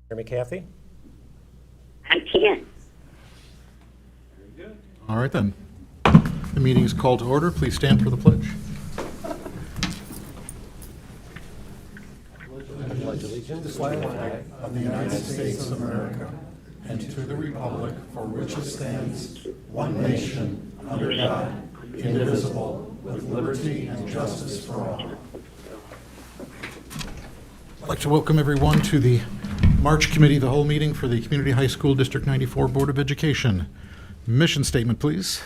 Hear me, Kathy? I can. All right, then. The meeting is called to order. Please stand for the pledge. Pledge allegiance to the Flag of the United States of America and to the republic for which it stands, one nation, under God, indivisible, with liberty and justice for all. I'd like to welcome everyone to the March Committee of the Whole meeting for the Community High School District 94 Board of Education. Mission statement, please.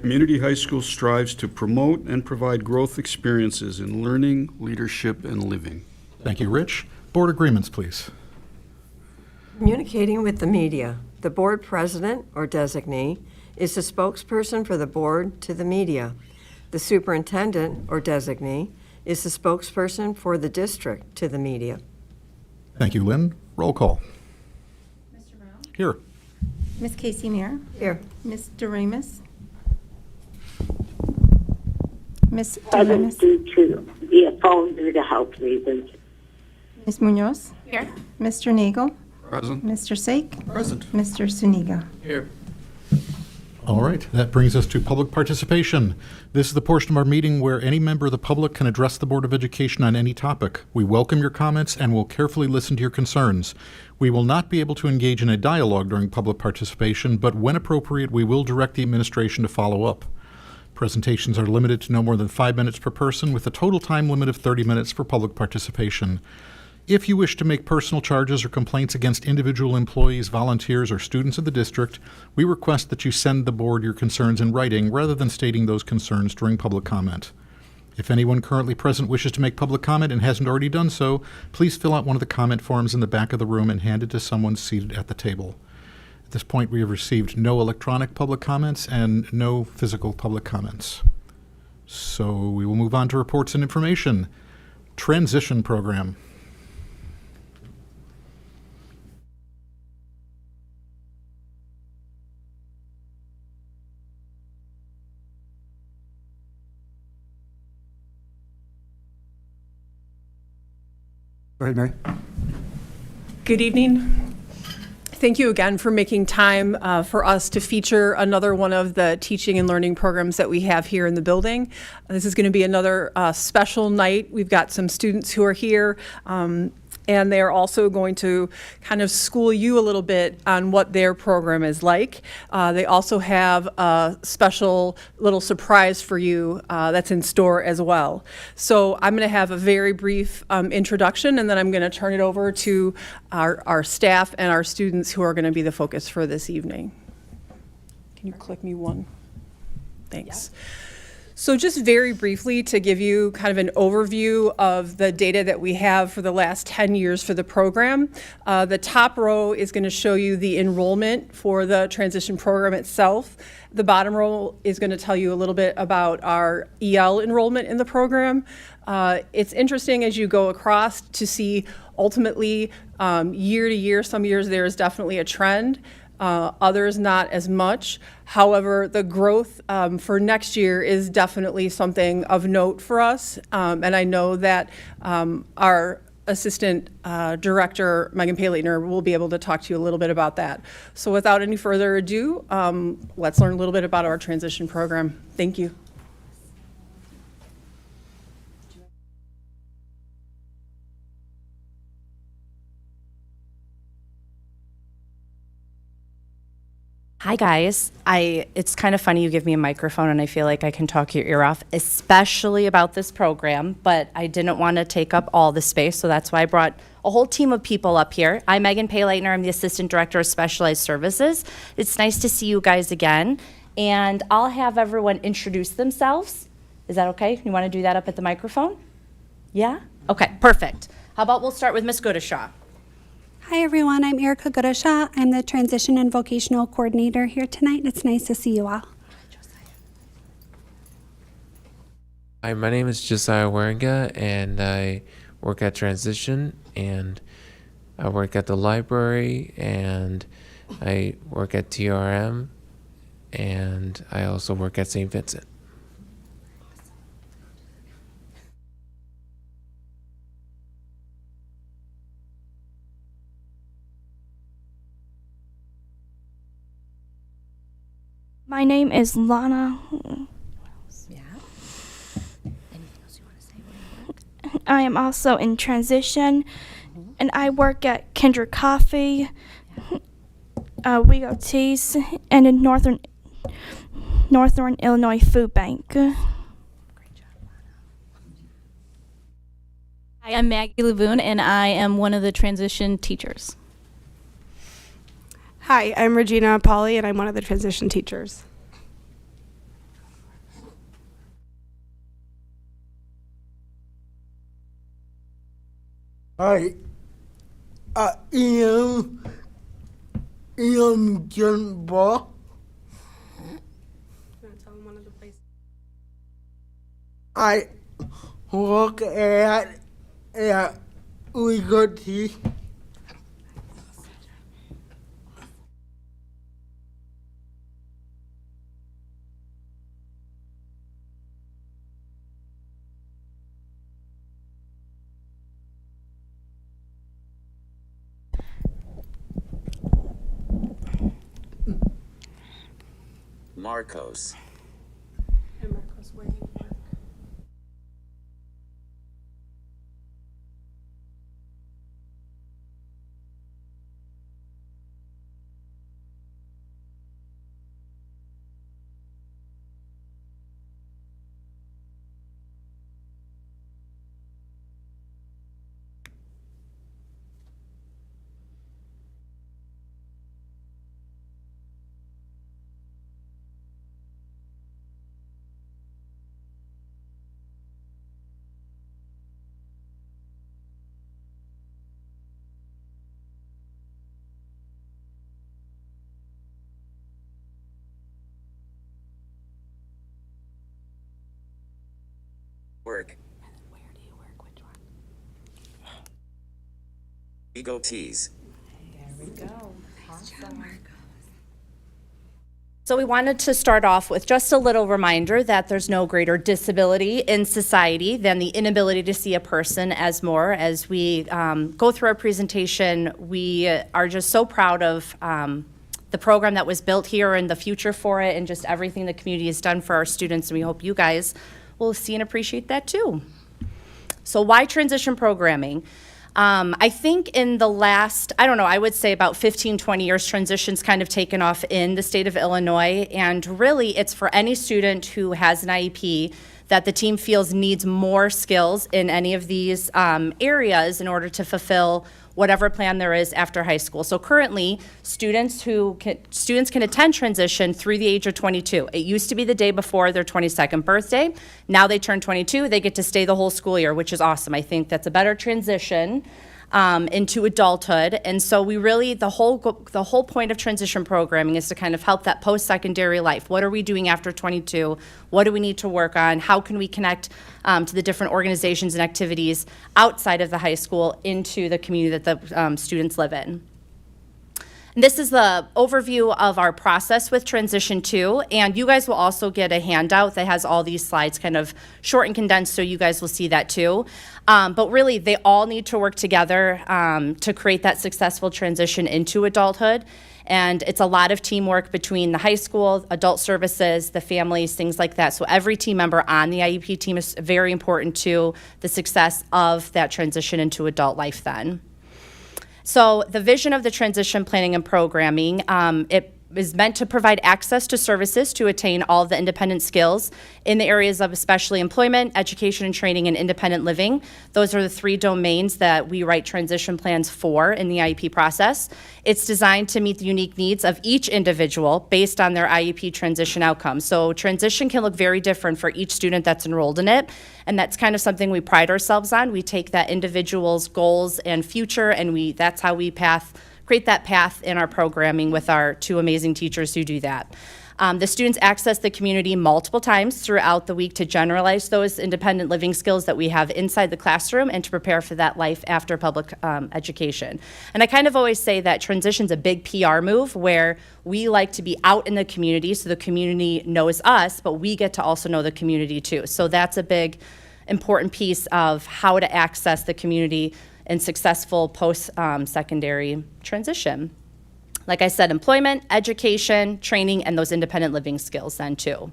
Community High School strives to promote and provide growth experiences in learning, leadership, and living. Thank you, Rich. Board agreements, please. Communicating with the media. The board president or designee is the spokesperson for the board to the media. The superintendent or designee is the spokesperson for the district to the media. Thank you, Lynn. Roll call. Mr. Brown? Here. Ms. Casey Mayer? Here. Ms. Doremus? Ms. Present Doremus? due to via phone due to health reasons. Ms. Munoz? Here. Mr. Nagel? Present. Mr. Sake? Present. Mr. Suniga? Here. All right, that brings us to public participation. This is the portion of our meeting where any member of the public can address the Board of Education on any topic. We welcome your comments and will carefully listen to your concerns. We will not be able to engage in a dialogue during public participation, but when appropriate, we will direct the administration to follow up. Presentations are limited to no more than 5 minutes per person, with a total time limit of 30 minutes for public participation. If you wish to make personal charges or complaints against individual employees, volunteers, or students of the district, we request that you send the board your concerns in writing rather than stating those concerns during public comment. If anyone currently present wishes to make public comment and hasn't already done so, please fill out one of the comment forms in the back of the room and hand it to someone seated at the table. At this point, we have received no electronic public comments and no physical public comments. So we will move on to reports and information. Transition program. Go ahead, Mary. Good evening. Thank you again for making time for us to feature another one of the teaching and learning programs that we have here in the building. This is going to be another special night. We've got some students who are here, and they're also going to kind of school you a little bit on what their program is like. They also have a special little surprise for you that's in store as well. So I'm going to have a very brief introduction, and then I'm going to turn it over to our staff and our students who are going to be the focus for this evening. Can you click me one? Thanks. Yeah. So just very briefly to give you kind of an overview of the data that we have for the last 10 years for the program. The top row is going to show you the enrollment for the transition program itself. The bottom row is going to tell you a little bit about our EL enrollment in the program. It's interesting as you go across to see ultimately year to year, some years there is definitely a trend. Others not as much. However, the growth for next year is definitely something of note for us. And I know that our Assistant Director, Megan Payleitner, will be able to talk to you a little bit about that. So without any further ado, let's learn a little bit about our transition program. Thank you. Hi guys, it's kind of funny you give me a microphone and I feel like I can talk your ear off, especially about this program, but I didn't want to take up all the space, so that's why I brought a whole team of people up here. I'm Megan Payleitner, I'm the Assistant Director of Specialized Services. It's nice to see you guys again, and I'll have everyone introduce themselves. Is that okay? You want to do that up at the microphone? Yeah? Okay, perfect. How about we'll start with Ms. Goodishaw. Hi everyone, I'm Erica Goodishaw. I'm the Transition and Vocational Coordinator here tonight. It's nice to see you all. Hi, my name is Josiah Waringa, and I work at Transition, and I work at the library, and I work at TRM, and I also work at St. Vincent. My name is Lana. Yeah. Anything else you want to say where you work? I am also in transition, and I work at Kendrick Coffee, Wego Teas, and in Northern Illinois Food Bank. Great job, Lana. Hi, I'm Maggie Lavoon, and I am one of the transition teachers. Hi, I'm Regina Pauli, and I'm one of the transition teachers. Hi, Ian John Ball. I work at Wego Teas. Marcos. And Marcos, where do you work? Work. Where do you work? Which one? Wego Teas. There we go. Awesome. So we wanted to start off with just a little reminder that there's no greater disability in society than the inability to see a person as more. As we go through our presentation, we are just so proud of the program that was built here and the future for it and just everything the community has done for our students, and we hope you guys will see and appreciate that too. So why transition programming? I think in the last, I don't know, I would say about 15, 20 years, transition's kind of taken off in the state of Illinois, and really it's for any student who has an IEP that the team feels needs more skills in any of these areas in order to fulfill whatever plan there is after high school. So currently, students can attend transition through the age of 22. It used to be the day before their 22nd birthday. Now they turn 22, they get to stay the whole school year, which is awesome. I think that's a better transition into adulthood. And so we really, the whole point of transition programming is to kind of help that post-secondary life. What are we doing after 22? What do we need to work on? How can we connect to the different organizations and activities outside of the high school into the community that the students live in? And this is the overview of our process with Transition 2, and you guys will also get a handout that has all these slides kind of short and condensed, so you guys will see that too. But really, they all need to work together to create that successful transition into adulthood. And it's a lot of teamwork between the high school, adult services, the families, things like that. So every team member on the IEP team is very important to the success of that transition into adult life then. So the vision of the transition planning and programming, it is meant to provide access to services to attain all of the independent skills in the areas of especially employment, education and training, and independent living. Those are the three domains that we write transition plans for in the IEP process. It's designed to meet the unique needs of each individual based on their IEP transition outcomes. So transition can look very different for each student that's enrolled in it, and that's kind of something we pride ourselves on. We take that individual's goals and future, and that's how we create that path in our programming with our two amazing teachers who do that. The students access the community multiple times throughout the week to generalize those independent living skills that we have inside the classroom and to prepare for that life after public education. And I kind of always say that transition's a big PR move where we like to be out in the community so the community knows us, but we get to also know the community too. So that's a big important piece of how to access the community and successful post-secondary transition. Like I said, employment, education, training, and those independent living skills then too.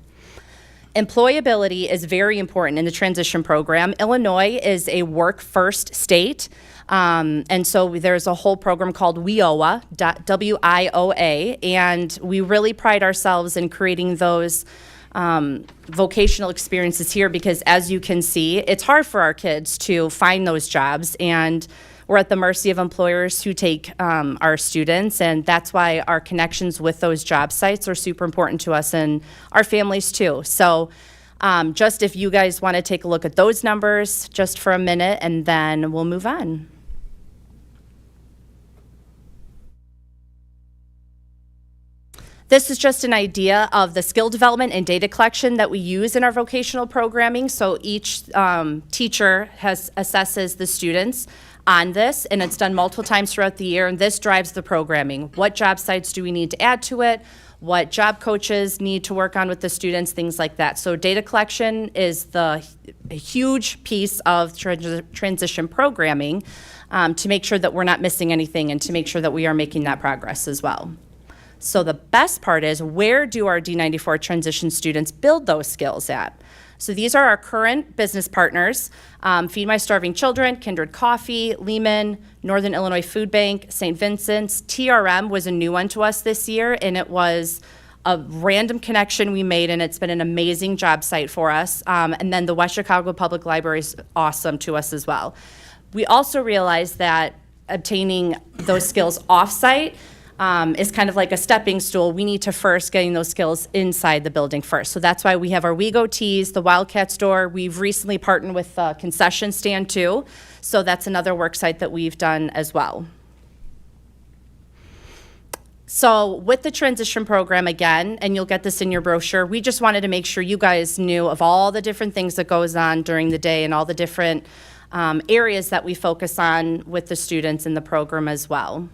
Employability is very important in the transition program. Illinois is a work-first state, and so there's a whole program called WIOA, W-I-O-A, and we really pride ourselves in creating those vocational experiences here because, as you can see, it's hard for our kids to find those jobs, and we're at the mercy of employers who take our students, and that's why our connections with those job sites are super important to us and our families too. So just if you guys want to take a look at those numbers just for a minute, and then we'll move on. This is just an idea of the skill development and data collection that we use in our vocational programming. So each teacher assesses the students on this, and it's done multiple times throughout the year, and this drives the programming. What job sites do we need to add to it? What job coaches need to work on with the students, things like that. So data collection is a huge piece of transition programming to make sure that we're not missing anything and to make sure that we are making that progress as well. So the best part is, where do our D94 transition students build those skills at? So these are our current business partners: Feed My Starving Children, Kindred Coffee, Lehman, Northern Illinois Food Bank, St. Vincent's. TRM was a new one to us this year, and it was a random connection we made, and it's been an amazing job site for us. And then the West Chicago Public Library is awesome to us as well. We also realized that obtaining those skills off-site is kind of like a stepping stool. We need to first getting those skills inside the building first. So that's why we have our Wego Teas, the Wildcat store. We've recently partnered with a concession stand too. So that's another work site that we've done as well. So with the transition program again, and you'll get this in your brochure, we just wanted to make sure you guys knew of all the different things that goes on during the day and all the different areas that we focus on with the students in the program as well.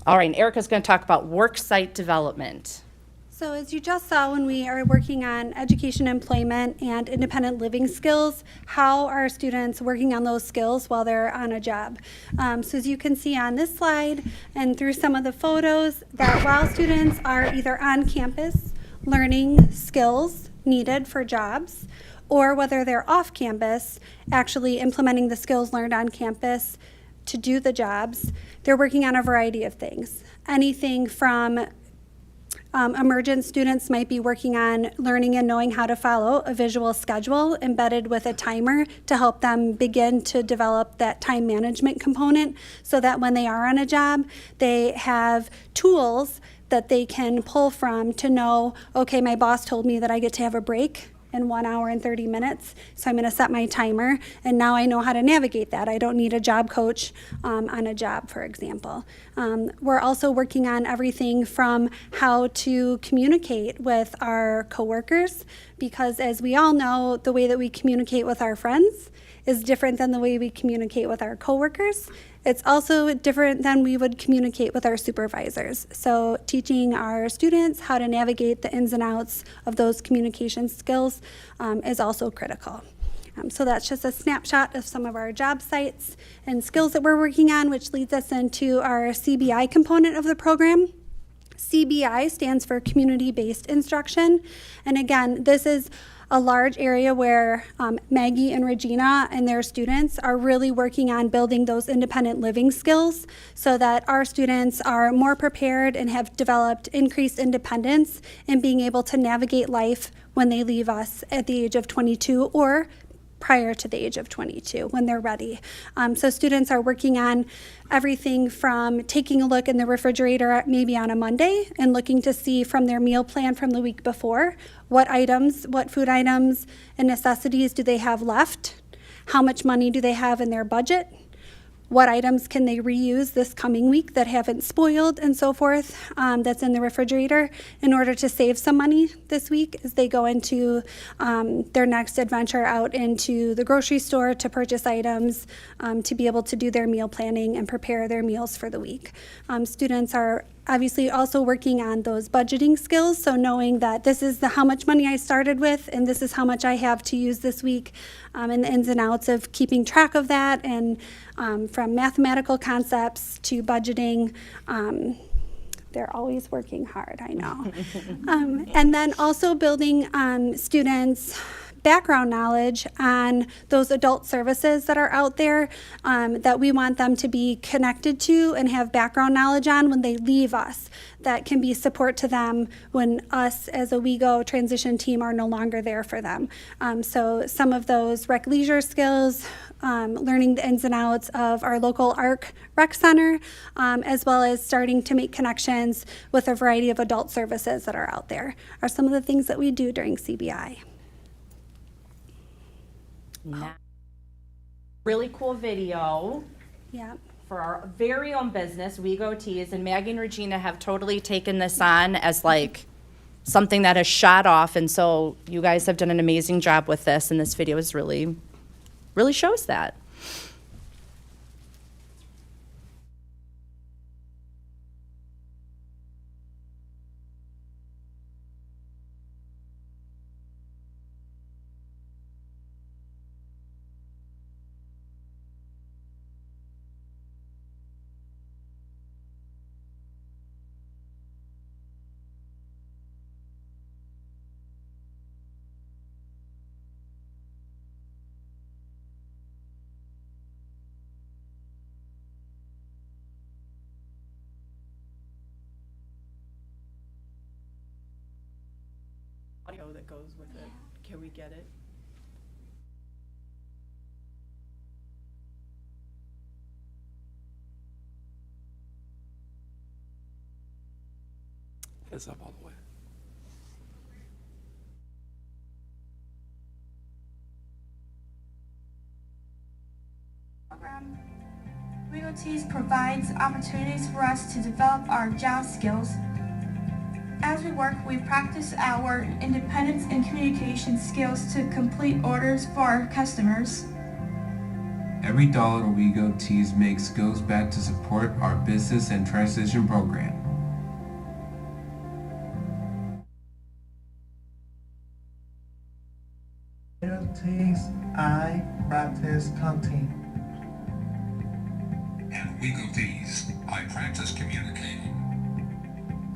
All right, and Erica's going to talk about worksite development. So as you just saw, when we are working on education, employment, and independent living skills, how are students working on those skills while they're on a job? So as you can see on this slide and through some of the photos, that while students are either on campus learning skills needed for jobs, or whether they're off campus actually implementing the skills learned on campus to do the jobs, they're working on a variety of things. Anything from emergent students might be working on learning and knowing how to follow a visual schedule embedded with a timer to help them begin to develop that time management component so that when they are on a job, they have tools that they can pull from to know, okay, my boss told me that I get to have a break in 1 hour and 30 minutes. So I'm going to set my timer, and now I know how to navigate that. I don't need a job coach on a job, for example. We're also working on everything from how to communicate with our coworkers, because as we all know, the way that we communicate with our friends is different than the way we communicate with our coworkers. It's also different than we would communicate with our supervisors. So teaching our students how to navigate the ins and outs of those communication skills is also critical. So that's just a snapshot of some of our job sites and skills that we're working on, which leads us into our CBI component of the program. CBI stands for community-based instruction. And again, this is a large area where Maggie and Regina and their students are really working on building those independent living skills so that our students are more prepared and have developed increased independence in being able to navigate life when they leave us at the age of 22 or prior to the age of 22 when they're ready. So students are working on everything from taking a look in the refrigerator maybe on a Monday and looking to see from their meal plan from the week before what food items and necessities do they have left, how much money do they have in their budget, what items can they reuse this coming week that haven't spoiled and so forth, that's in the refrigerator in order to save some money this week as they go into their next adventure out into the grocery store to purchase items to be able to do their meal planning and prepare their meals for the week. Students are obviously also working on those budgeting skills, so knowing that this is how much money I started with and this is how much I have to use this week, and the ins and outs of keeping track of that, and from mathematical concepts to budgeting. They're always working hard, I know. And then also building students' background knowledge on those adult services that are out there, that we want them to be connected to and have background knowledge on when they leave us, that can be support to them when us as a Wego transition team are no longer there for them. So some of those rec leisure skills, learning the ins and outs of our local ARC rec center, as well as starting to make connections with a variety of adult services that are out there, are some of the things that we do during CBI. Really cool video. Yeah. For our very own business, Wego Teas, and Maggie and Regina have totally taken this on as like something that has shot off, and so you guys have done an amazing job with this, and this video is really shows that. Audio that goes with it. Can we get it? It's up all the way. Wego Teas provides opportunities for us to develop our job skills. As we work, we practice our independence and communication skills to complete orders for our customers. Every dollar Wego Teas makes goes back to support our business and transition program. Wego Teas, I practice counting. At Wego Teas, I practice communicating.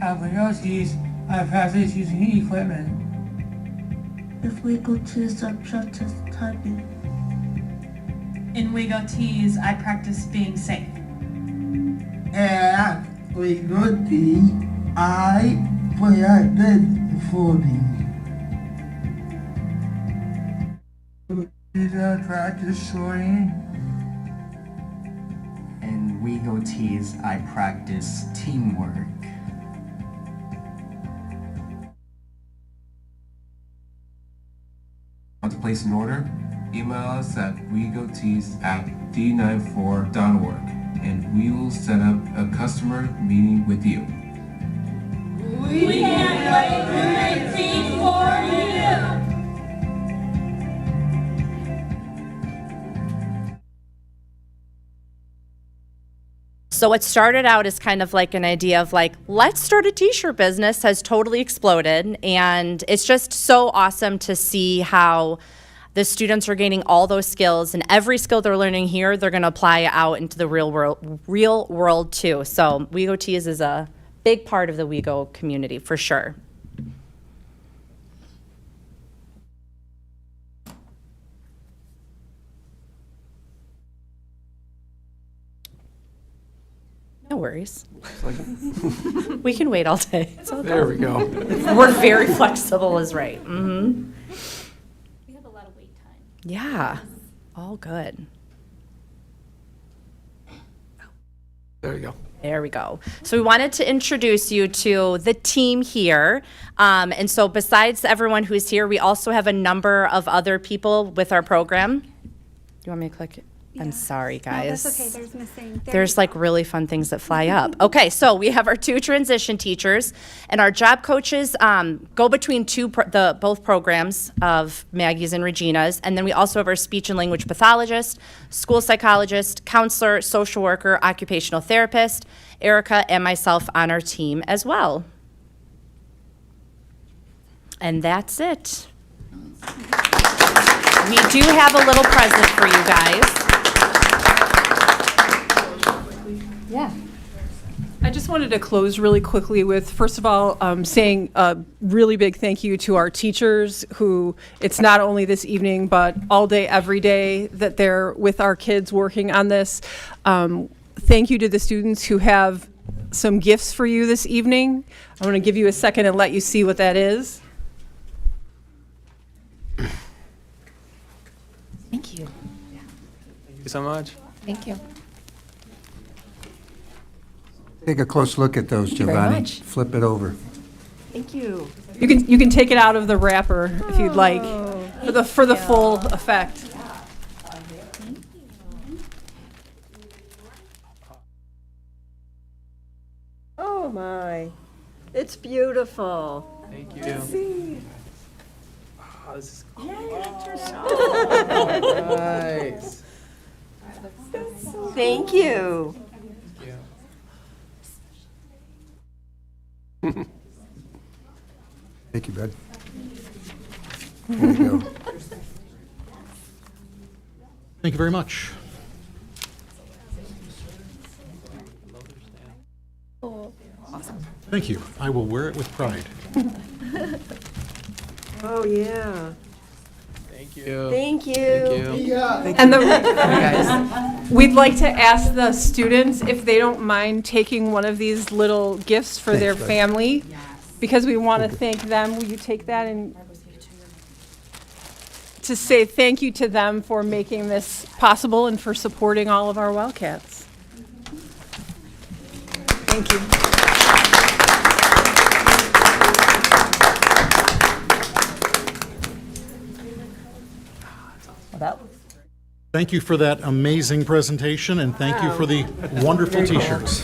At Wego Teas, I practice using equipment. With Wego Teas, I practice typing. In Wego Teas, I practice being safe. At Wego Teas, I practice folding. I practice sorting. In Wego Teas, I practice teamwork. Want to place an order? Email us at wegoteas@d94.org and we will set up a customer meeting with you. We can't wait to make tea for you! So what started out as kind of like an idea of like, let's start a t-shirt business has totally exploded. And it's just so awesome to see how the students are gaining all those skills, and every skill they're learning here, they're going to apply out into the real world too. So Wego Teas is a big part of the Wego community for sure. No worries. We can wait all day. There we go. We're very flexible is right. Mm-hmm. We have a lot of wait time. Yeah, all good. There you go. There we go. So we wanted to introduce you to the team here. And so besides everyone who's here, we also have a number of other people with our program. Do you want me to click it? I'm sorry, No, guys. that's okay. There's missing. There There's you like really fun things that fly up. Okay, so we have our 2 transition teachers, and our job coaches go between both programs of Maggie's and Regina's, and then we also have our speech and language pathologist, school psychologist, counselor, social worker, occupational therapist, Erica, and myself on our team as well. And that's it. We do have a little present for you guys. Yeah. I just wanted to close really quickly with, first of all, saying a really big thank you to our teachers who, it's not only this evening, but all day, every day that they're with our kids working on this. Thank you to the students who have some gifts for you this evening. I'm going to give you a second and let you see what that is. Thank you. Thank you so much. Thank you. Take a close look at those, you very Giovanni. much. Flip it over. Thank you. You can take it out of the wrapper if you'd like for the full effect. Oh, my. It's beautiful. Thank you. Oh, this is nice. Thank you. Thank you, bud. There you go. Thank you very much. Thank you. I will wear it with pride. Oh, yeah. Thank you. Thank you. Thank you. And we'd like to ask the students if they don't mind taking one of these little gifts for their bud. family, because we want to thank them. Will you take that and to say thank you to them for making this possible and for supporting all of our Wildcats. Thank you. Thank you for that amazing presentation, and thank you for the wonderful T-shirts.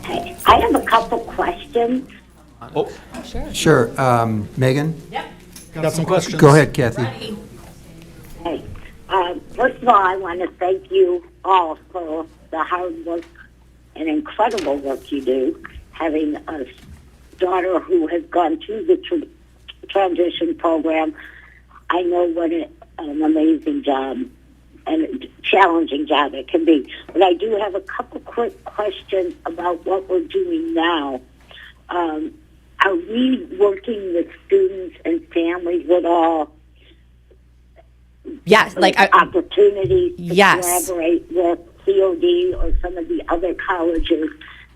Hey, I have a couple questions. Oh, Sure. Megan? got some questions. Go ahead, Kathy. Hey, first of all, I want to thank you all for the hard work and incredible work you do, having a daughter who has gone through the transition program. I know what an amazing job and a challenging job it can be. But I do have a couple quick questions about what we're doing now. Are we working with students and families at all? Yes, like opportunities to yes. collaborate with COD or some of the other colleges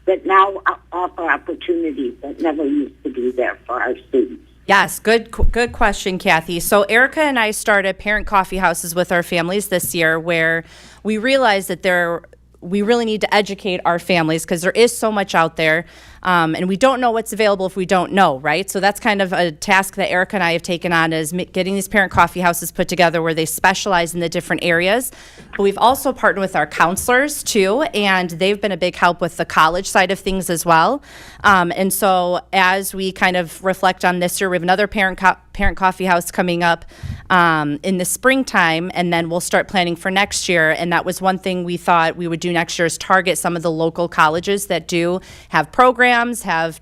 that now offer opportunities that never used to be there for our students. Yes, good question, Kathy. So Erica and I started parent coffee houses with our families this year, where we realized that we really need to educate our families because there is so much out there, and we don't know what's available if we don't know, right? So that's kind of a task that Erica and I have taken on, is getting these parent coffee houses put together where they specialize in the different areas. But we've also partnered with our counselors too, and they've been a big help with the college side of things as well. And so as we kind of reflect on this year, we have another parent coffee house coming up in the springtime, and then we'll start planning for next year. And that was one thing we thought we would do next year, is target some of the local colleges that do have programs, have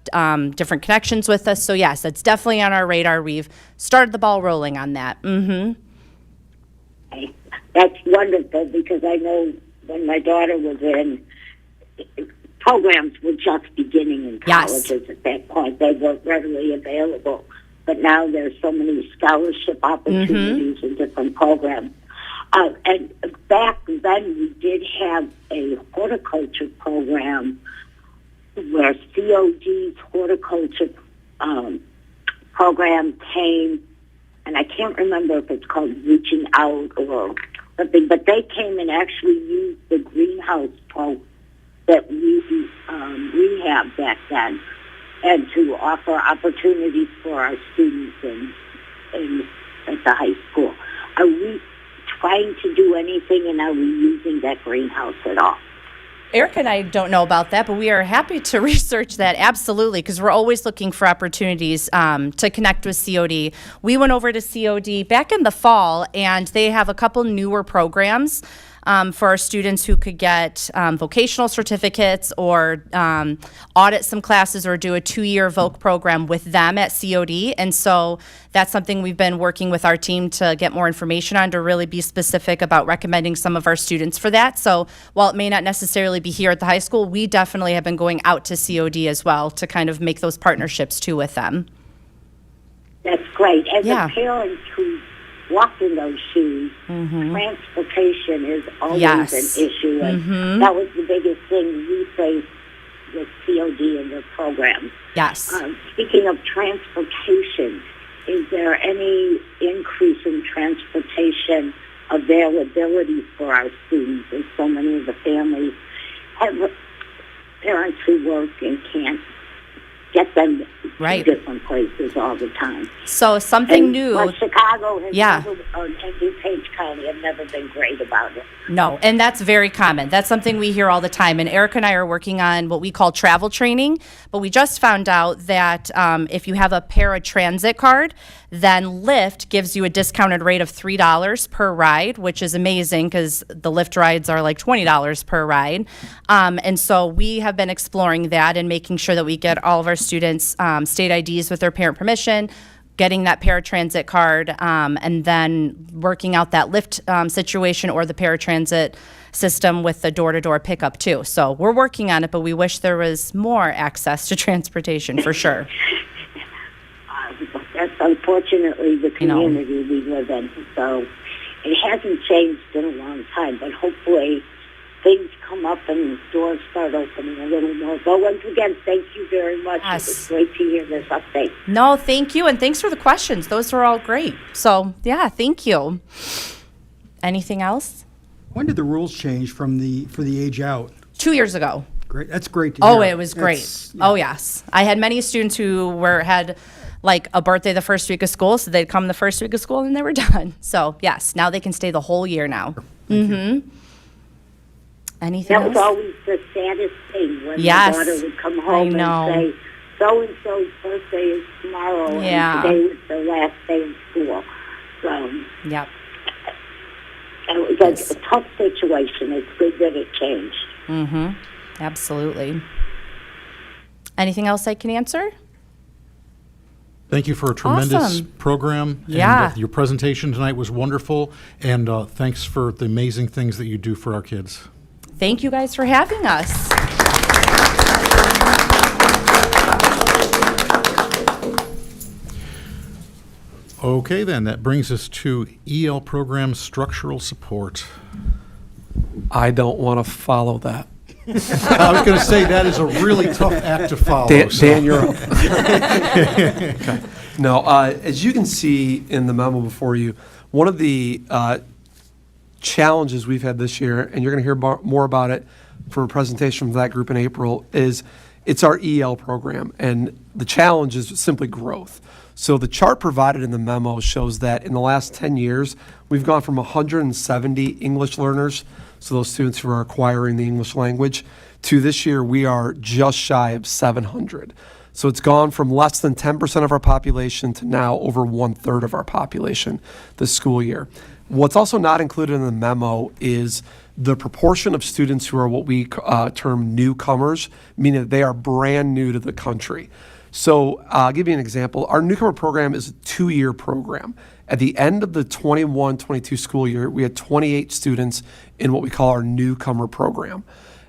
different connections with us. So yes, that's definitely on our radar. We've started the ball rolling on that. Mm-hmm. That's wonderful, because I know when my daughter was in, programs were just beginning in colleges at that point. They weren't readily available. But now there's so many scholarship opportunities and different programs. And back then we did have a horticulture program where COD's horticulture program came, and I can't remember if it's called Reaching Out or something, but they came and actually used the greenhouse that we rehabbed back then, and to offer opportunities for our students at the high school. Are we trying to do anything, and are we using that greenhouse at all? Eric and I don't know about that, but we are happy to research that, absolutely, because we're always looking for opportunities to connect with COD. We went over to COD back in the fall, and they have a couple newer programs for our students who could get vocational certificates or audit some classes or do a 2-year voc program with them at COD. And so that's something we've been working with our team to get more information on, to really be specific about recommending some of our students for that. So while it may not necessarily be here at the high school, we definitely have been going out to COD as well to kind of make those partnerships too with them. That's great. As Yeah. a parent who walked in those shoes, transportation is always Yes. an issue, and that was the biggest thing we faced with COD and their program. Yes. Speaking of transportation, is there any increase in transportation availability for our students, as so many of the families have parents who work and can't get them Right. to different places all the time? So something And, new. well, Chicago has Yeah. never, and DuPage County have never been great about it. No, and that's very common. That's something we hear all the time. And Eric and I are working on what we call travel training. But we just found out that if you have a paratransit card, then Lyft gives you a discounted rate of $3 per ride, which is amazing because the Lyft rides are like $20 per ride. And so we have been exploring that and making sure that we get all of our students state IDs with their parent permission, getting that paratransit card, and then working out that Lyft situation or the paratransit system with the door-to-door pickup too. So we're working on it, but we wish there was more access to transportation for sure. That's unfortunately the community we live in. So it hasn't changed in a long time, but hopefully things come up and doors start opening a little more. But once again, thank you very much. Yes. It was great to hear this update. No, thank you, and thanks for the questions. Those were all great. So yeah, thank you. Anything else? When did the rules change for the age out? 2 years ago. Great. That's great to hear. Oh, it was great. Oh, yes. I had many students who had like a birthday the first week of school, so they'd come the first week of school and they were done. So yes, now they can stay the whole year now. Anything That else? was always the saddest thing when Yes. my daughter would come home know. and say, so-and-so's birthday is tomorrow, Yeah. and today was the last day of school. So Yep. it was a tough situation. It's good that it changed. Absolutely. Anything else I can answer? Thank you for a tremendous Awesome. program. Yeah. And, your presentation tonight was wonderful, and thanks for the amazing things that you do for our kids. Thank you guys for having us. Okay, then, that brings us to EL program structural support. I don't want to follow that. I was going to say that is a really tough act to follow. Dan, you're up. Okay. No, as you can see in the memo before you, one of the challenges we've had this year, and you're going to hear more about it from a presentation from that group in April, is it's our EL program. And the challenge is simply growth. So the chart provided in the memo shows that in the last 10 years, we've gone from 170 English learners, so those students who are acquiring the English language, to this year we are just shy of 700. So it's gone from less than 10% of our population to now over 1/3 of our population this school year. What's also not included in the memo is the proportion of students who are what we term newcomers, meaning that they are brand new to the country. So I'll give you an example. Our newcomer program is a 2-year program. At the end of the 21-22 school year, we had 28 students in what we call our newcomer program.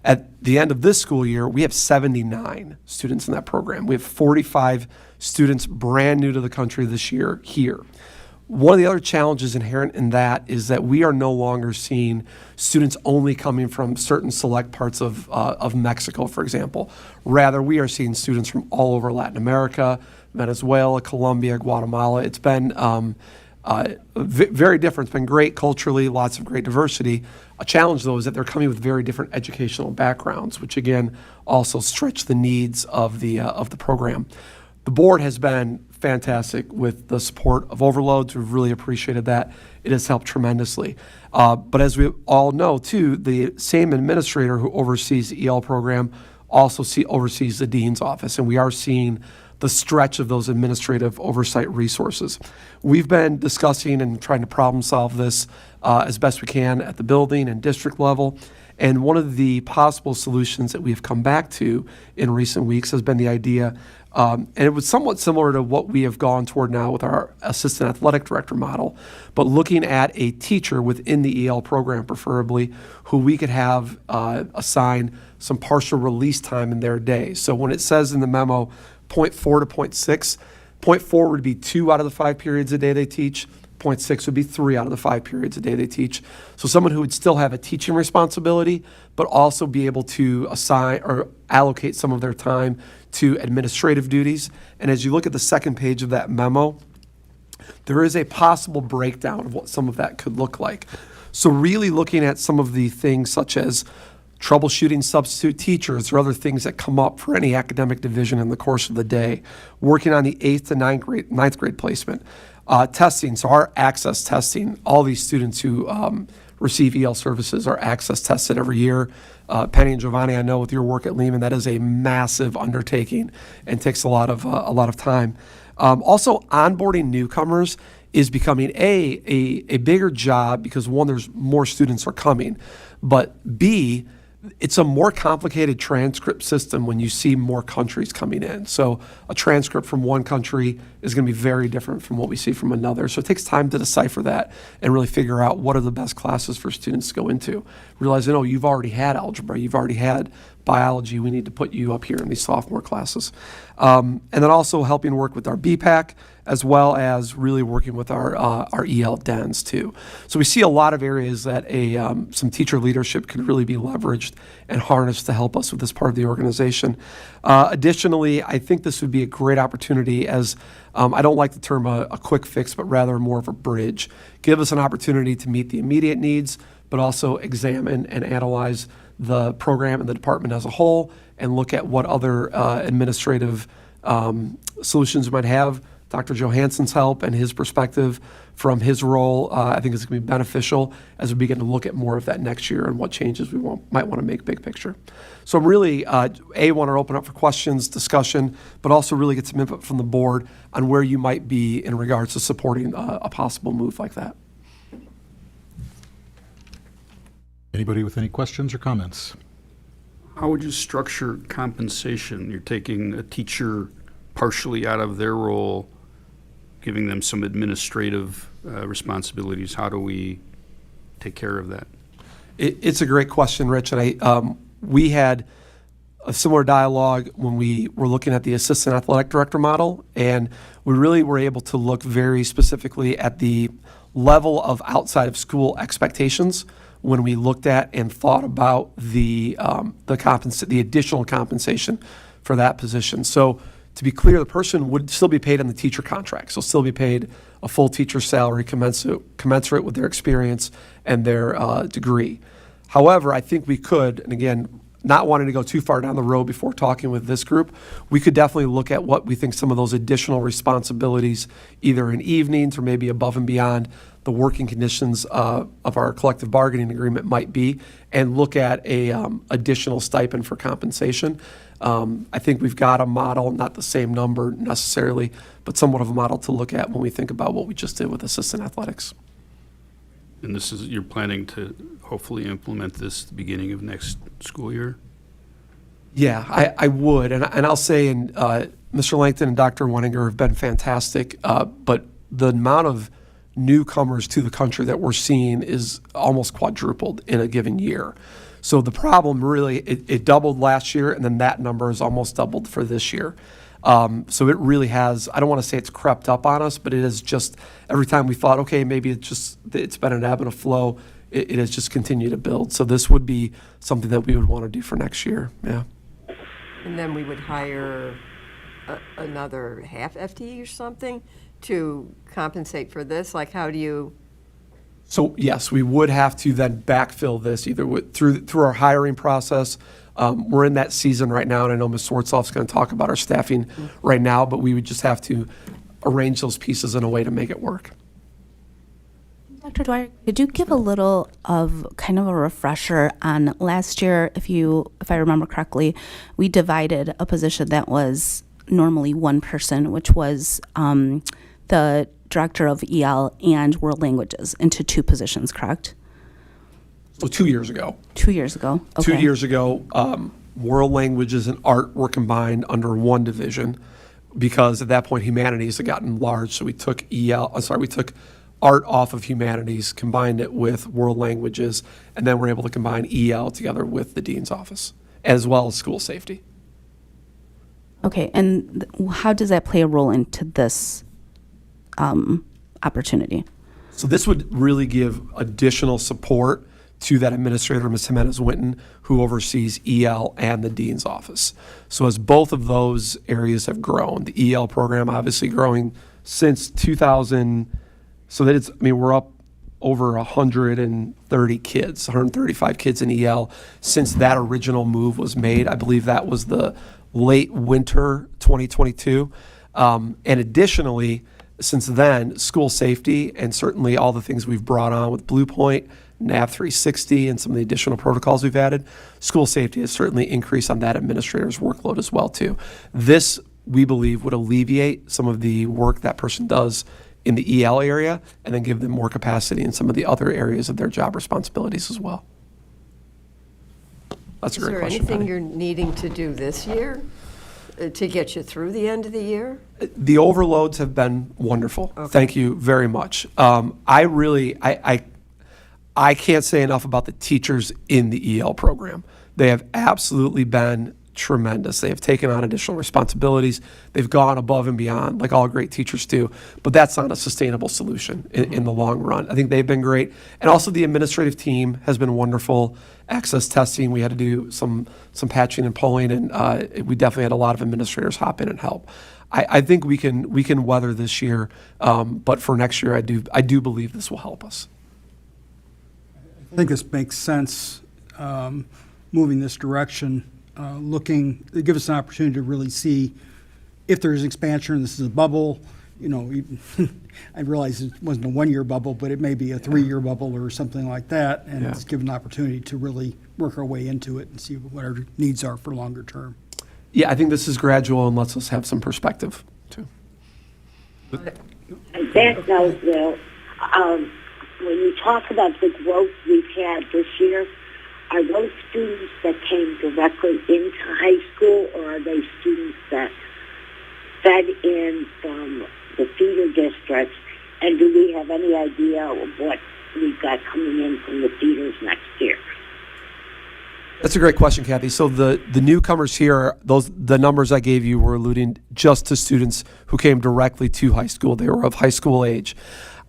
At the end of this school year, we have 79 students in that program. We have 45 students brand new to the country this year here. One of the other challenges inherent in that is that we are no longer seeing students only coming from certain select parts of Mexico, for example. Rather, we are seeing students from all over Latin America, Venezuela, Colombia, Guatemala. It's been very different. It's been great culturally, lots of great diversity. A challenge, though, is that they're coming with very different educational backgrounds, which again also stretch the needs of the program. The board has been fantastic with the support of overloads. We've really appreciated that. It has helped tremendously. But as we all know, too, the same administrator who oversees the EL program also oversees the dean's office, and we are seeing the stretch of those administrative oversight resources. We've been discussing and trying to problem solve this as best we can at the building and district level. And one of the possible solutions that we've come back to in recent weeks has been the idea, and it was somewhat similar to what we have gone toward now with our assistant athletic director model, but looking at a teacher within the EL program, preferably, who we could have assign some partial release time in their day. So when it says in the memo, 0.4 to 0.6, 0.4 would be 2 out of the 5 periods a day they teach. 0.6 would be 3 out of the 5 periods a day they teach. So someone who would still have a teaching responsibility, but also be able to assign or allocate some of their time to administrative duties. And as you look at the second page of that memo, there is a possible breakdown of what some of that could look like. So really looking at some of the things such as troubleshooting substitute teachers or other things that come up for any academic division in the course of the day, working on the 8th to 9th grade placement, testing, so our access testing, all these students who receive EL services are access tested every year. Penny and Giovanni, I know with your work at Lehman, that is a massive undertaking and takes a lot of time. Also, onboarding newcomers is becoming a bigger job because, one, there's more students are coming, but B, it's a more complicated transcript system when you see more countries coming in. So a transcript from one country is going to be very different from what we see from another. So it takes time to decipher that and really figure out what are the best classes for students to go into. Realizing, oh, you've already had algebra, you've already had biology, we need to put you up here in these sophomore classes. And then also helping work with our BPAC, as well as really working with our EL DENs too. So we see a lot of areas that some teacher leadership could really be leveraged and harnessed to help us with this part of the organization. Additionally, I think this would be a great opportunity as, I don't like the term a quick fix, but rather more of a bridge. Give us an opportunity to meet the immediate needs, but also examine and analyze the program and the department as a whole and look at what other administrative solutions we might have. Dr. Johansson's help and his perspective from his role, I think is going to be beneficial as we begin to look at more of that next year and what changes we might want to make big picture. So I'm really, want to open up for questions, discussion, but also really get some input from the board on where you might be in regards to supporting a possible move like that. Anybody with any questions or comments? How would you structure compensation? You're taking a teacher partially out of their role, giving them some administrative responsibilities. How do we take care of that? It's a great question, Rich. And we had a similar dialogue when we were looking at the assistant athletic director model, and we really were able to look very specifically at the level of outside of school expectations when we looked at and thought about the additional compensation for that position. So to be clear, the person would still be paid on the teacher contract. So still be paid a full teacher salary commensurate with their experience and their degree. However, I think we could, and again, not wanting to go too far down the road before talking with this group, we could definitely look at what we think some of those additional responsibilities, either in evenings or maybe above and beyond the working conditions of our collective bargaining agreement might be, and look at a additional stipend for compensation. I think we've got a model, not the same number necessarily, but somewhat of a model to look at when we think about what we just did with assistant athletics. And this is, you're planning to hopefully implement this at the beginning of next school year? Yeah, I would. And I'll say, Mr. Langton and Dr. Wenninger have been fantastic, but the amount of newcomers to the country that we're seeing is almost quadrupled in a given year. So the problem really, it doubled last year, and then that number is almost doubled for this year. So it really has, I don't want to say it's crept up on us, but it is just, every time we thought, okay, maybe it's been an ebb and a flow, it has just continued to build. So this would be something that we would want to do for next year, yeah. And then we would hire another half FTE or something to compensate for this? Like, how do you? So yes, we would have to then backfill this either through our hiring process, We're in that season right now, and I know Ms. Swartzoff's going to talk about our staffing right now, but we would just have to arrange those pieces in a way to make it work. Dr. Dwyer, could you give a little of kind of a refresher on last year? If I remember correctly, we divided a position that was normally one person, which was the director of EL and world languages, into two positions, correct? So 2 years ago. 2 years ago. Okay. 2 years ago, world languages and art were combined under one division because at that point humanities had gotten large. So we took art off of humanities, combined it with world languages, and then we're able to combine EL together with the dean's office, as well as school safety. Okay, and how does that play a role into this opportunity? So this would really give additional support to that administrator, Ms. Jimenez Winton, who oversees EL and the dean's office. So as both of those areas have grown, the EL program obviously growing since 2000, so that we're up over 130 kids, 135 kids in EL since that original move was made. I believe that was the late winter 2022. And additionally, since then, school safety and certainly all the things we've brought on with Blue Point, NAV 360, and some of the additional protocols we've added, school safety has certainly increased on that administrator's workload as well too. This, we believe, would alleviate some of the work that person does in the EL area and then give them more capacity in some of the other areas of their job responsibilities as well. That's a great question. Is there anything Patty. you're needing to do this year to get you through the end of the year? The overloads have been wonderful. Okay. Thank you very much. I can't say enough about the teachers in the EL program. They have absolutely been tremendous. They have taken on additional responsibilities. They've gone above and beyond, like all great teachers do. But that's not a sustainable solution in the long run. I think they've been great. And also the administrative team has been wonderful. Access testing, we had to do some patching and polling, and we definitely had a lot of administrators hop in and help. I think we can weather this year, but for next year, I do believe this will help us. I think this makes sense, moving this direction, it gives us an opportunity to really see if there's expansion, this is a bubble. I realize it wasn't a 1-year bubble, but it may be a 3-year bubble or something like that, and it's given an opportunity to really work our way into it and see what our needs are for longer term. Yeah, I think this is gradual and lets us have some perspective, too. On that note, Will, when you talk about the growth we've had this year, are those students that came directly into high school, or are they students that fed in from the feeder districts? And do we have any idea of what we've got coming in from the feeders next year? That's a great question, Kathy. So the newcomers here, the numbers I gave you were alluding just to students who came directly to high school. They were of high school age.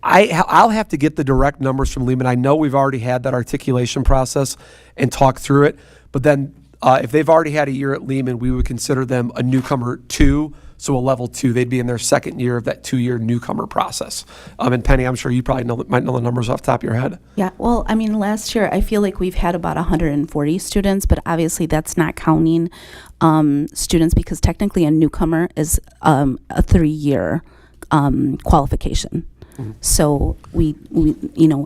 I'll have to get the direct numbers from Lehman. I know we've already had that articulation process and talked through it, but then if they've already had a year at Lehman, we would consider them a newcomer 2, so a level 2. They'd be in their second year of that 2-year newcomer process. And Penny, I'm sure you probably might know the numbers off the top of your head. Yeah, well, last year I feel like we've had about 140 students, but obviously that's not counting students because technically a newcomer is a 3-year qualification. Mm-hmm. So we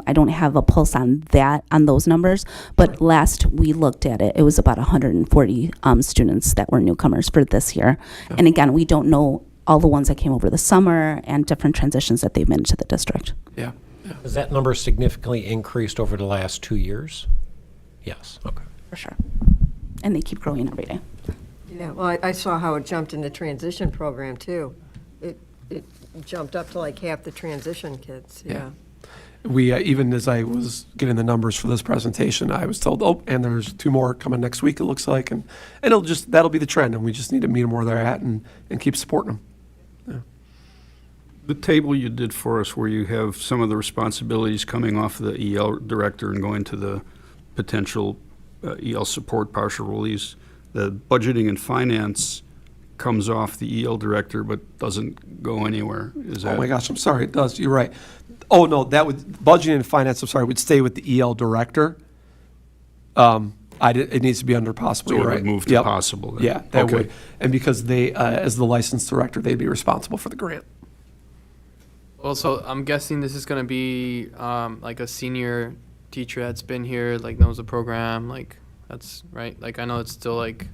I don't have a pulse on those numbers, but last we looked at it, it was about 140 students that were newcomers for this year. Yeah. And again, we don't know all the ones that came over the summer and different transitions that they've made to the district. Yeah. Has that number significantly increased over the last 2 years? Yes. Okay. For sure. And they keep growing every day. Yeah, well, I saw how it jumped in the transition program too. It jumped up to like half the transition kids. Yeah. We even as I was getting the numbers for this presentation, I was told, and there's 2 more coming next week. It looks like, and that'll be the trend, and we just need to meet them where they're at and keep supporting them. Yeah. The table you did for us, where you have some of the responsibilities coming off the EL director and going to the potential EL support partial release, the budgeting and finance comes off the EL director but doesn't go anywhere. Is that? Oh my gosh, I'm sorry, it does. You're right. Oh no, that would budgeting and finance. I'm sorry, would stay with the EL director. It needs to be under possible. So it you're would right. move to possible then. Yeah, that Okay. would. And because they, as the licensed director, they'd be responsible for the grant. Well, so I'm guessing this is going to be like a senior teacher that's been here, like knows the program, like that's right. Like I know it's still like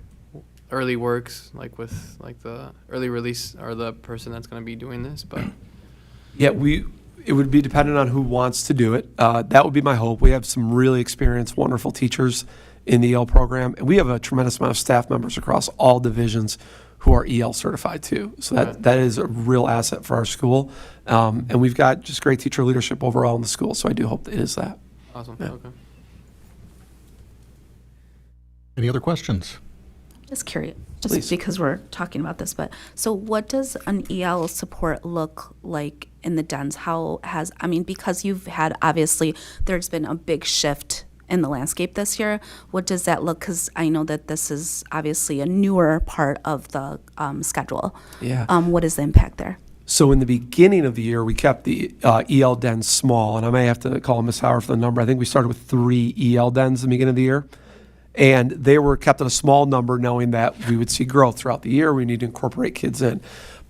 early works, like with like the early release or the person that's going to be doing this, but Yeah, it would be dependent on who wants to do it. That would be my hope. We have some really experienced, wonderful teachers in the EL program, and we have a tremendous amount of staff members across all divisions who are EL certified too. So that is a real asset for our school. And we've got just great teacher leadership overall in the school, so I do hope that it is that. awesome. Yeah. Okay. Any other questions? Just curious, just Please. because we're talking about this, but so what does an EL support look like in the dens? Because you've had, obviously, there's been a big shift in the landscape this year. What does that look? Because I know that this is obviously a newer part of the schedule. Yeah. What is the impact there? So in the beginning of the year, we kept the EL dens small, and I may have to call Ms. Howard for the number. I think we started with 3 EL dens in the beginning of the year. And they were kept at a small number, knowing that we would see growth throughout the year. We need to incorporate kids in.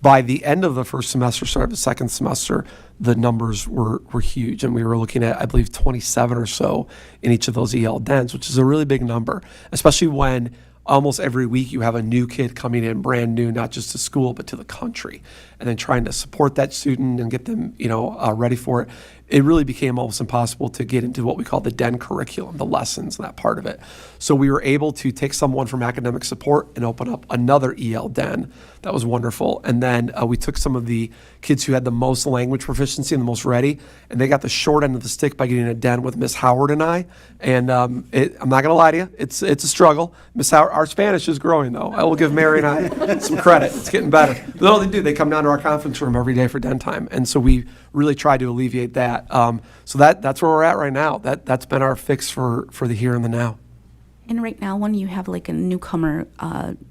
By the end of the first semester, start of the second semester, the numbers were huge. And we were looking at, I believe, 27 or so in each of those EL dens, which is a really big number, especially when almost every week you have a new kid coming in brand new, not just to school, but to the country. And then trying to support that student and get them, ready for it. It really became almost impossible to get into what we call the den curriculum, the lessons, and that part of it. So we were able to take someone from academic support and open up another EL den. That was wonderful. And then we took some of the kids who had the most language proficiency and the most ready, and they got the short end of the stick by getting a den with Miss Howard and I. And I'm not going to lie to you, it's a struggle. Miss Howard, our Spanish is growing, though. I will give Mary and I some credit. It's getting better. But no, they do. They come down to our conference room every day for den time. And so we really try to alleviate that. So that's where we're at right now. That's been our fix for the here and the now. And right now, when you have like a newcomer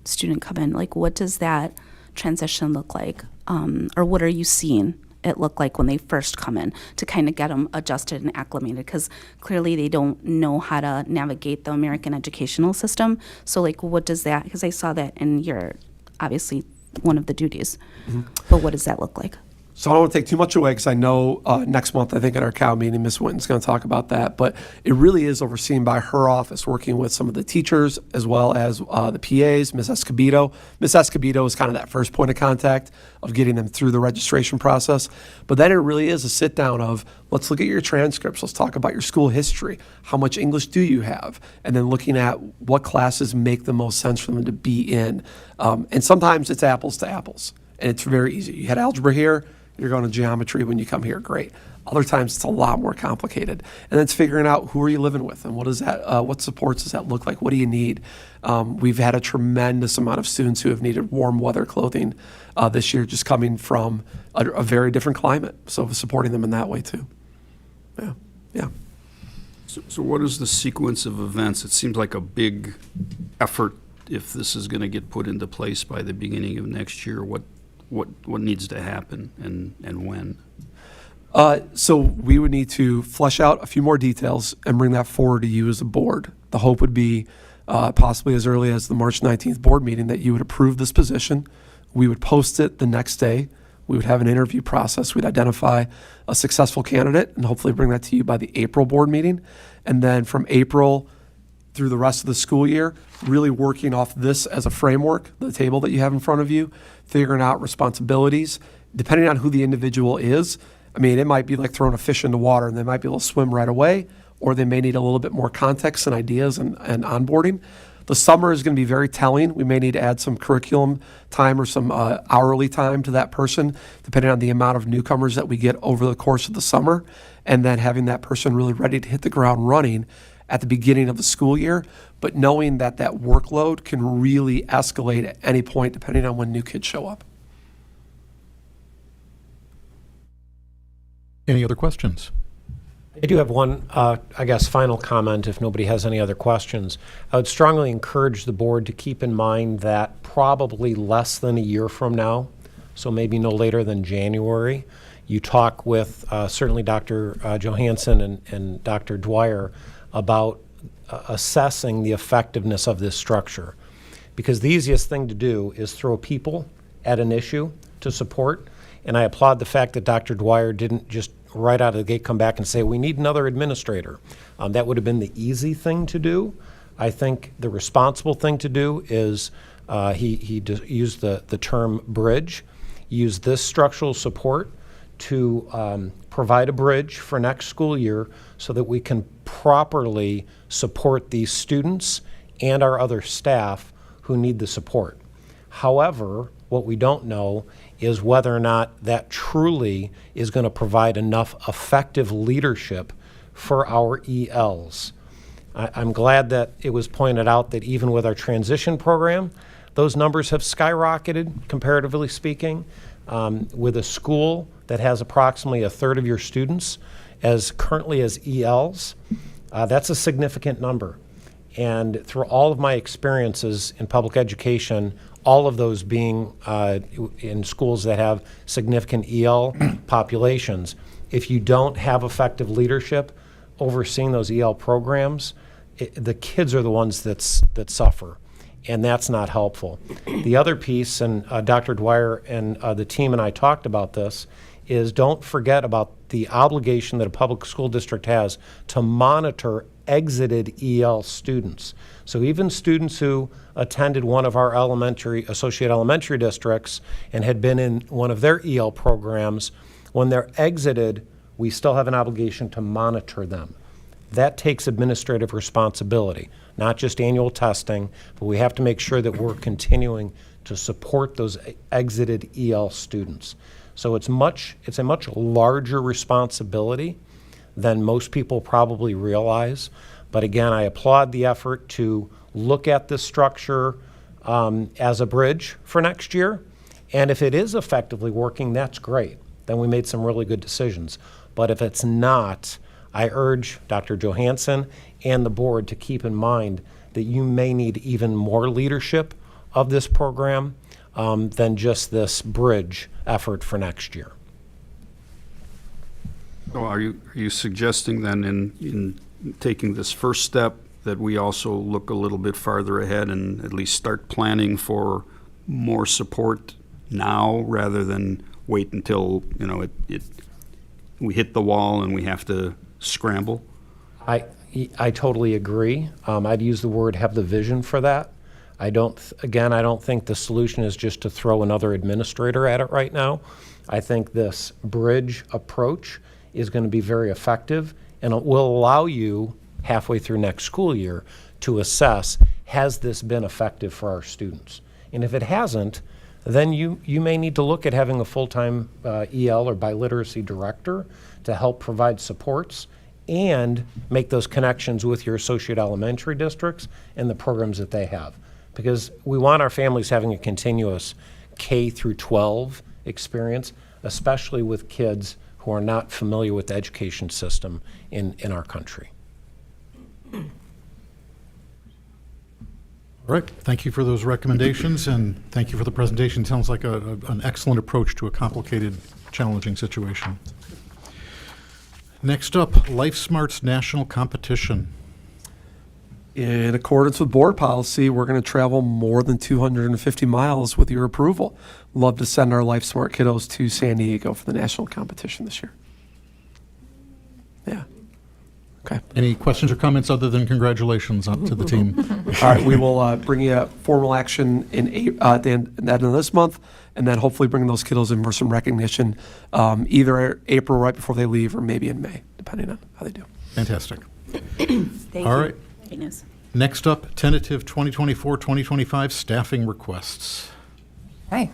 student come in, like what does that transition look like? Or what are you seeing it look like when they first come in to kind of get them adjusted and acclimated? Because clearly they don't know how to navigate the American educational system. So like what does that, because I saw that in your, obviously, one of the duties. Mm-hmm. But what does that look like? So I don't want to take too much away because I know next month, I think at our COW meeting, Ms. Winton's going to talk about that. But it really is overseen by her office, working with some of the teachers as well as the PAs, Ms. Escobedo. Ms. Escobedo is kind of that first point of contact of getting them through the registration process. But then it really is a sit down of, let's look at your transcripts. Let's talk about your school history. How much English do you have? And then looking at what classes make the most sense for them to be in. And sometimes it's apples to apples. And it's very easy. You had algebra here. You're going to geometry when you come here, great. Other times it's a lot more complicated. And it's figuring out who are you living with and what is that, what supports does that look like? What do you need? We've had a tremendous amount of students who have needed warm weather clothing this year, just coming from a very different climate. So supporting them in that way too. Yeah. So what is the sequence of events? It seems like a big effort if this is going to get put into place by the beginning of next year. What needs to happen and when? So we would need to flesh out a few more details and bring that forward to you as a board. The hope would be possibly as early as the March 19th board meeting that you would approve this position. We would post it the next day. We would have an interview process. We'd identify a successful candidate and hopefully bring that to you by the April board meeting. And then from April through the rest of the school year, really working off this as a framework, the table that you have in front of you, figuring out responsibilities, depending on who the individual is. I mean, it might be like throwing a fish into water and they might be able to swim right away, or they may need a little bit more context and ideas and onboarding. The summer is going to be very telling. We may need to add some curriculum time or some hourly time to that person, depending on the amount of newcomers that we get over the course of the summer, and then having that person really ready to hit the ground running at the beginning of the school year, but knowing that that workload can really escalate at any point depending on when new kids show up. Any other questions? I do have one, final comment if nobody has any other questions. I would strongly encourage the board to keep in mind that probably less than a year from now, so maybe no later than January, you talk with certainly Dr. Johansson and Dr. Dwyer about assessing the effectiveness of this structure. Because the easiest thing to do is throw people at an issue to support. And I applaud the fact that Dr. Dwyer didn't just right out of the gate come back and say, we need another administrator. That would have been the easy thing to do. I think the responsible thing to do is he used the term bridge, use this structural support to provide a bridge for next school year so that we can properly support these students and our other staff who need the support. However, what we don't know is whether or not that truly is going to provide enough effective leadership for our ELs. I'm glad that it was pointed out that even with our transition program, those numbers have skyrocketed, comparatively speaking. With a school that has approximately a third of your students as currently as ELs, that's a significant number. And through all of my experiences in public education, all of those being in schools that have significant EL populations, if you don't have effective leadership overseeing those EL programs, the kids are the ones that suffer, and that's not helpful. The other piece, and Dr. Dwyer and the team and I talked about this, is don't forget about the obligation that a public school district has to monitor exited EL students. So even students who attended one of our associate elementary districts and had been in one of their EL programs, when they're exited, we still have an obligation to monitor them. That takes administrative responsibility, not just annual testing, but we have to make sure that we're continuing to support those exited EL students. So it's a much larger responsibility than most people probably realize. But again, I applaud the effort to look at this structure as a bridge for next year. And if it is effectively working, that's great. Then we made some really good decisions. But if it's not, I urge Dr. Johansson and the board to keep in mind that you may need even more leadership of this program than just this bridge effort for next year. So are you suggesting then in taking this first step that we also look a little bit farther ahead and at least start planning for more support now rather than wait until we hit the wall and we have to scramble? I totally agree. I'd use the word have the vision for that. I don't think the solution is just to throw another administrator at it right now. I think this bridge approach is going to be very effective, and it will allow you halfway through next school year to assess, has this been effective for our students? And if it hasn't, then you may need to look at having a full-time EL or biliteracy director to help provide supports and make those connections with your associate elementary districts and the programs that they have. Because we want our families having a continuous K through 12 experience, especially with kids who are not familiar with the education system in our country. All right, thank you for those recommendations, and thank you for the presentation. Sounds like an excellent approach to a complicated, challenging situation. Next up, LifeSmart's national competition. In accordance with board policy, we're going to travel more than 250 miles with your approval. Love to send our LifeSmart kiddos to San Diego for the national competition this year. Yeah. Okay. Any questions or comments other than congratulations to the team? All right, we will bring you formal action at the end of this month, and then hopefully bring those kiddos in for some recognition either April right before they leave or maybe in May, depending on how they do. Fantastic. Thank All you. right. Goodness. Next up, tentative 2024-2025 staffing requests. Hi.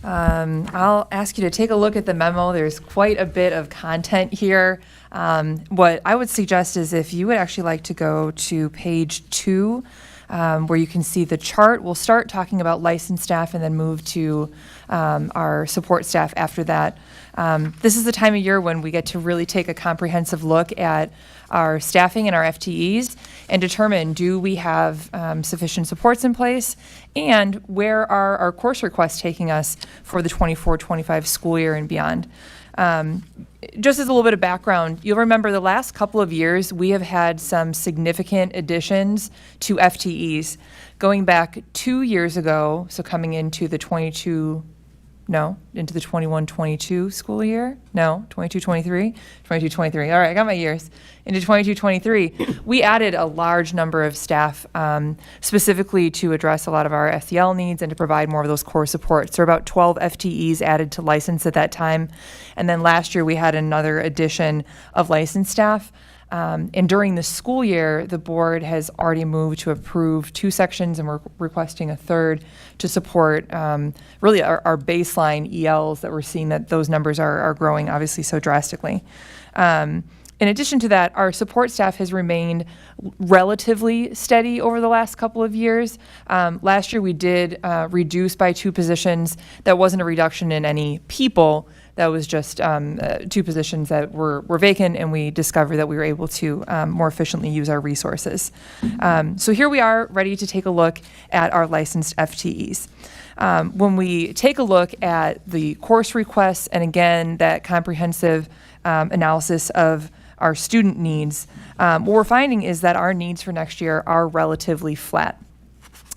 I'll ask you to take a look at the memo. There's quite a bit of content here. What I would suggest is if you would actually like to go to page 2, where you can see the chart. We'll start talking about licensed staff and then move to our support staff after that. This is the time of year when we get to really take a comprehensive look at our staffing and our FTEs and determine, do we have sufficient supports in place, and where are our course requests taking us for the 24-25 school year and beyond. Just as a little bit of background, you'll remember the last couple of years, we have had some significant additions to FTEs. Going back 2 years ago, so coming into the 21-22 school year? No, 22-23? 22-23. All right, I got my years. Into 22-23, we added a large number of staff specifically to address a lot of our SEL needs and to provide more of those core supports. So about 12 FTEs added to license at that time. And then last year, we had another addition of licensed staff. And during the school year, the board has already moved to approve 2 sections, and we're requesting a third to support really our baseline ELs that we're seeing that those numbers are growing obviously so drastically. In addition to that, our support staff has remained relatively steady over the last couple of years. Last year, we did reduce by 2 positions. That wasn't a reduction in any people. That was just 2 positions that were vacant, and we discovered that we were able to more efficiently use our resources. So here we are, ready to take a look at our licensed FTEs. When we take a look at the course requests, and again, that comprehensive analysis of our student needs, what we're finding is that our needs for next year are relatively flat.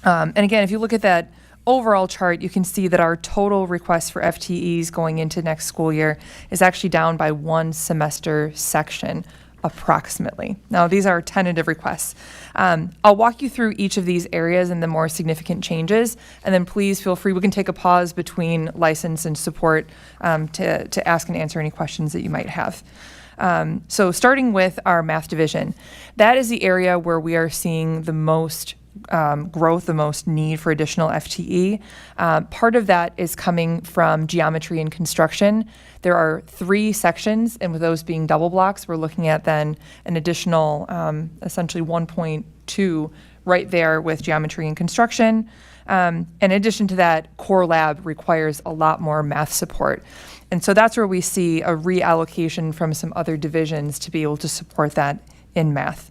And again, if you look at that overall chart, you can see that our total requests for FTEs going into next school year is actually down by 1 semester section, approximately. Now, these are tentative requests. I'll walk you through each of these areas and the more significant changes, and then please feel free, we can take a pause between license and support to ask and answer any questions that you might have. So starting with our math division, that is the area where we are seeing the most growth, the most need for additional FTE. Part of that is coming from geometry and construction. There are 3 sections, and with those being double blocks, we're looking at then an additional essentially 1.2 right there with geometry and construction. In addition to that, core lab requires a lot more math support. And so that's where we see a reallocation from some other divisions to be able to support that in math.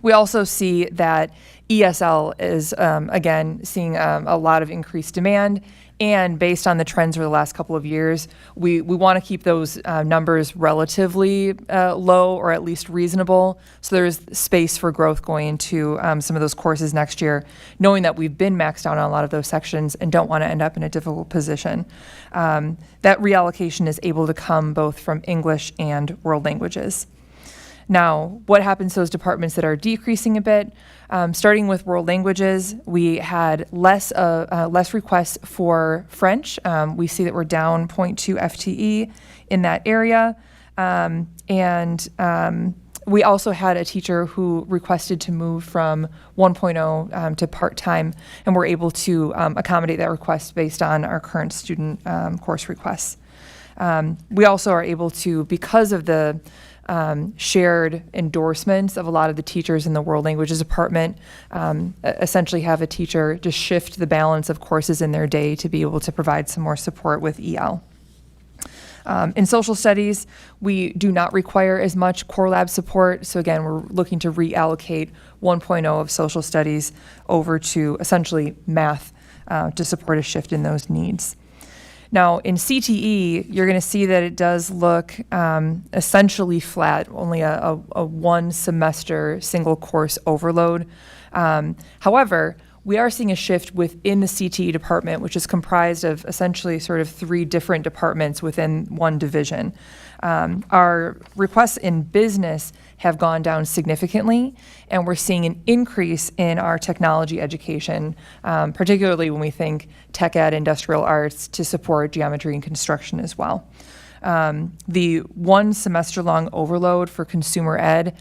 We also see that ESL is, again, seeing a lot of increased demand. And based on the trends over the last couple of years, we want to keep those numbers relatively low or at least reasonable. So there's space for growth going into some of those courses next year, knowing that we've been maxed out on a lot of those sections and don't want to end up in a difficult position. That reallocation is able to come both from English and world languages. Now, what happens to those departments that are decreasing a bit? Starting with world languages, we had less requests for French. We see that we're down 0.2 FTE in that area. We also had a teacher who requested to move from 1.0 to part-time, and we're able to accommodate that request based on our current student course requests. We also are able to, because of the shared endorsements of a lot of the teachers in the world languages department, essentially have a teacher just shift the balance of courses in their day to be able to provide some more support with EL. In social studies, we do not require as much core lab support. So again, we're looking to reallocate 1.0 of social studies over to essentially math to support a shift in those needs. Now, in CTE, you're going to see that it does look essentially flat, only a 1 semester single course overload. However, we are seeing a shift within the CTE department, which is comprised of essentially sort of 3 different departments within one division. Our requests in business have gone down significantly, and we're seeing an increase in our technology education, particularly when we think tech ed, industrial arts, to support geometry and construction as well. The 1 semester long overload for consumer ed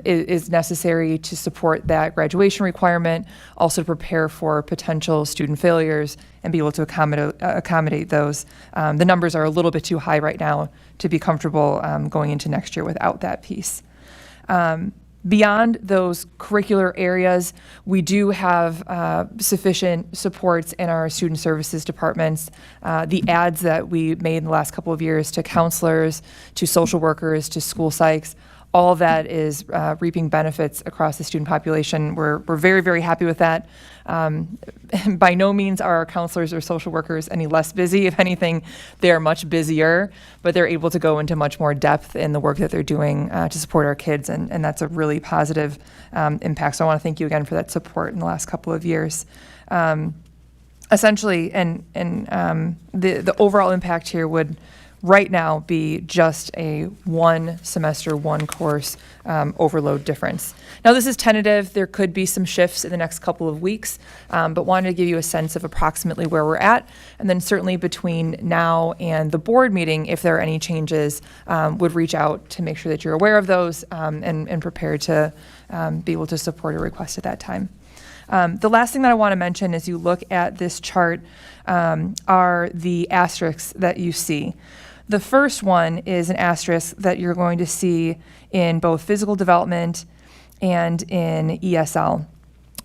is necessary to support that graduation requirement, also to prepare for potential student failures and be able to accommodate those. The numbers are a little bit too high right now to be comfortable going into next year without that piece. Beyond those curricular areas, we do have sufficient supports in our student services departments. The ads that we made in the last couple of years to counselors, to social workers, to school psychs, all of that is reaping benefits across the student population. We're very, very happy with that. By no means are our counselors or social workers any less busy. If anything, they're much busier, but they're able to go into much more depth in the work that they're doing to support our kids, and that's a really positive impact. So I want to thank you again for that support in the last couple of years. Essentially, and the overall impact here would right now be just a one semester, one course overload difference. Now, this is tentative. There could be some shifts in the next couple of weeks, but wanted to give you a sense of approximately where we're at. And then certainly between now and the board meeting, if there are any changes, would reach out to make sure that you're aware of those and prepared to be able to support a request at that time. The last thing that I want to mention as you look at this chart are the asterisks that you see. The first one is an asterisk that you're going to see in both physical development and in ESL.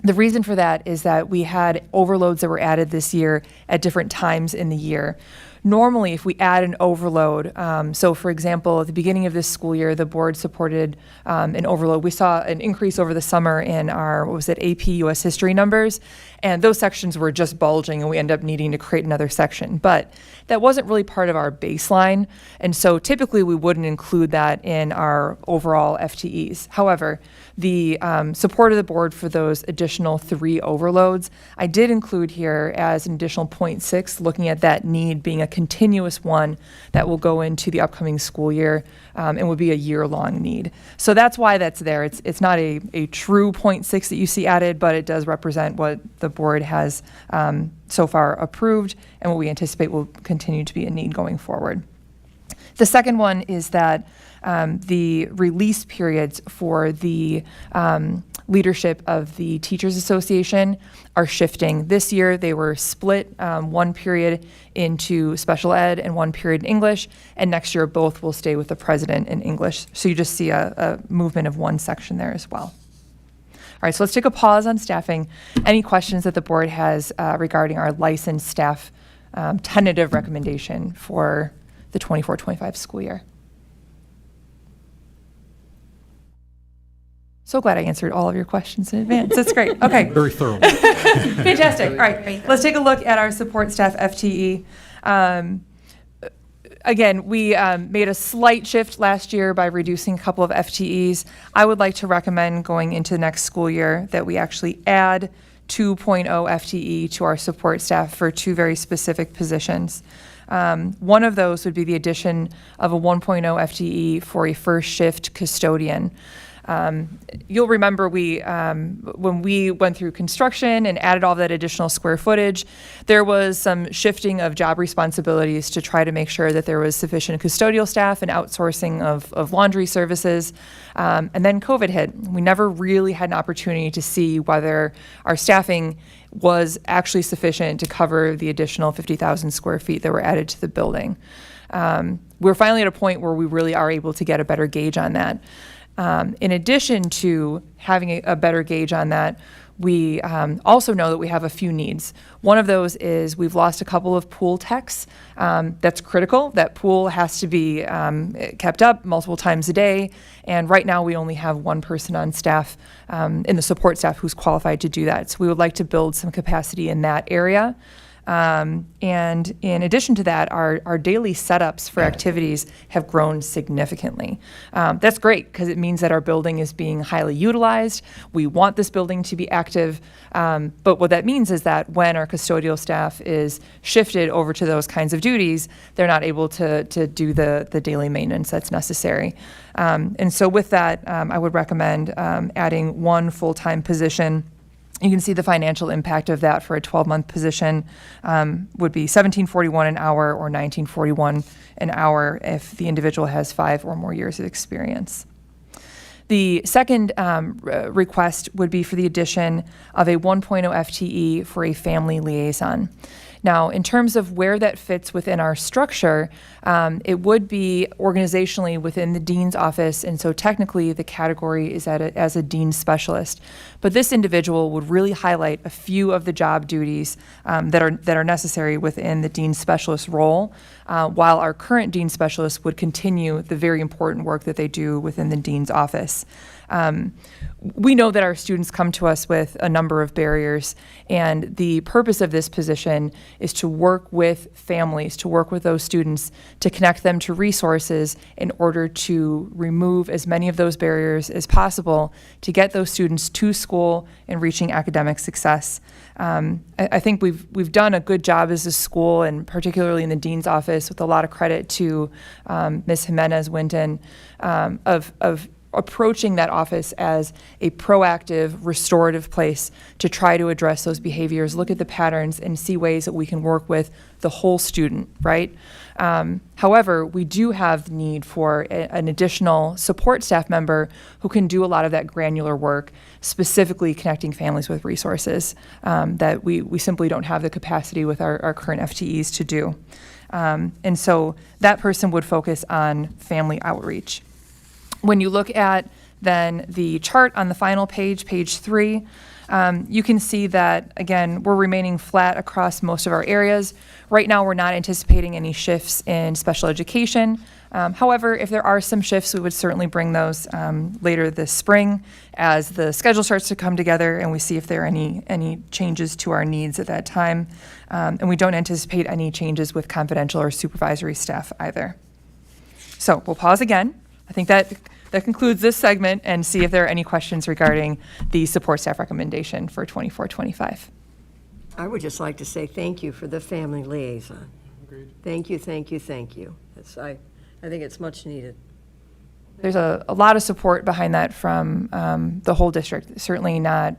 The reason for that is that we had overloads that were added this year at different times in the year. Normally, if we add an overload, so for example, at the beginning of this school year, the board supported an overload. We saw an increase over the summer in our, AP US history numbers, and those sections were just bulging, and we ended up needing to create another section. But that wasn't really part of our baseline, and so typically we wouldn't include that in our overall FTEs. However, the support of the board for those additional 3 overloads, I did include here as an additional 0.6, looking at that need being a continuous one that will go into the upcoming school year and would be a year-long need. So that's why that's there. It's not a true 0.6 that you see added, but it does represent what the board has so far approved and what we anticipate will continue to be a need going forward. The second one is that the release periods for the leadership of the Teachers Association are shifting. This year they were split, one period into special ed and one period in English, and next year both will stay with the president in English. So you just see a movement of one section there as well. All right, so let's take a pause on staffing. Any questions that the board has regarding our licensed staff tentative recommendation for the 24-25 school year? So glad I answered all of your questions in advance. That's great. Okay. Very thorough. Fantastic. All right. Let's take a look at our support staff FTE. Again, we made a slight shift last year by reducing a couple of FTEs. I would like to recommend going into the next school year that we actually add 2.0 FTE to our support staff for 2 very specific positions. One of those would be the addition of a 1.0 FTE for a first shift custodian. You'll remember when we went through construction and added all that additional square footage, there was some shifting of job responsibilities to try to make sure that there was sufficient custodial staff and outsourcing of laundry services. And then COVID hit. We never really had an opportunity to see whether our staffing was actually sufficient to cover the additional 50,000 square feet that were added to the building. We're finally at a point where we really are able to get a better gauge on that. In addition to having a better gauge on that, we also know that we have a few needs. One of those is we've lost a couple of pool techs. That's critical. That pool has to be kept up multiple times a day. And right now we only have one person on staff in the support staff who's qualified to do that. So we would like to build some capacity in that area. And in addition to that, our daily setups for activities have grown significantly. That's great because it means that our building is being highly utilized. We want this building to be active, but what that means is that when our custodial staff is shifted over to those kinds of duties, they're not able to do the daily maintenance that's necessary. And so with that, I would recommend adding one full-time position. You can see the financial impact of that for a 12-month position would be $17.41 an hour or $19.41 an hour if the individual has 5 or more years of experience. The second request would be for the addition of a 1.0 FTE for a family liaison. Now, in terms of where that fits within our structure, it would be organizationally within the dean's office, and so technically the category is as a dean specialist. But this individual would really highlight a few of the job duties that are necessary within the dean specialist role, while our current dean specialist would continue the very important work that they do within the dean's office. We know that our students come to us with a number of barriers, and the purpose of this position is to work with families, to work with those students, to connect them to resources in order to remove as many of those barriers as possible to get those students to school and reaching academic success. I think we've done a good job as a school, and particularly in the dean's office, with a lot of credit to Ms. Jimenez Winton, of approaching that office as a proactive, restorative place to try to address those behaviors, look at the patterns, and see ways that we can work with the whole student, right? However, we do have the need for an additional support staff member who can do a lot of that granular work, specifically connecting families with resources that we simply don't have the capacity with our current FTEs to do. And so that person would focus on family outreach. When you look at then the chart on the final page, page 3, you can see that, again, we're remaining flat across most of our areas. Right now, we're not anticipating any shifts in special education. However, if there are some shifts, we would certainly bring those later this spring as the schedule starts to come together and we see if there are any changes to our needs at that time. And we don't anticipate any changes with confidential or supervisory staff either. So we'll pause again. I think that concludes this segment, and see if there are any questions regarding the support staff recommendation for 24-25. I would just like to say thank you for the family liaison. Agreed. Thank you, thank you, thank you. I think it's much needed. There's a lot of support behind that from the whole district. Certainly not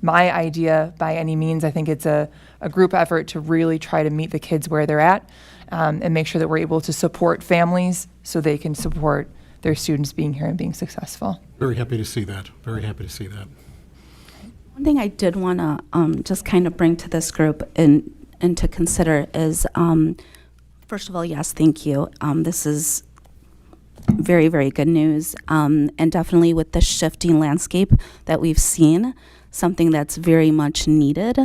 my idea by any means. I think it's a group effort to really try to meet the kids where they're at and make sure that we're able to support families so they can support their students being here and being successful. Very happy to see that. Very happy to see that. One thing I did want to just kind of bring to this group and to consider is, first of all, yes, thank you. This is very, very good news. And definitely with the shifting landscape that we've seen, something that's very much needed.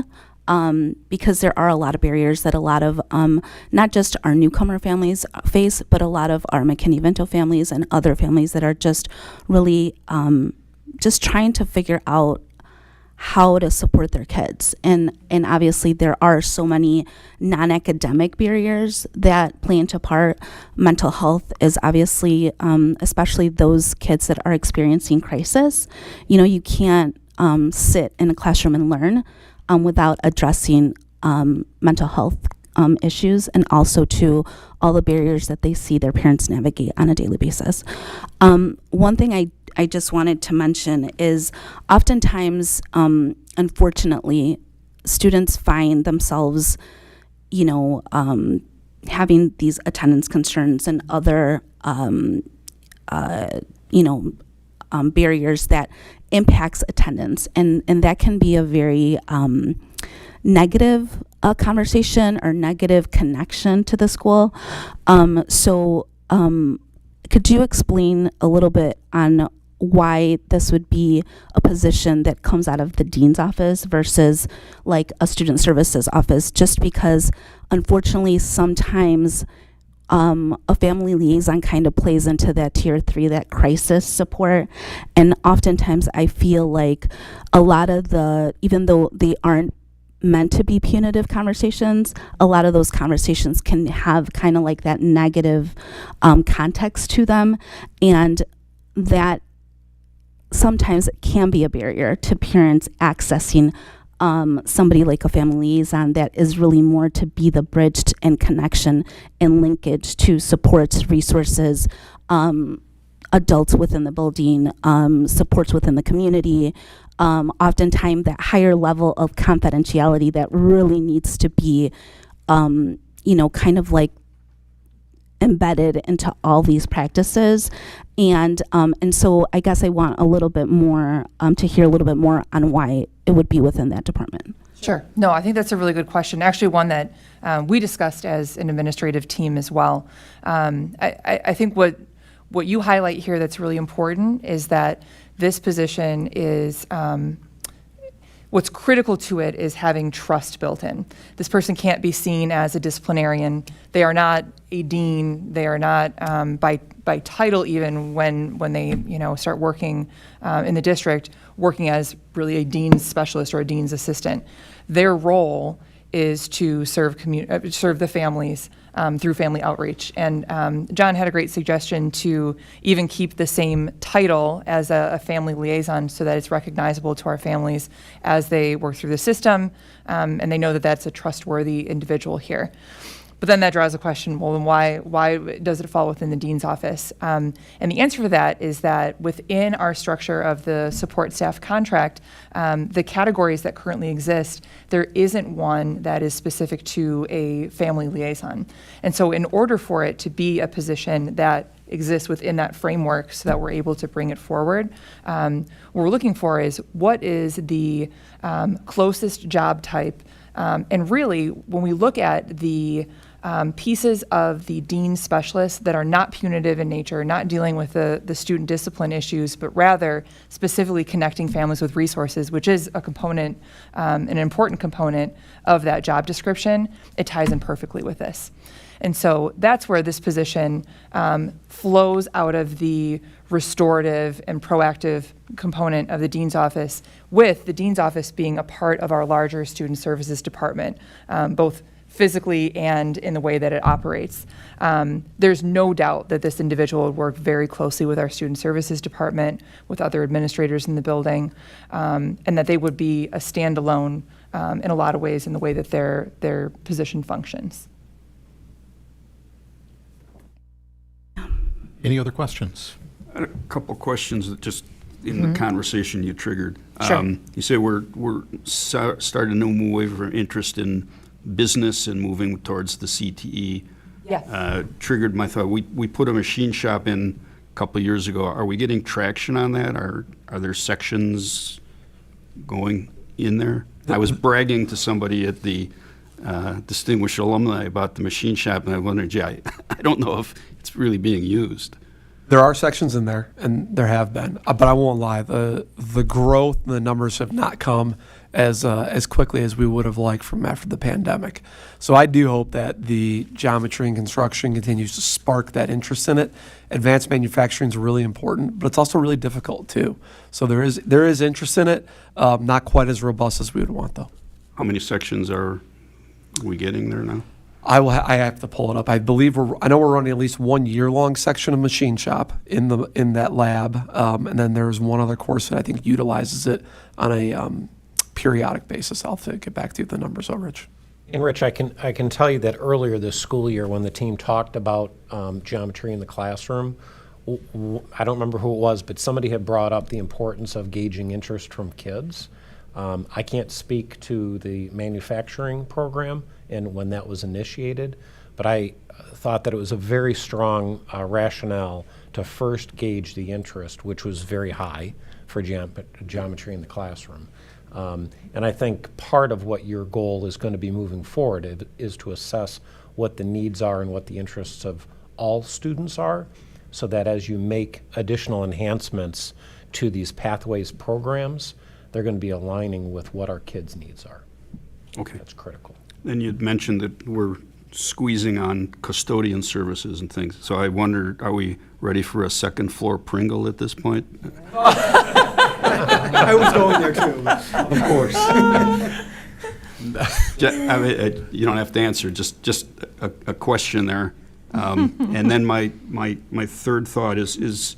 Because there are a lot of barriers that a lot of, not just our newcomer families face, but a lot of our McKinney-Vento families and other families that are just really just trying to figure out how to support their kids. And obviously there are so many non-academic barriers that play into part. Mental health is obviously, especially those kids that are experiencing crisis. You know, you can't sit in a classroom and learn without addressing mental health issues, and also to all the barriers that they see their parents navigate on a daily basis. One thing I just wanted to mention is oftentimes, unfortunately, students find themselves, having these attendance concerns and other, barriers that impacts attendance, and that can be a very negative conversation or negative connection to the school. So could you explain a little bit on why this would be a position that comes out of the dean's office versus like a student services office? Just because unfortunately sometimes a family liaison kind of plays into that tier 3, that crisis support. And oftentimes I feel like a lot of even though they aren't meant to be punitive conversations, a lot of those conversations can have kind of like that negative context to them. And that sometimes it can be a barrier to parents accessing somebody like a family liaison that is really more to be the bridge and connection and linkage to supports, resources, adults within the building, supports within the community. Oftentimes that higher level of confidentiality that really needs to be, kind of like embedded into all these practices. And so I guess I want a little bit more, to hear a little bit more on why it would be within that department. Sure. No, I think that's a really good question. Actually, one that we discussed as an administrative team as well. I think what you highlight here that's really important is that this position is, what's critical to it is having trust built in. This person can't be seen as a disciplinarian. They are not a dean. They are not by title even when they start working in the district, working as really a dean's specialist or a dean's assistant. Their role is to serve the families through family outreach. And John had a great suggestion to even keep the same title as a family liaison so that it's recognizable to our families as they work through the system, and they know that that's a trustworthy individual here. But then that draws a question, well, then why does it fall within the dean's office? And the answer for that is that within our structure of the support staff contract, the categories that currently exist, there isn't one that is specific to a family liaison. And so in order for it to be a position that exists within that framework so that we're able to bring it forward, what we're looking for is what is the closest job type. And really, when we look at the pieces of the dean specialists that are not punitive in nature, not dealing with the student discipline issues, but rather specifically connecting families with resources, which is a component, an important component of that job description, it ties in perfectly with this. And so that's where this position flows out of the restorative and proactive component of the dean's office, with the dean's office being a part of our larger student services department, both physically and in the way that it operates. There's no doubt that this individual would work very closely with our student services department, with other administrators in the building, and that they would be a standalone in a lot of ways in the way that their position functions. Any other questions? I had a couple questions that just in the conversation you triggered. Sure. You say we're starting to move away from interest in business and moving towards the CTE. Yes. Triggered my thought. We put a machine shop in a couple of years ago. Are we getting traction on that? Are there sections going in there? I was bragging to somebody at the distinguished alumni about the machine shop, and I wondered, I don't know if it's really being used. There are sections in there, and there have been, but I won't lie. The growth and the numbers have not come as quickly as we would have liked from after the pandemic. So I do hope that the geometry and construction continues to spark that interest in it. Advanced manufacturing is really important, but it's also really difficult too. So there is interest in it, not quite as robust as we would want though. How many sections are we getting there now? I have to pull it up. I believe I know we're running at least 1 year-long section of machine shop in that lab, and then there's one other course that I think utilizes it on a periodic basis. I'll have to get back to you with the numbers, Rich. And Rich, I can tell you that earlier this school year, when the team talked about geometry in the classroom, I don't remember who it was, but somebody had brought up the importance of gauging interest from kids. I can't speak to the manufacturing program and when that was initiated, but I thought that it was a very strong rationale to first gauge the interest, which was very high for geometry in the classroom. And I think part of what your goal is going to be moving forward is to assess what the needs are and what the interests of all students are, so that as you make additional enhancements to these pathways programs, they're going to be aligning with what our kids' needs are. Okay. That's critical. Then you'd mentioned that we're squeezing on custodian services and things. So I wonder, are we ready for a second floor Pringle at this point? I was going there too, of course. I mean, you don't have to answer, just a question there. And then my third thought is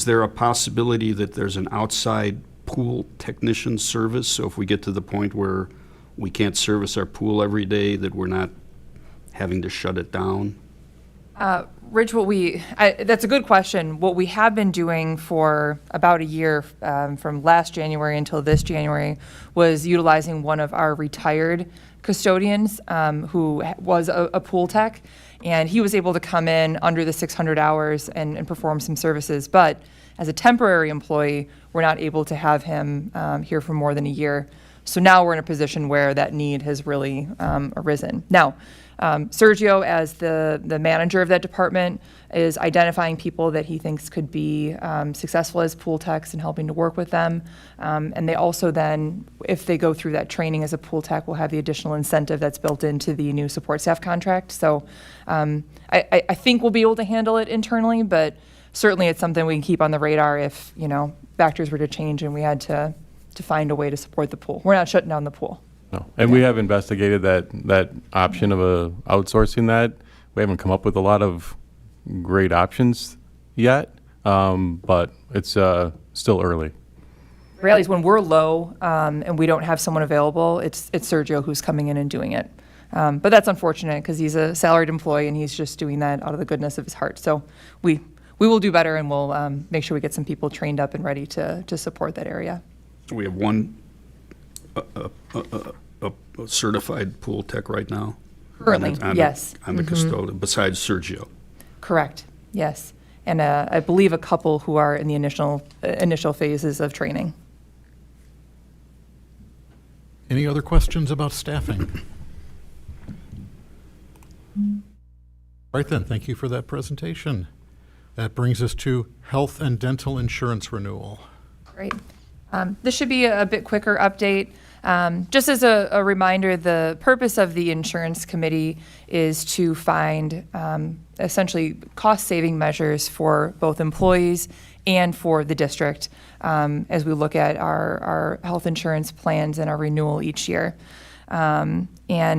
there a possibility that there's an outside pool technician service? So if we get to the point where we can't service our pool every day, that we're not having to shut it down? Rich, that's a good question. What we have been doing for about a year, from last January until this January, was utilizing one of our retired custodians who was a pool tech, and he was able to come in under the 600 hours and perform some services. But as a temporary employee, we're not able to have him here for more than a year. So now we're in a position where that need has really arisen. Now, Sergio, as the manager of that department, is identifying people that he thinks could be successful as pool techs and helping to work with them. And they also then, if they go through that training as a pool tech, will have the additional incentive that's built into the new support staff contract. So I think we'll be able to handle it internally, but certainly it's something we can keep on the radar if, factors were to change and we had to find a way to support the pool. We're not shutting down the pool. No. And we have investigated that option of outsourcing that. We haven't come up with a lot of great options yet, but it's still early. The reality is when we're low and we don't have someone available, it's Sergio who's coming in and doing it. But that's unfortunate because he's a salaried employee and he's just doing that out of the goodness of his heart. So we will do better and we'll make sure we get some people trained up and ready to support that area. We have one a certified pool tech right now? Currently, yes. On the custodian, besides Sergio? Correct, yes. And I believe a couple who are in the initial phases of training. Any other questions about staffing? Right then, thank you for that presentation. That brings us to health and dental insurance renewal. Great. This should be a bit quicker update. Just as a reminder, the purpose of the insurance committee is to find essentially cost-saving measures for both employees and for the district as we look at our health insurance plans and our renewal each year. And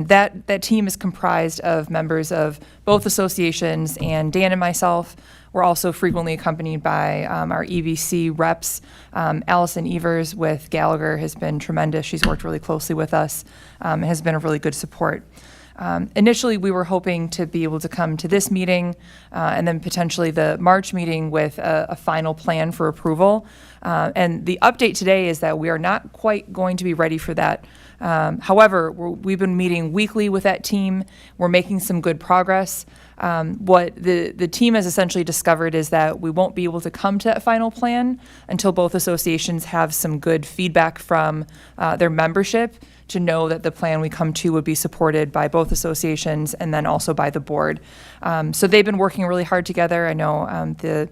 that team is comprised of members of both associations, and Dan and myself. We're also frequently accompanied by our EBC reps. Allison Evers with Gallagher has been tremendous. She's worked really closely with us and has been a really good support. Initially, we were hoping to be able to come to this meeting and then potentially the March meeting with a final plan for approval. And the update today is that we are not quite going to be ready for that. However, we've been meeting weekly with that team. We're making some good progress. What the team has essentially discovered is that we won't be able to come to that final plan until both associations have some good feedback from their membership to know that the plan we come to would be supported by both associations and then also by the board. So they've been working really hard together. I know the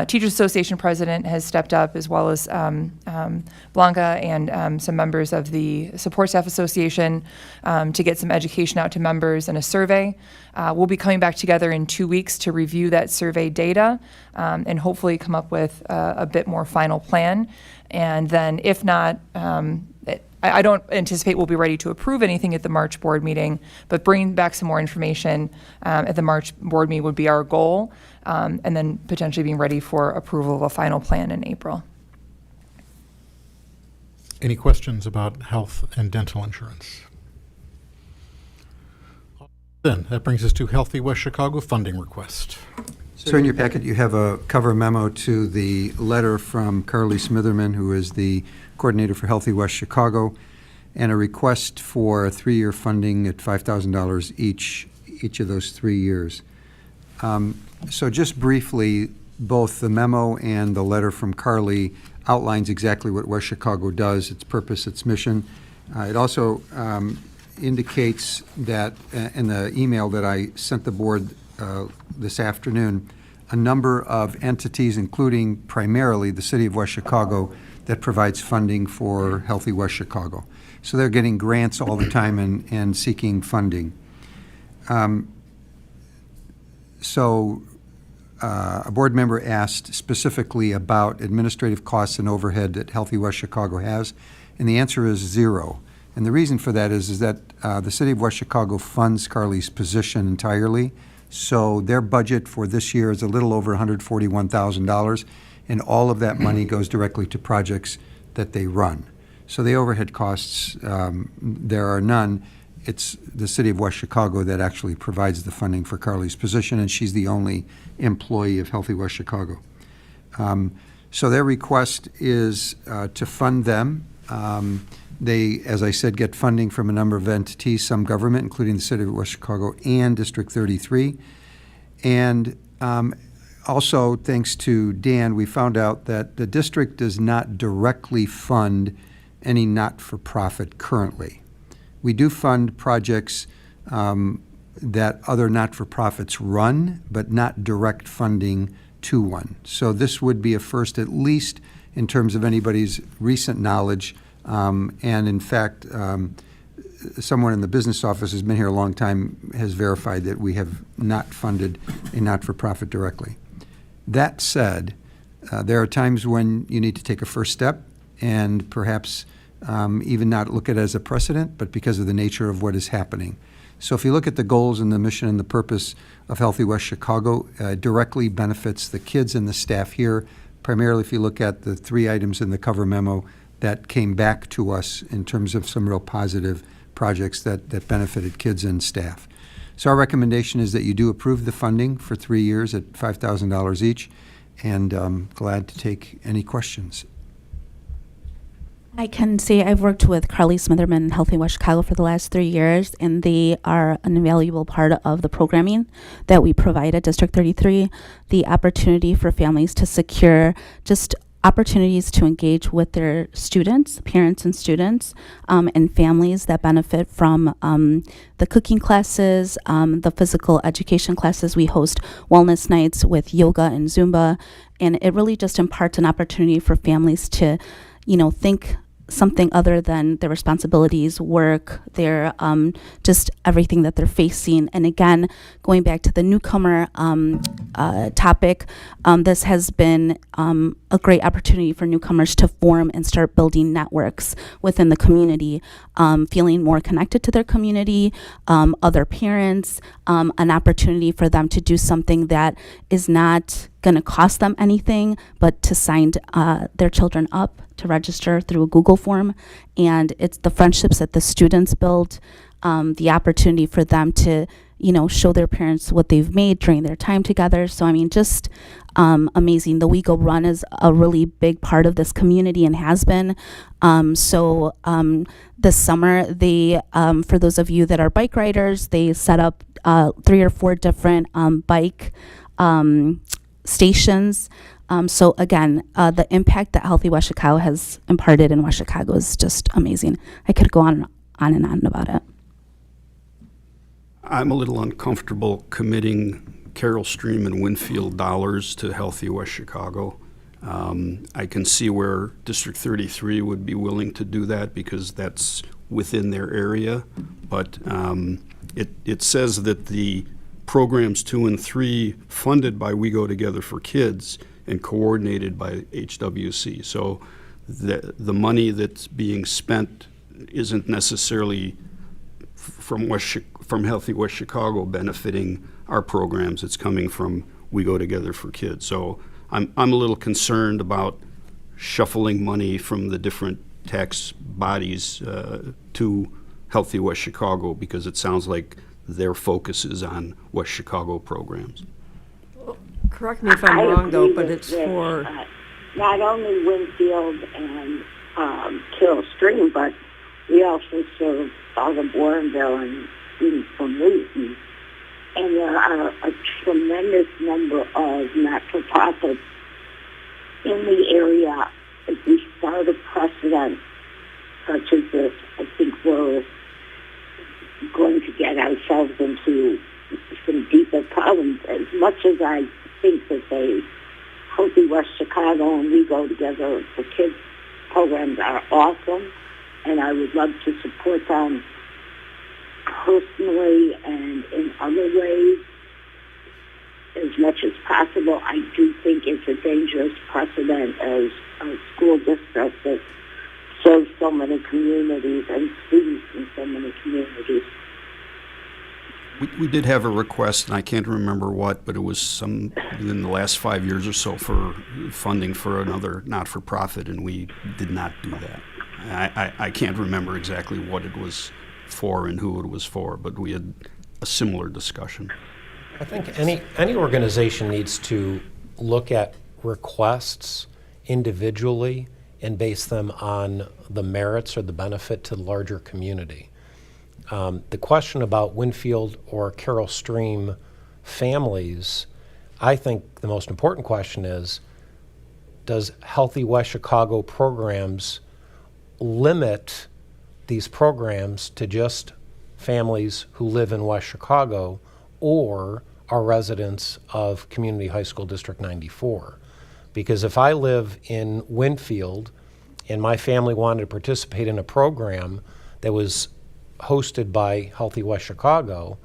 Teachers Association president has stepped up, as well as Blanca and some members of the Support Staff Association to get some education out to members and a survey. We'll be coming back together in 2 weeks to review that survey data and hopefully come up with a bit more final plan. And then if not, I don't anticipate we'll be ready to approve anything at the March board meeting, but bringing back some more information at the March board meeting would be our goal, and then potentially being ready for approval of a final plan in April. Any questions about health and dental insurance? Then, that brings us to Healthy West Chicago funding request. So in your packet, you have a cover memo to the letter from Carly Smitherman, who is the coordinator for Healthy West Chicago, and a request for 3-year funding at $5,000 each of those 3 years. So just briefly, both the memo and the letter from Carly outlines exactly what West Chicago does, its purpose, its mission. It also indicates that in the email that I sent the board this afternoon, a number of entities, including primarily the City of West Chicago, that provides funding for Healthy West Chicago. So they're getting grants all the time and seeking funding. A board member asked specifically about administrative costs and overhead that Healthy West Chicago has, and the answer is 0. And the reason for that is that the City of West Chicago funds Carly's position entirely. So their budget for this year is a little over $141,000, and all of that money goes directly to projects that they run. So the overhead costs, there are none. It's the City of West Chicago that actually provides the funding for Carly's position, and she's the only employee of Healthy West Chicago. So their request is to fund them. They, as I said, get funding from a number of entities, some government, including the City of West Chicago and District 33. And also, thanks to Dan, we found out that the district does not directly fund any not-for-profit currently. We do fund projects that other not-for-profits run, but not direct funding to one. So this would be a first, at least in terms of anybody's recent knowledge. And in fact, someone in the business office who's been here a long time has verified that we have not funded a not-for-profit directly. That said, there are times when you need to take a first step and perhaps even not look at it as a precedent, but because of the nature of what is happening. So if you look at the goals and the mission and the purpose of Healthy West Chicago, directly benefits the kids and the staff here. Primarily, if you look at the 3 items in the cover memo that came back to us in terms of some real positive projects that benefited kids and staff. So our recommendation is that you do approve the funding for 3 years at $5,000 each, and glad to take any questions. I can say I've worked with Carly Smitherman and Healthy West Chicago for the last 3 years, and they are an invaluable part of the programming that we provide at District 33. The opportunity for families to secure just opportunities to engage with their students, parents and students, and families that benefit from the cooking classes, the physical education classes. We host wellness nights with yoga and Zumba, and it really just imparts an opportunity for families to, think something other than their responsibilities, work, their just everything that they're facing. And again, going back to the newcomer topic, this has been a great opportunity for newcomers to form and start building networks within the community, feeling more connected to their community, other parents, an opportunity for them to do something that is not going to cost them anything, but to sign their children up to register through a Google form. And it's the friendships that the students build, the opportunity for them to, show their parents what they've made during their time together. So, just amazing. The Wego Run is a really big part of this community and has been. This summer, they, for those of you that are bike riders, they set up 3 or 4 different bike stations. So again, the impact that Healthy West Chicago has imparted in West Chicago is just amazing. I could go on and on about it. I'm a little uncomfortable committing Carroll Stream and Winfield dollars to Healthy West Chicago. I can see where District 33 would be willing to do that because that's within their area, but it says that the programs 2 and 3 funded by We Go Together for Kids and coordinated by HWC. So the money that's being spent isn't necessarily from Healthy West Chicago benefiting our programs. It's coming from We Go Together for Kids. So I'm a little concerned about shuffling money from the different tax bodies to Healthy West Chicago because it sounds like their focus is on West Chicago programs. Correct me if I'm wrong, though, but it's with, for... not only Winfield and Carroll Stream, but we also serve all of Warrenville and students from Wheaton. And there are a tremendous number of not-for-profits in the area. If we start a precedent such as this, I think we're going to get ourselves into some deeper problems. As much as I think that Healthy West Chicago and We Go Together for Kids programs are awesome, and I would love to support them personally and in other ways as much as possible. I do think it's a dangerous precedent as a school district that serves so many communities and students in so many communities. We did have a request, and I can't remember what, but it was some in the last 5 years or so for funding for another not-for-profit, and we did not do that. I can't remember exactly what it was for and who it was for, but we had a similar discussion. I think any organization needs to look at requests individually and base them on the merits or the benefit to the larger community. The question about Winfield or Carroll Stream families, I think the most important question is, does Healthy West Chicago programs limit these programs to just families who live in West Chicago or are residents of Community High School District 94. Because if I live in Winfield and my family wanted to participate in a program that was hosted by Healthy West Chicago,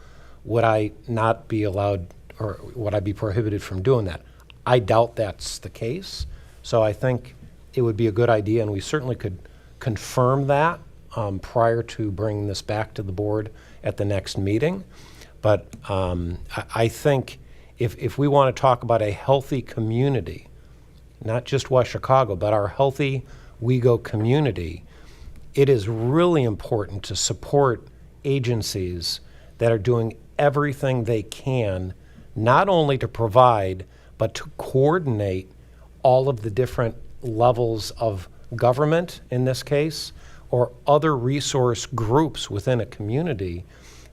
would I not be allowed, or would I be prohibited from doing that? I doubt that's the case. So I think it would be a good idea, and we certainly could confirm that prior to bringing this back to the board at the next meeting. But I think if we want to talk about a healthy community, not just West Chicago, but our healthy Wego community, it is really important to support agencies that are doing everything they can, not only to provide, but to coordinate all of the different levels of government, in this case, or other resource groups within a community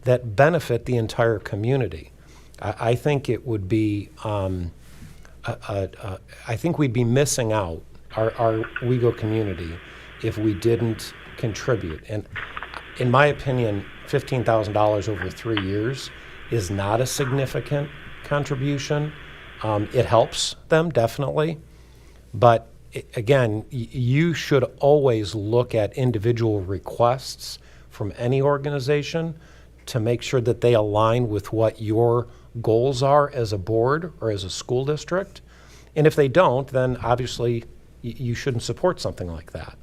that benefit the entire community. I think it would be, I think we'd be missing out, our Wego community, if we didn't contribute. And in my opinion, $15,000 over 3 years is not a significant contribution. It helps them, definitely. But again, you should always look at individual requests from any organization to make sure that they align with what your goals are as a board or as a school district. And if they don't, then obviously you shouldn't support something like that.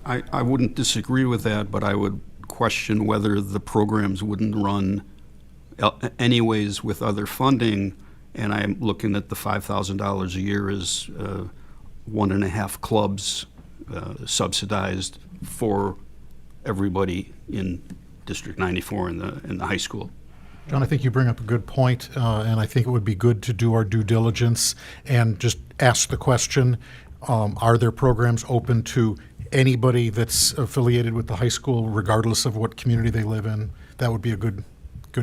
I wouldn't disagree with that, but I would question whether the programs wouldn't run anyways with other funding, and I'm looking at the $5,000 a year as 1.5 clubs subsidized for everybody in District 94 in the high school. John, I think you bring up a good point, and I think it would be good to do our due diligence and just ask the question, are there programs open to anybody that's affiliated with the high school, regardless of what community they live in? That would be a good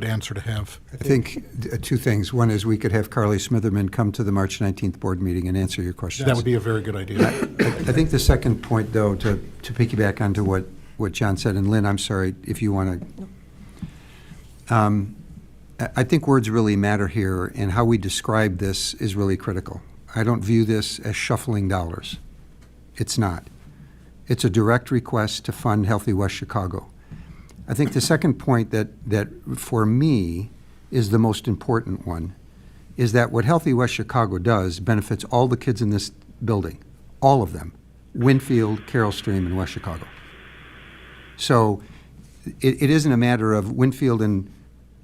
answer to have. I think two things. One is we could have Carly Smitherman come to the March 19th board meeting and answer your questions. That would be a very good idea. I think the second point, though, to piggyback onto what John said, and Lynn, I'm sorry if you want to. I think words really matter here, and how we describe this is really critical. I don't view this as shuffling dollars. It's not. It's a direct request to fund Healthy West Chicago. I think the second point that for me is the most important one is that what Healthy West Chicago does benefits all the kids in this building, all of them, Winfield, Carroll Stream, and West Chicago. So it isn't a matter of Winfield and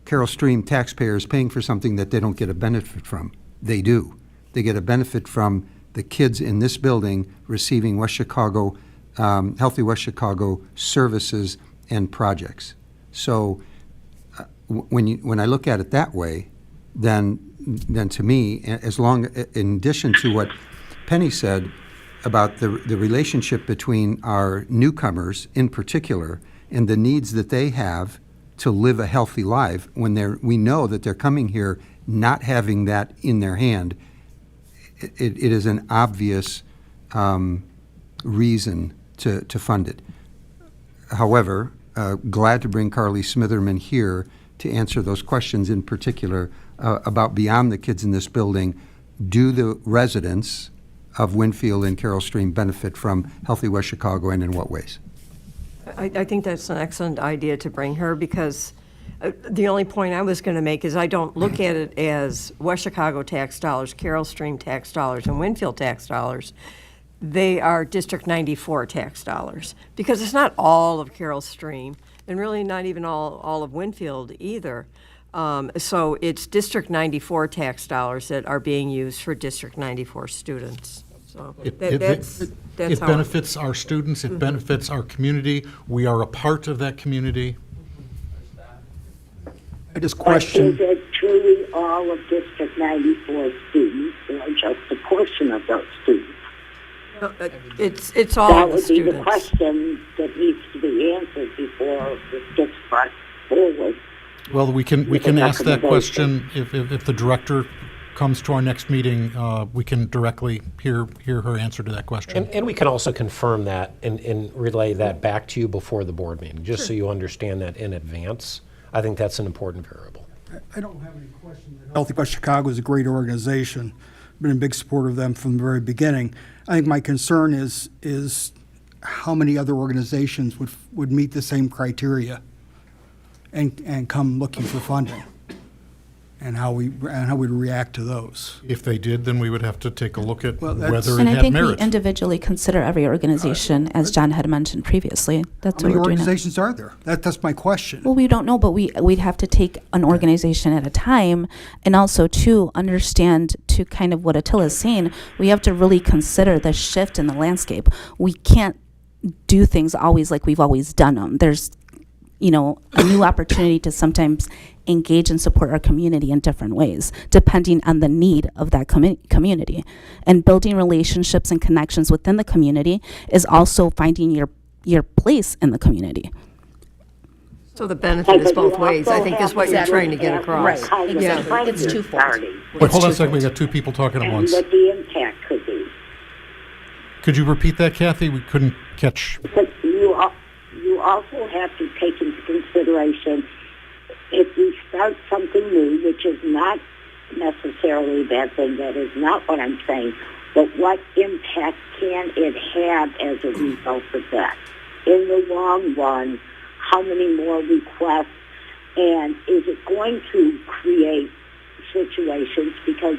Carroll Stream taxpayers paying for something that they don't get a benefit from. They do. They get a benefit from the kids in this building receiving West Chicago, Healthy West Chicago services and projects. So when I look at it that way, then to me, in addition to what Penny said about the relationship between our newcomers in particular and the needs that they have to live a healthy life, when we know that they're coming here not having that in their hand, it is an obvious reason to fund it. However, glad to bring Carly Smitherman here to answer those questions in particular about beyond the kids in this building. Do the residents of Winfield and Carroll Stream benefit from Healthy West Chicago, and in what ways? I think that's an excellent idea to bring her, because the only point I was going to make is I don't look at it as West Chicago tax dollars, Carroll Stream tax dollars, and Winfield tax dollars. They are District 94 tax dollars, because it's not all of Carroll Stream, and really not even all of Winfield either. So it's District 94 tax dollars that are being used for District 94 students. So It that's how benefits our students, it benefits our community. We are a part of that community. I just question. Is it truly all of District 94 students, or just a portion of those students? It's all that the would students. be the question that needs to be answered before this gets brought forward. Well, we can ask that question if the director comes to our next meeting, we can directly hear her answer to that question. And we can also confirm that and relay that back to you before the board meeting, just so you understand that in advance. I think that's an important variable. I don't have any question that Healthy West Chicago is a great organization. Been a big supporter of them from the very beginning. I think my concern is how many other organizations would meet the same criteria and come looking for funding, and how we'd react to those. If they did, then we would have to take a look at Well, whether it And I had think merit. we individually consider every organization, as John had mentioned previously. That's How what many we're doing now. organizations are there? That's my question. Well, we don't know, but we'd have to take an organization at a time, and also to understand to kind of what Attila is saying, we have to really consider the shift in the landscape. We can't do things always like we've always done them. There's, a new opportunity to sometimes engage and support our community in different ways, depending on the need of that community. And building relationships and connections within the community is also finding your place in the community. So the benefit is both ways, I think, is what you're trying to get across. Right, exactly. Yeah. It's twofold. Wait, hold on a second. We got two people talking at And once. what the impact could be. Could you repeat that, Kathy? We couldn't catch. But you also have to take into consideration if we start something new, which is not necessarily a bad thing, that is not what I'm saying, but what impact can it have as a result of that? In the long run, how many more requests, and is it going to create situations, because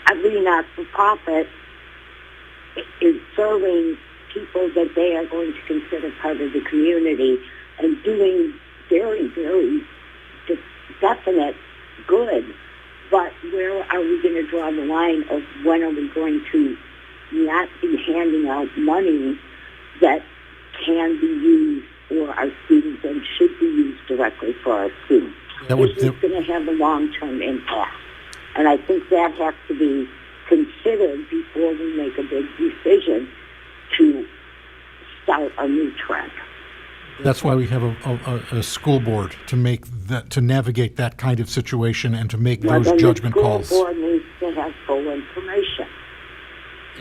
every not-for-profit is serving people that they are going to consider part of the community and doing very, very definite good. But where are we going to draw the line of when are we going to not be handing out money that can be used for our students and should be used directly for our students? This is going to have a long-term impact. And I think that has to be considered before we make a big decision to start a new trend. That's why we have a school board to navigate that kind of situation and to make those judgment calls. The school board needs to have full information.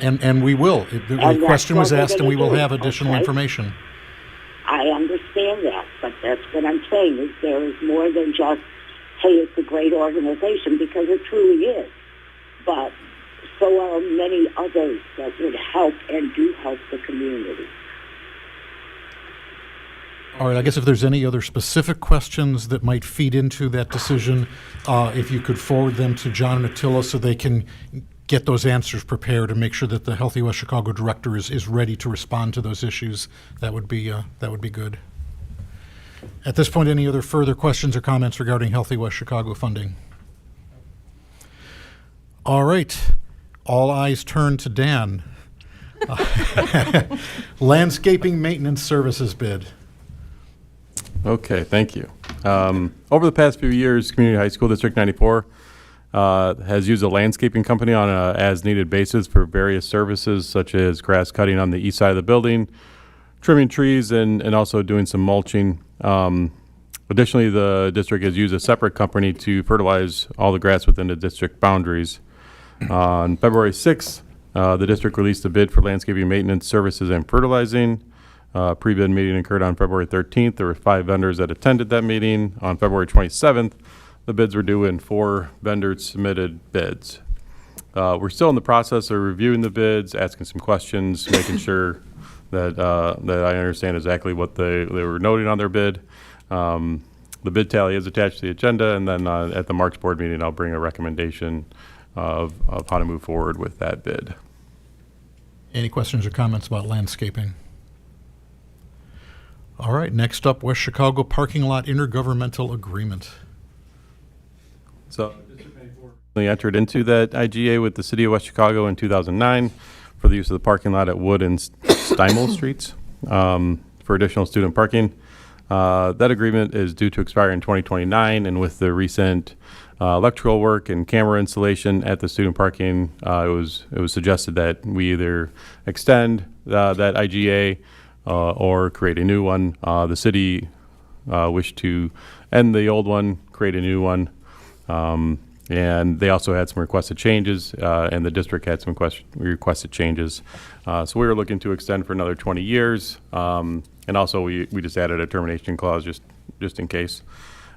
And we will. The question was asked, and we will have additional information. I understand that, but that's what I'm saying, is there is more than just, hey, it's a great organization, because it truly is. But so are many others that would help and do help the community. All right, I guess if there's any other specific questions that might feed into that decision, if you could forward them to John and Attila so they can get those answers prepared and make sure that the Healthy West Chicago director is ready to respond to those issues, that would be good. At this point, any other further questions or comments regarding Healthy West Chicago funding? All right, all eyes turn to Dan. Landscaping maintenance services bid. Okay, thank you. Over the past few years, Community High School District 94 has used a landscaping company on an as-needed basis for various services, such as grass cutting on the east side of the building, trimming trees, and also doing some mulching. Additionally, the district has used a separate company to fertilize all the grass within the district boundaries. On February 6th, the district released a bid for landscaping maintenance services and fertilizing. Pre-bid meeting occurred on February 13th. There were 5 vendors that attended that meeting. On February 27th, the bids were due and 4 vendors submitted bids. We're still in the process of reviewing the bids, asking some questions, making sure that I understand exactly what they were noting on their bid. The bid tally is attached to the agenda, and then at the March board meeting, I'll bring a recommendation of how to move forward with that bid. Any questions or comments about landscaping? All right, next up, West Chicago Parking Lot Intergovernmental Agreement. So, District 94 entered into that IGA with the City of West Chicago in 2009 for the use of the parking lot at Wood and Steimel Streets for additional student parking. That agreement is due to expire in 2029, and with the recent electrical work and camera installation at the student parking, it was suggested that we either extend that IGA or create a new one. The city wished to end the old one, create a new one. And they also had some requested changes, and the district had some requested changes. So we were looking to extend for another 20 years. And also we just added a termination clause just in case.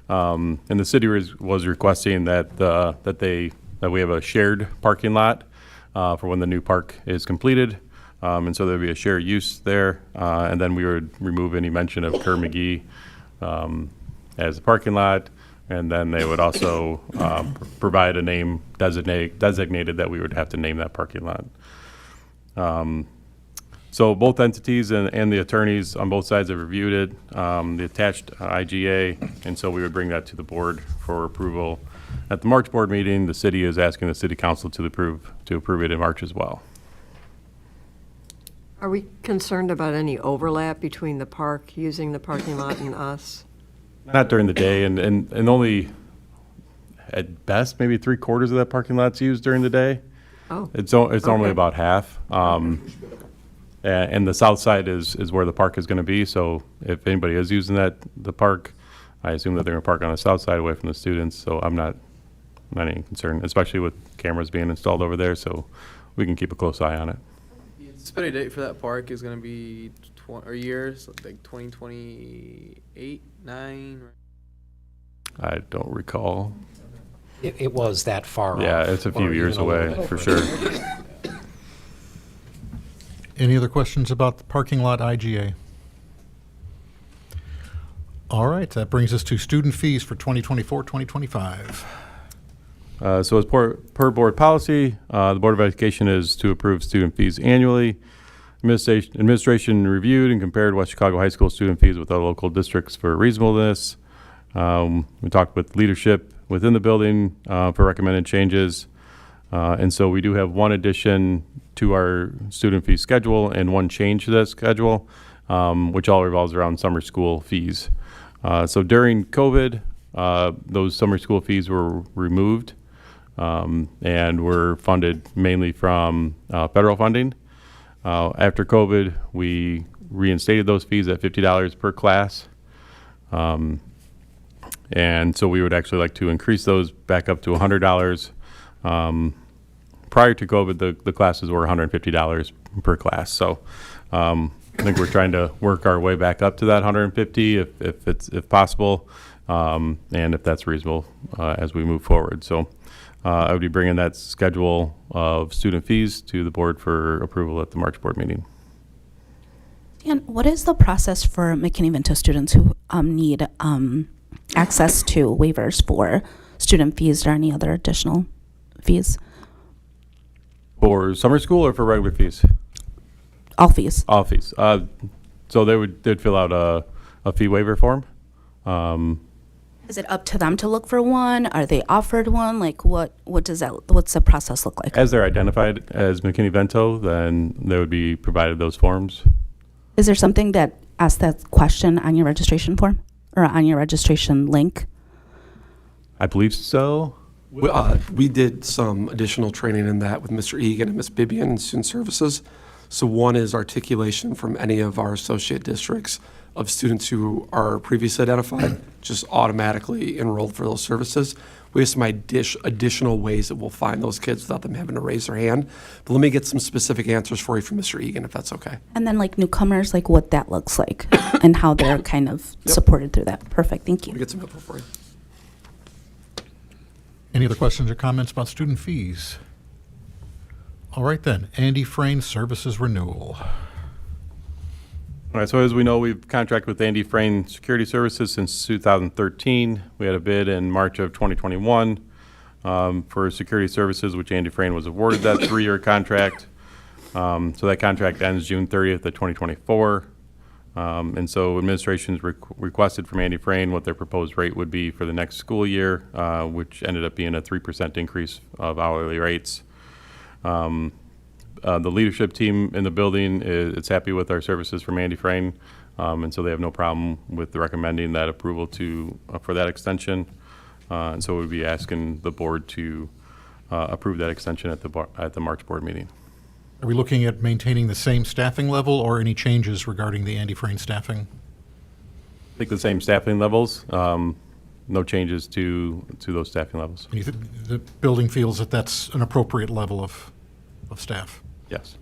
And the city was requesting that we have a shared parking lot for when the new park is completed. And so there'd be a shared use there. And then we would remove any mention of Kerr McGee as a parking lot. And then they would also provide a name designated that we would have to name that parking lot. So both entities and the attorneys on both sides have reviewed it, the attached IGA, and so we would bring that to the board for approval. At the March board meeting, the city is asking the city council to approve it in March as well. Are we concerned about any overlap between the park, using the parking lot, and us? Not during the day, and only at best maybe 3/4 of that parking lot's used during the day. Oh. It's normally about half. And the south side is where the park is going to be. So if anybody is using the park, I assume that they're going to park on the south side away from the students. So I'm not any concern, especially with cameras being installed over there. So we can keep a close eye on it. The anticipated date for that park is going to be years, like 2028, 9. I don't recall. It was that far Yeah, off, it's a few or years even a little away bit for further. sure. Any other questions about the parking lot IGA? All right, that brings us to student fees for 2024-2025. So as per board policy, the Board of Education is to approve student fees annually. Administration reviewed and compared West Chicago High School student fees with other local districts for reasonableness. We talked with leadership within the building for recommended changes. And so we do have one addition to our student fee schedule and one change to that schedule, which all revolves around summer school fees. So during COVID, those summer school fees were removed and were funded mainly from federal funding. After COVID, we reinstated those fees at $50 per class. And so we would actually like to increase those back up to $100. Prior to COVID, the classes were $150 per class. So I think we're trying to work our way back up to that $150 if possible, and if that's reasonable as we move forward. So I would be bringing that schedule of student fees to the board for approval at the March board meeting. And what is the process for McKinney-Vento students who need access to waivers for student fees or any other additional fees? For summer school or for regular fees? All fees. All fees. So they'd fill out a fee waiver form. Is it up to them to look for one? Are they offered one? Like what's the process look like? As they're identified as McKinney-Vento, then they would be provided those forms. Is there something that asks that question on your registration form or on your registration link? I believe so. We did some additional training in that with Mr. Egan and Ms. Bibian in Student Services. So one is articulation from any of our associate districts of students who are previously identified, just automatically enrolled for those services. We have some additional ways that we'll find those kids without them having to raise their hand. But let me get some specific answers for you from Mr. Egan, if that's okay. And then like newcomers, like what that looks like and how they're kind of supported through that. Perfect, thank you. Let me get some info for you. Any other questions or comments about student fees? All right then, Andy Frayne Services Renewal. All right, so as we know, we've contracted with Andy Frayne Security Services since 2013. We had a bid in March of 2021 for security services, which Andy Frayne was awarded that 3-year contract. So that contract ends June 30th of 2024. And so administration's requested from Andy Frayne what their proposed rate would be for the next school year, which ended up being a 3% increase of hourly rates. The leadership team in the building is happy with our services from Andy Frayne, and so they have no problem with recommending that approval for that extension. And so we'd be asking the board to approve that extension at the March board meeting. Are we looking at maintaining the same staffing level or any changes regarding the Andy Frayne staffing? I think the same staffing levels. no changes to those staffing levels. And the building feels that that's an appropriate level of staff. Yes.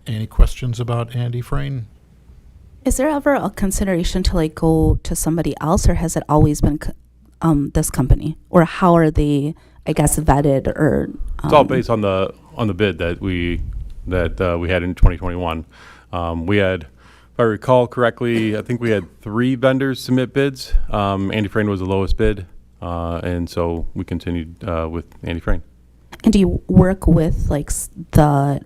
Any questions about Andy Frayne? Is there ever a consideration to like go to somebody else, or has it always been this company? Or how are they, I guess, vetted? Or it's all based on the bid that we had in 2021. We had, if I recall correctly, I think we had 3 vendors submit bids. Andy Frayne was the lowest bid, and so we continued with Andy Frayne. And do you work with like the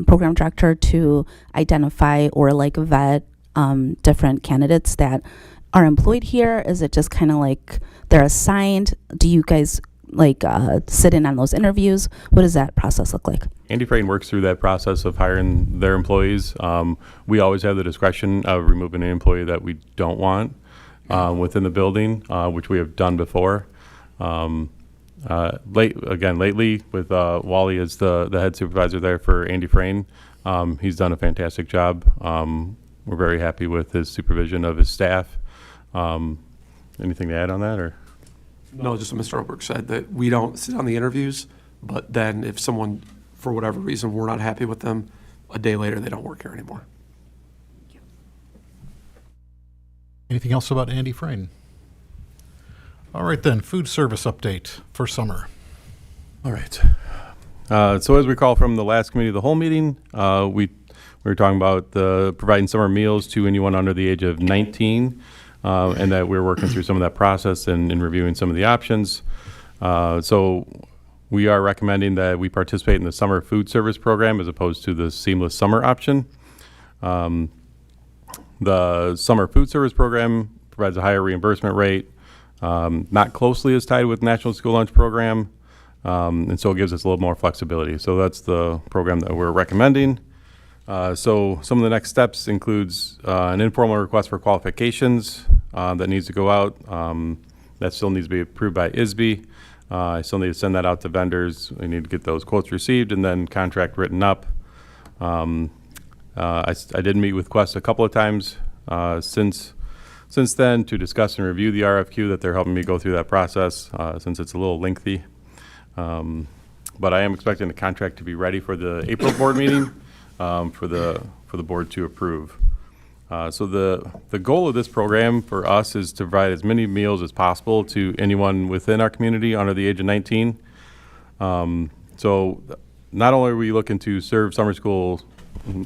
program director to identify or like vet different candidates that are employed here? Is it just kind of like they're assigned? Do you guys like sit in on those interviews? What does that process look like? Andy Frayne works through that process of hiring their employees. We always have the discretion of removing an employee that we don't want within the building, which we have done before. Lately with Wally as the head supervisor there for Andy Frayne, he's done a fantastic job. We're very happy with his supervision of his staff. Anything to add on that, or? No, just what Mr. Oberg said, that we don't sit on the interviews, but then if someone, for whatever reason, we're not happy with them, a day later, they don't work here anymore. Anything else about Andy Frayne? All right then, food service update for summer. All right. So as we recall from the last committee of the whole meeting, we were talking about providing summer meals to anyone under the age of 19, and that we're working through some of that process and reviewing some of the options. So we are recommending that we participate in the summer food service program as opposed to the seamless summer option. The summer food service program provides a higher reimbursement rate, not closely as tied with National School Lunch Program, and so it gives us a little more flexibility. So that's the program that we're recommending. So some of the next steps includes an informal request for qualifications that needs to go out. That still needs to be approved by ISB. I still need to send that out to vendors. We need to get those quotes received and then contract written up. I did meet with Quest a couple of times since then to discuss and review the RFQ that they're helping me go through that process since it's a little lengthy. But I am expecting the contract to be ready for the April board meeting for the board to approve. So the goal of this program for us is to provide as many meals as possible to anyone within our community under the age of 19. So not only are we looking to serve summer school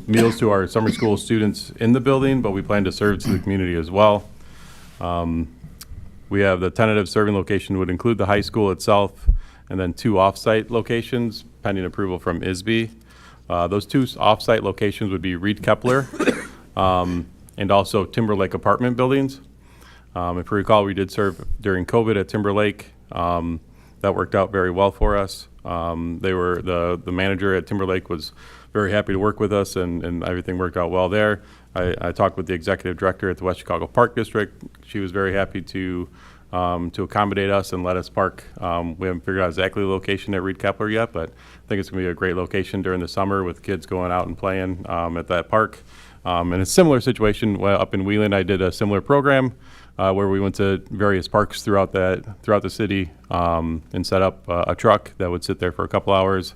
meals to our summer school students in the building, but we plan to serve to the community as well. We have the tentative serving location would include the high school itself and then 2 off-site locations pending approval from ISB. Those 2 off-site locations would be Reed Kepler and also Timberlake apartment buildings. If you recall, we did serve during COVID at Timberlake. That worked out very well for us. The manager at Timberlake was very happy to work with us, and everything worked out well there. I talked with the executive director at the West Chicago Park District. She was very happy to accommodate us and let us park. We haven't figured out exactly the location at Reed Kepler yet, but I think it's going to be a great location during the summer with kids going out and playing at that park. And a similar situation up in Wheeling, I did a similar program where we went to various parks throughout the city and set up a truck that would sit there for a couple hours.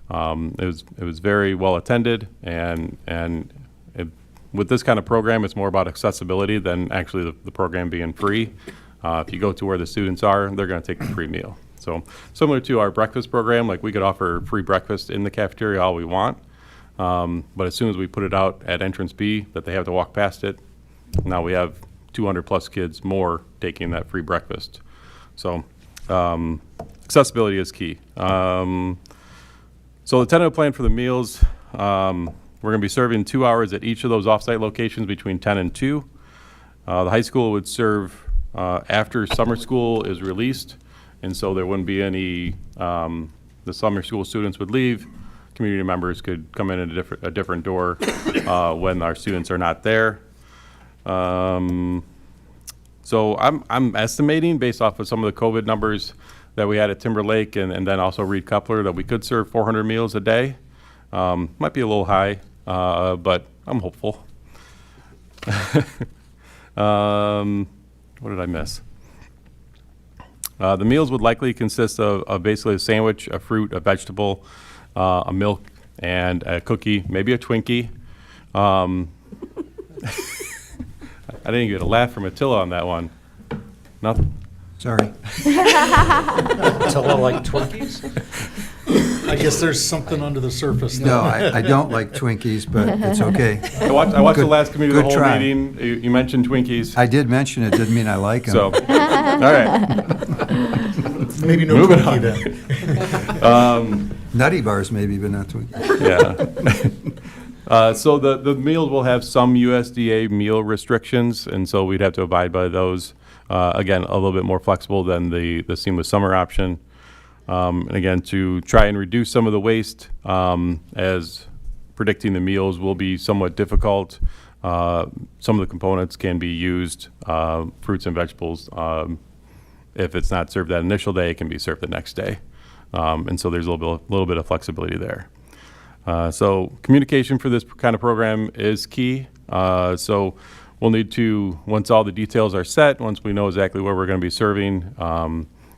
It was very well attended, and with this kind of program, it's more about accessibility than actually the program being free. If you go to where the students are, they're going to take the free meal. So similar to our breakfast program, like we could offer free breakfast in the cafeteria all we want, but as soon as we put it out at entrance B that they have to walk past it, now we have 200 plus kids more taking that free breakfast. So accessibility is key. So the tentative plan for the meals, we're going to be serving 2 hours at each of those offsite locations between 10 and 2. The high school would serve after summer school is released, and so there wouldn't be any, the summer school students would leave. Community members could come in at a different door when our students are not there. So I'm estimating, based off of some of the COVID numbers that we had at Timberlake and then also Reed Kepler, that we could serve 400 meals a day. Might be a little high, but I'm hopeful. what did I miss? The meals would likely consist of basically a sandwich, a fruit, a vegetable, a milk, and a cookie, maybe a Twinkie. I didn't get a laugh from Attila on that one. Nothing. Sorry. Attila like Twinkies? I guess there's something under the surface. No, I don't like Twinkies, but it's okay. I watched the Good- last committee of the good whole try. meeting. You mentioned Twinkies. I did mention it, didn't mean I like them. So, all right. Maybe no Moving Twinkie on. then. Nutty bars maybe, but not Twinkies. Yeah. So the meals will have some USDA meal restrictions, and so we'd have to abide by those. Again, a little bit more flexible than the Seamless Summer option. And again, to try and reduce some of the waste, as predicting the meals will be somewhat difficult. Some of the components can be used, fruits and vegetables. If it's not served that initial day, it can be served the next day. And so there's a little bit of flexibility there. So communication for this kind of program is key. So we'll need to, once all the details are set, once we know exactly what we're going to be serving,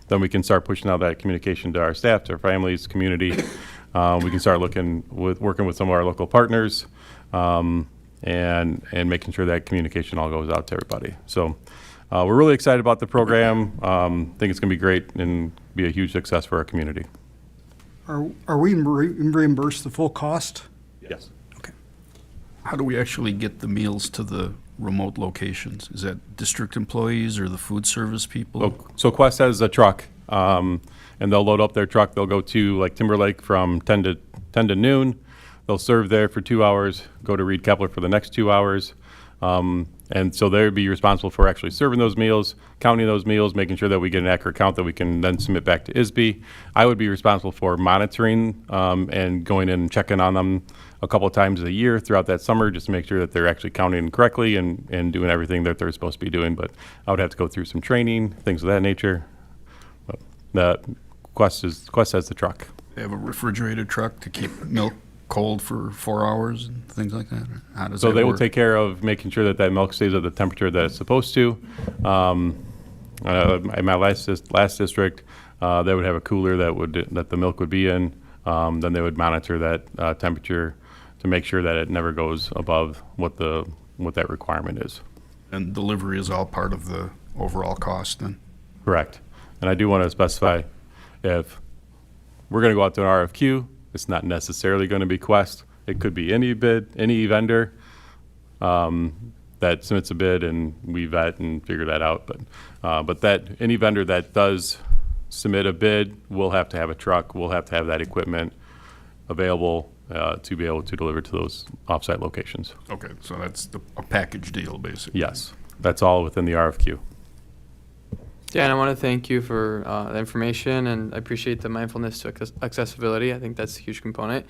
then we can start pushing out that communication to our staff, to our families, community. We can start working with some of our local partners, and making sure that communication all goes out to everybody. So we're really excited about the program. Think it's going to be great and be a huge success for our community. Are we reimbursed the full cost? Yes. How do we actually get the meals to the remote locations? Is that district employees or the food service people? So Quest has a truck, and they'll load up their truck. They'll go to like Timberlake from 10 to noon. They'll serve there for 2 hours, go to Reed Kepler for the next 2 hours. And so they would be responsible for actually serving those meals, counting those meals, making sure that we get an accurate count that we can then submit back to ISB. I would be responsible for monitoring and going in and checking on them a couple of times a year throughout that summer, just to make sure that they're actually counting correctly and doing everything that they're supposed to be doing. But I would have to go through some training, things of that nature. But the Quest has the truck. They have a refrigerated truck to keep milk cold for 4 hours and things like that? Or how does So that they will work? take care of making sure that milk stays at the temperature that it's supposed to. In my last district, they would have a cooler that the milk would be in. Then they would monitor that temperature to make sure that it never goes above what that requirement is. And delivery is all part of the overall cost then? Correct. And I do want to specify, if we're going to go out to an RFQ, it's not necessarily going to be Quest. It could be any vendor that submits a bid, and we vet and figure that out. But that any vendor that does submit a bid will have to have a truck, will have to have that equipment available to be able to deliver to those offsite locations. Okay, so that's a package deal, basically. Yes, that's all within the RFQ. Yeah, and I want to thank you for the information, and I appreciate the mindfulness to accessibility. I think that's a huge component.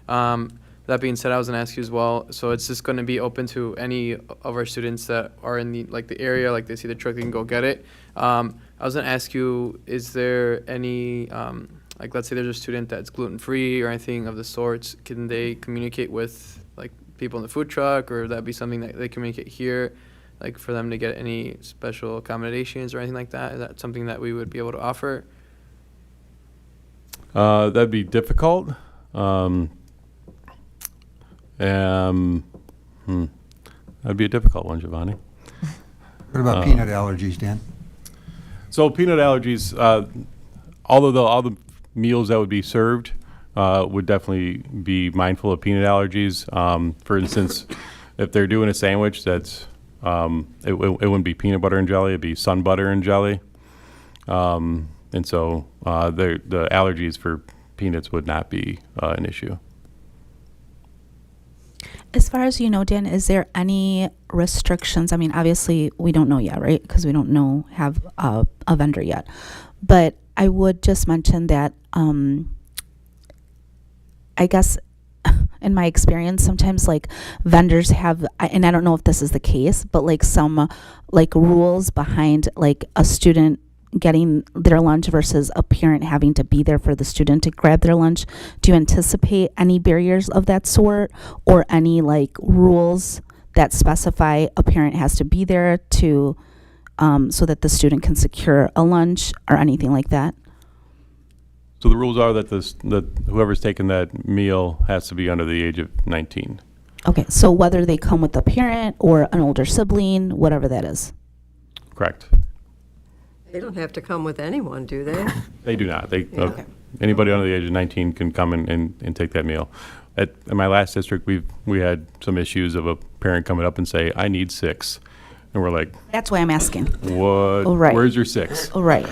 That being said, I was going to ask you as well, so it's just going to be open to any of our students that are in the area, like they see the truck, they can go get it. I was going to ask you, is there any, like let's say there's a student that's gluten-free or anything of the sorts, can they communicate with like people in the food truck, or would that be something that they communicate here? Like for them to get any special accommodations or anything like that? Is that something that we would be able to offer? That'd be difficult. That'd be a difficult one, Giovanni. What about peanut allergies, Dan? So peanut allergies, all the meals that would be served would definitely be mindful of peanut allergies. For instance, if they're doing a sandwich that's it wouldn't be peanut butter and jelly, it'd be sun butter and jelly. And so the allergies for peanuts would not be an issue. As far as you know, Dan, is there any restrictions? I mean, obviously we don't know yet, right? Because we don't have a vendor yet. But I would just mention that I guess in my experience, sometimes like vendors have, and I don't know if this is the case, but like some like rules behind like a student getting their lunch versus a parent having to be there for the student to grab their lunch. Do you anticipate any barriers of that sort, or any like rules that specify a parent has to be there to so that the student can secure a lunch or anything like that? So the rules are that that whoever's taking that meal has to be under the age of 19. Okay, so whether they come with a parent or an older sibling, whatever that is. Correct. They don't have to come with anyone, do they? They do not. They Yeah. Okay. Anybody under the age of 19 can come and take that meal. In my last district, we had some issues of a parent coming up and say, "I need 6," and we're like, That's why I'm asking. "What? Oh, right. Where's your 6?" Oh, right.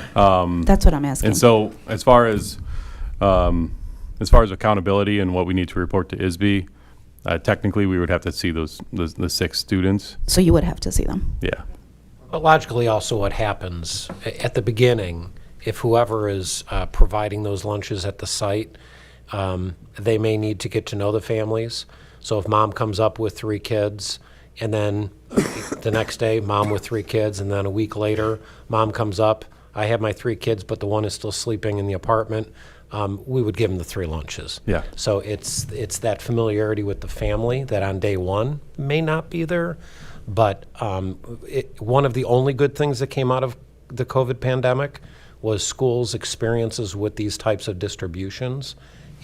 That's what I'm asking. And so, as far as accountability and what we need to report to ISB, technically we would have to see the 6 students. So you would have to see them. Yeah. But logically, also what happens at the beginning, if whoever is providing those lunches at the site, they may need to get to know the families. So if mom comes up with 3 kids, and then the next day, mom with 3 kids, and then a week later, mom comes up, I have my 3 kids, but the one is still sleeping in the apartment, we would give them the 3 lunches. Yeah. So it's that familiarity with the family that on day one may not be there, but one of the only good things that came out of the COVID pandemic was schools' experiences with these types of distributions,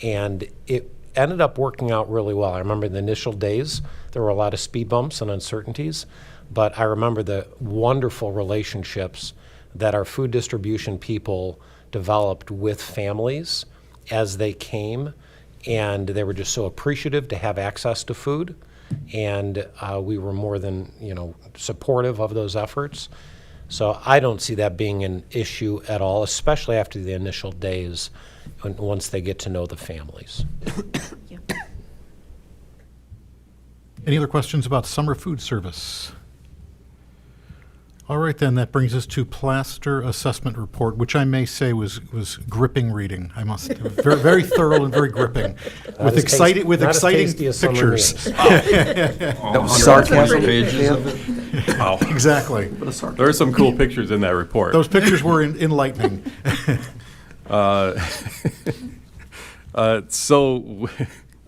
and it ended up working out really well. I remember the initial days, there were a lot of speed bumps and uncertainties, but I remember the wonderful relationships that our food distribution people developed with families as they came, and they were just so appreciative to have access to food, and we were more than supportive of those efforts. So I don't see that being an issue at all, especially after the initial days, once they get to know the families. Any other questions about summer food service? All right, then, that brings us to plaster assessment report, which I may say was gripping reading. I must very, very thorough and very gripping, with exciting pictures. That was sarcasm. Pages of it. Wow. Exactly. There are some cool pictures in that report. Those pictures were enlightening. So,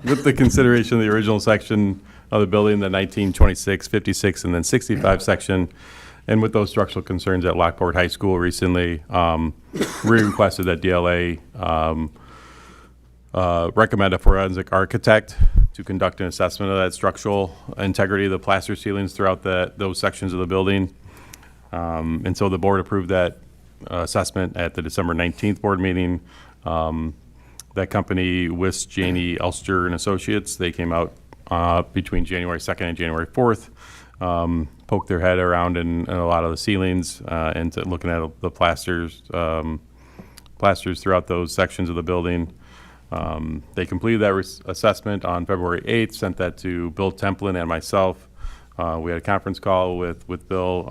with the consideration of the original section of the building, the 1926, 56, and then 65 section, and with those structural concerns at Lockport High School recently, we requested that DLA recommend a forensic architect to conduct an assessment of that structural integrity of the plaster ceilings throughout those sections of the building. And so the board approved that assessment at the December 19th board meeting. That company, Wist, Janey, Elster, and Associates, they came out between January 2nd and January 4th, poked their head around in a lot of the ceilings and looking at the plasters throughout those sections of the building. They completed that assessment on February 8th, sent that to Bill Templin and myself. We had a conference call with Bill,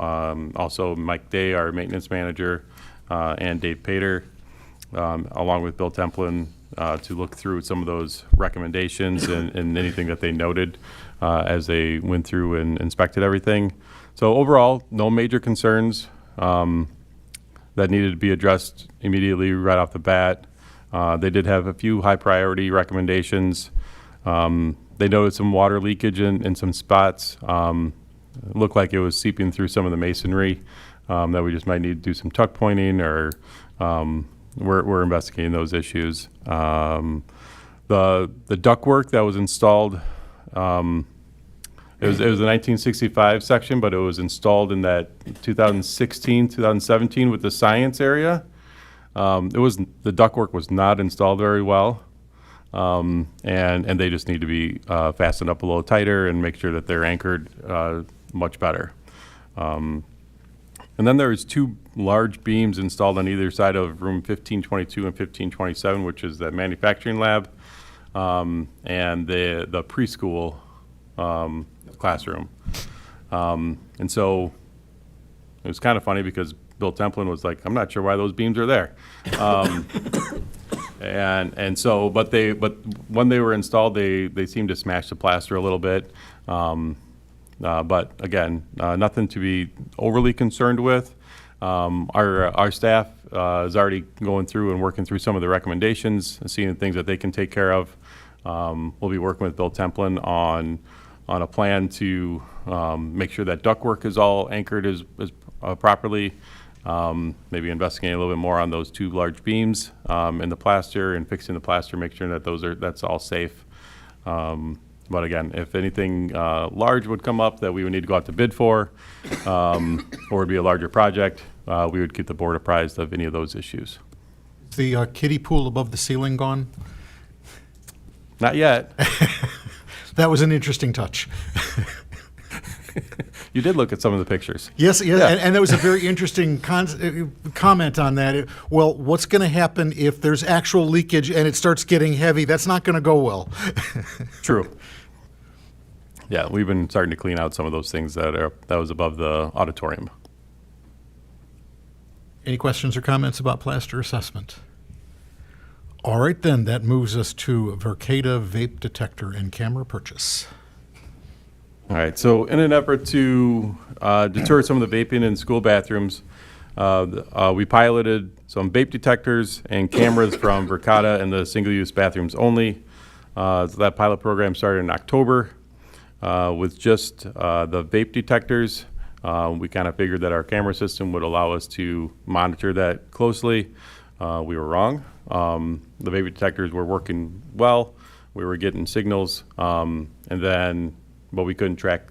also Mike Day, our maintenance manager, and Dave Pater, along with Bill Templin, to look through some of those recommendations and anything that they noted as they went through and inspected everything. So overall, no major concerns that needed to be addressed immediately right off the bat. They did have a few high priority recommendations. They noted some water leakage in some spots. It looked like it was seeping through some of the masonry, that we just might need to do some tuck pointing, or we're investigating those issues. The ductwork that was installed, it was the 1965 section, but it was installed in that 2016, 2017 with the science area. The ductwork was not installed very well, and they just need to be fastened up a little tighter and make sure that they're anchored much better. And then there's 2 large beams installed on either side of room 1522 and 1527, which is the manufacturing lab, and the preschool classroom. And so it was kind of funny because Bill Templin was like, I'm not sure why those beams are there. But when they were installed, they seemed to smash the plaster a little bit. But again, nothing to be overly concerned with. Our staff is already going through and working through some of the recommendations and seeing the things that they can take care of. We'll be working with Bill Templin on a plan to make sure that ductwork is all anchored as properly. Maybe investigating a little bit more on those 2 large beams in the plaster and fixing the plaster, make sure that that's all safe. But again, if anything large would come up that we would need to go out to bid for, or would be a larger project, we would keep the board apprised of any of those issues. Is the kiddie pool above the ceiling gone? Not yet. That was an interesting touch. You did look at some of the pictures. Yes, Yeah. and that was a very interesting comment on that. Well, what's going to happen if there's actual leakage and it starts getting heavy? That's not going to go well. True. Yeah, we've been starting to clean out some of those things that was above the auditorium. Any questions or comments about plaster assessment? All right, then, that moves us to Verkada vape detector and camera purchase. All right, so in an effort to deter some of the vaping in school bathrooms, we piloted some vape detectors and cameras from Verkada in the single-use bathrooms only. So that pilot program started in October with just the vape detectors. We kind of figured that our camera system would allow us to monitor that closely. We were wrong. The vape detectors were working well. We were getting signals, but we couldn't track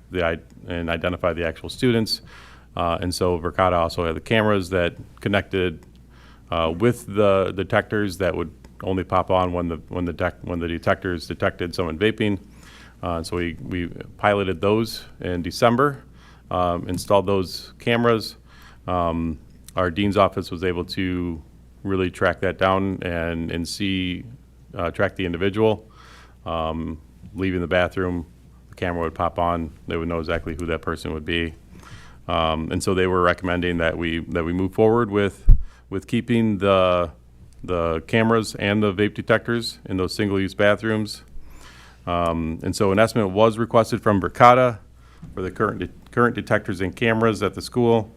and identify the actual students. And so Verkada also had the cameras that connected with the detectors that would only pop on when the detectors detected someone vaping. So we piloted those in December, installed those cameras. Our dean's office was able to really track that down and track the individual. Leaving the bathroom, the camera would pop on. They would know exactly who that person would be. And so they were recommending that we move forward with keeping the cameras and the vape detectors in those single-use bathrooms. And so an estimate was requested from Verkada for the current detectors and cameras at the school.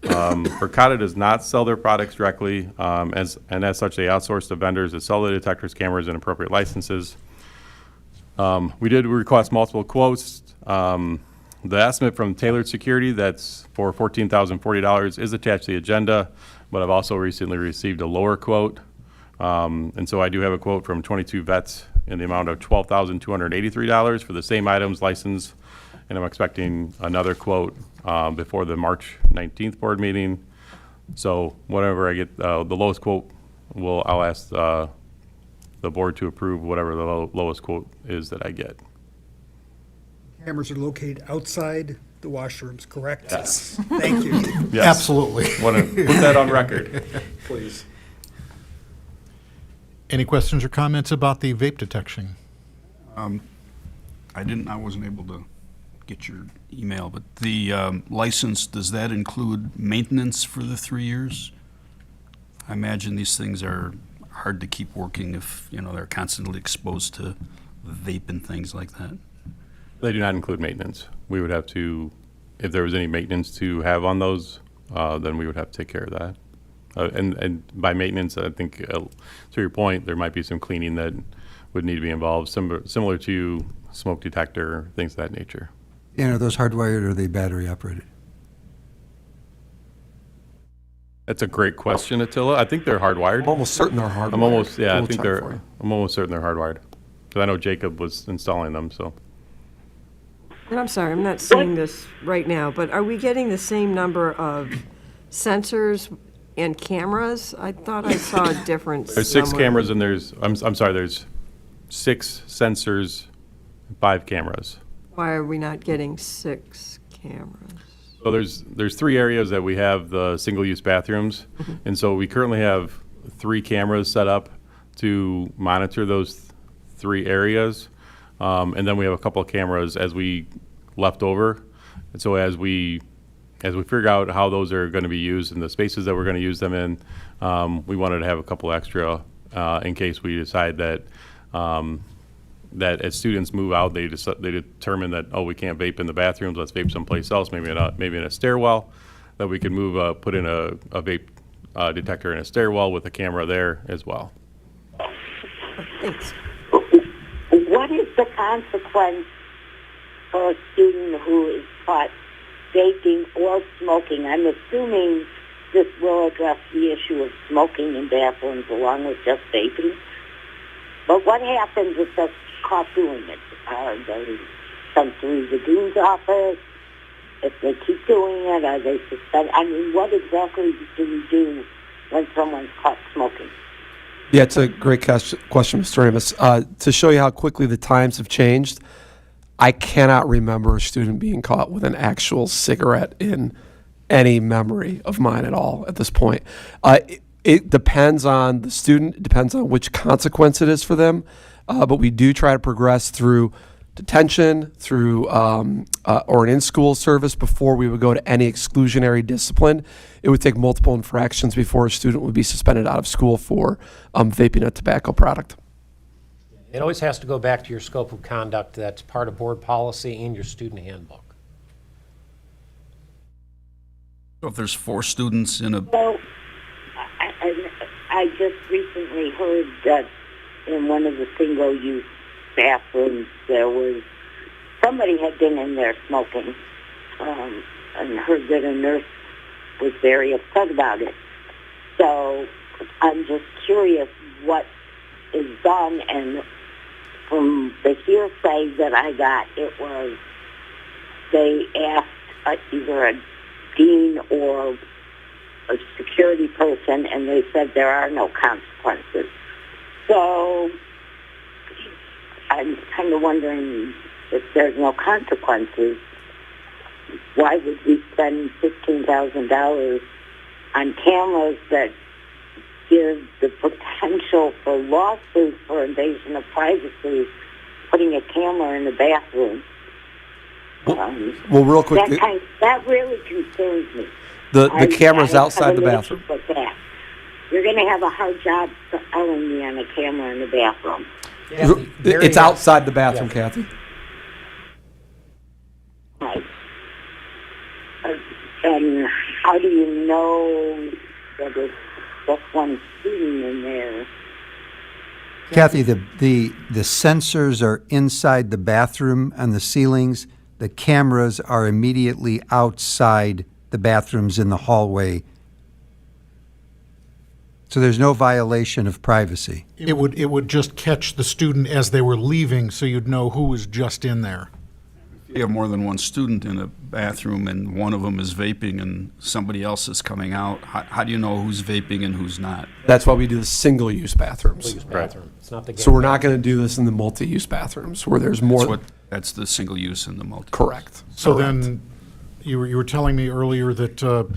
Verkada does not sell their products directly, as such they outsource to vendors that sell the detectors, cameras, and appropriate licenses. We did request multiple quotes. The estimate from Tailored Security, that's for $14,040, is attached to the agenda, but I've also recently received a lower quote. And so I do have a quote from 22 vets in the amount of $12,283 for the same items, license, and I'm expecting another quote before the March 19th board meeting. So whenever I get the lowest quote, I'll ask the board to approve whatever the lowest quote is that I get. Cameras are located outside the washrooms, correct? Yes. Thank you. Yes. Absolutely. Want to put that on record. Please. Any questions or comments about the vape detection? I wasn't able to get your email, but the license, does that include maintenance for the 3 years? I imagine these things are hard to keep working if, they're constantly exposed to vape and things like that. They do not include maintenance. We would have to, if there was any maintenance to have on those, then we would have to take care of that. And by maintenance, I think, to your point, there might be some cleaning that would need to be involved, similar to smoke detector, things of that nature. And are those hardwired or are they battery operated? That's a great question, Attila. I think they're hardwired. I'm almost certain they're hardwired. I'm almost certain they're hardwired. Because I know Jacob was installing them, so. And I'm sorry, I'm not seeing this right now, but are we getting the same number of sensors and cameras? I thought I saw a difference. There's 6 somewhere. cameras and there's 6 sensors, 5 cameras. Why are we not getting 6 cameras? So there's 3 areas that we have the single-use bathrooms, and so we currently have 3 cameras set up to monitor those 3 areas, and then we have a couple of cameras as we left over, and so as we figure out how those are going to be used and the spaces that we're going to use them in, we wanted to have a couple extra in case we decide that that as students move out, they determine that, we can't vape in the bathrooms, let's vape someplace else, maybe in a stairwell, that we could put in a vape detector in a stairwell with a camera there as well. Thanks. What is the consequence for a student who is caught vaping or smoking. I'm assuming this will address the issue of smoking in bathrooms along with just vaping. But what happens if they're caught doing it? Are they sent to the dean's office? If they keep doing it, are they suspended? I mean, what exactly do we do when someone's caught smoking? Yeah, it's a great question, Mr. Amos. To show you how quickly the times have changed, I cannot remember a student being caught with an actual cigarette in any memory of mine at all at this point. It depends on the student, it depends on which consequence it is for them, but we do try to progress through detention, through or an in-school service before we would go to any exclusionary discipline. It would take multiple infractions before a student would be suspended out of school for vaping a tobacco product. It always has to go back to your scope of conduct. That's part of board policy and your student handbook. So if there's 4 students in a... So, I just recently heard that in one of the single-use bathrooms there was... Somebody had been in there smoking and heard that a nurse was very upset about it. So I'm just curious what is done, and from the hearsay that I got, it was they asked either a dean or a security person, and they said there are no consequences. So I'm kind of wondering, if there's no consequences, why would we spend $15,000 on cameras that give the potential for lawsuits for invasion of privacy, putting a camera in the bathroom? Well, real quick, that really concerns me. the camera's outside the bathroom. You're going to have a hard job selling me on a camera in the bathroom. It's outside the bathroom, Kathy. Right. And how do you know that it's just one student in there? Kathy, the sensors are inside the bathroom on the ceilings. The cameras are immediately outside the bathrooms in the hallway. So there's no violation of privacy. It would just catch the student as they were leaving, so you'd know who was just in there. If you have more than one student in a bathroom and one of them is vaping and somebody else is coming out, how do you know who's vaping and who's not? That's why we do the single-use bathrooms. Single-use bathroom. It's not the So we're not going to do this in the multi-use bathrooms where there's more. That's the single use and the multi. Correct. So then, you were telling me earlier that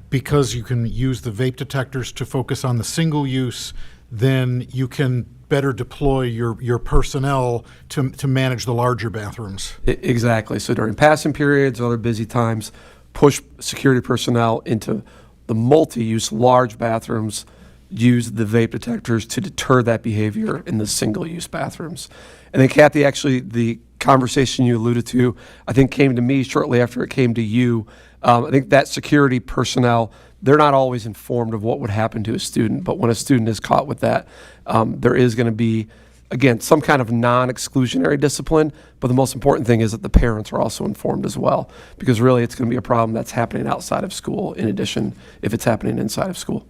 because you can use the vape detectors to focus on the single use, then you can better deploy your personnel to manage the larger bathrooms. Exactly. So during passing periods, other busy times, push security personnel into the multi-use large bathrooms, use the vape detectors to deter that behavior in the single-use bathrooms. And then Kathy, actually, the conversation you alluded to, I think came to me shortly after it came to you. I think that security personnel, they're not always informed of what would happen to a student, but when a student is caught with that, there is going to be, again, some kind of non-exclusionary discipline, but the most important thing is that the parents are also informed as well, because really it's going to be a problem that's happening outside of school, in addition, if it's happening inside of school.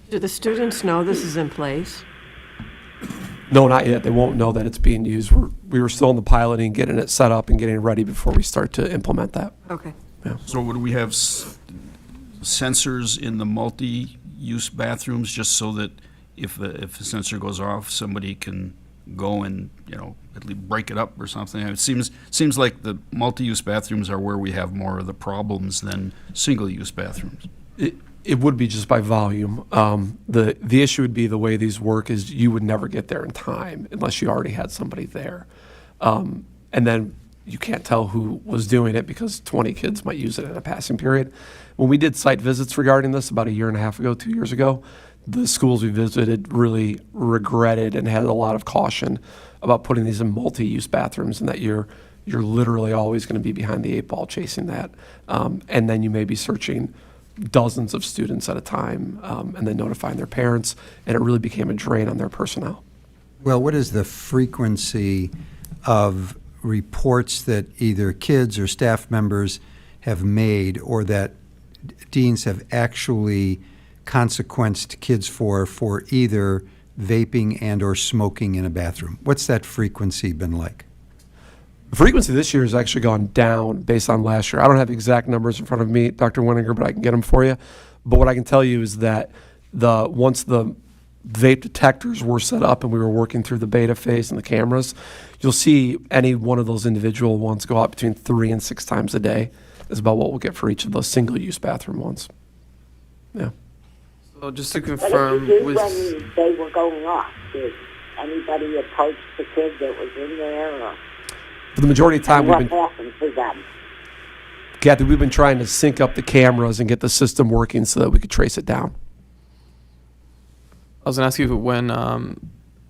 Do the students know this is in place? No, not yet. They won't know that it's being used. We were still in the piloting, getting it set up and getting it ready before we start to implement that. Okay. Yeah. So would we have sensors in the multi-use bathrooms just so that if a sensor goes off, somebody can go and, at least break it up or something? It seems like the multi-use bathrooms are where we have more of the problems than single-use bathrooms. It would be just by volume. The issue would be the way these work is you would never get there in time unless you already had somebody there. And then you can't tell who was doing it because 20 kids might use it in a passing period. When we did site visits regarding this about 1.5 years ago, 2 years ago, the schools we visited really regretted and had a lot of caution about putting these in multi-use bathrooms, and that you're literally always going to be behind the 8 ball chasing that. And then you may be searching dozens of students at a time and then notifying their parents, and it really became a drain on their personnel. Well, what is the frequency of reports that either kids or staff members have made or that deans have actually consequenced kids for either vaping and or smoking in a bathroom? What's that frequency been like? The frequency this year has actually gone down based on last year. I don't have exact numbers in front of me, Dr. Winninger, but I can get them for you. But what I can tell you is that once the vape detectors were set up and we were working through the beta phase and the cameras, you'll see any one of those individual ones go out between 3 and 6 times a day is about what we'll get for each of those single-use bathroom ones. Yeah. So just to What did confirm, you do was when they were going off? Did anybody approach the kid that was in there? Or For the majority of the time, what we've been, happened to them? Kathy, we've been trying to sync up the cameras and get the system working so that we could trace it down. I was gonna ask you when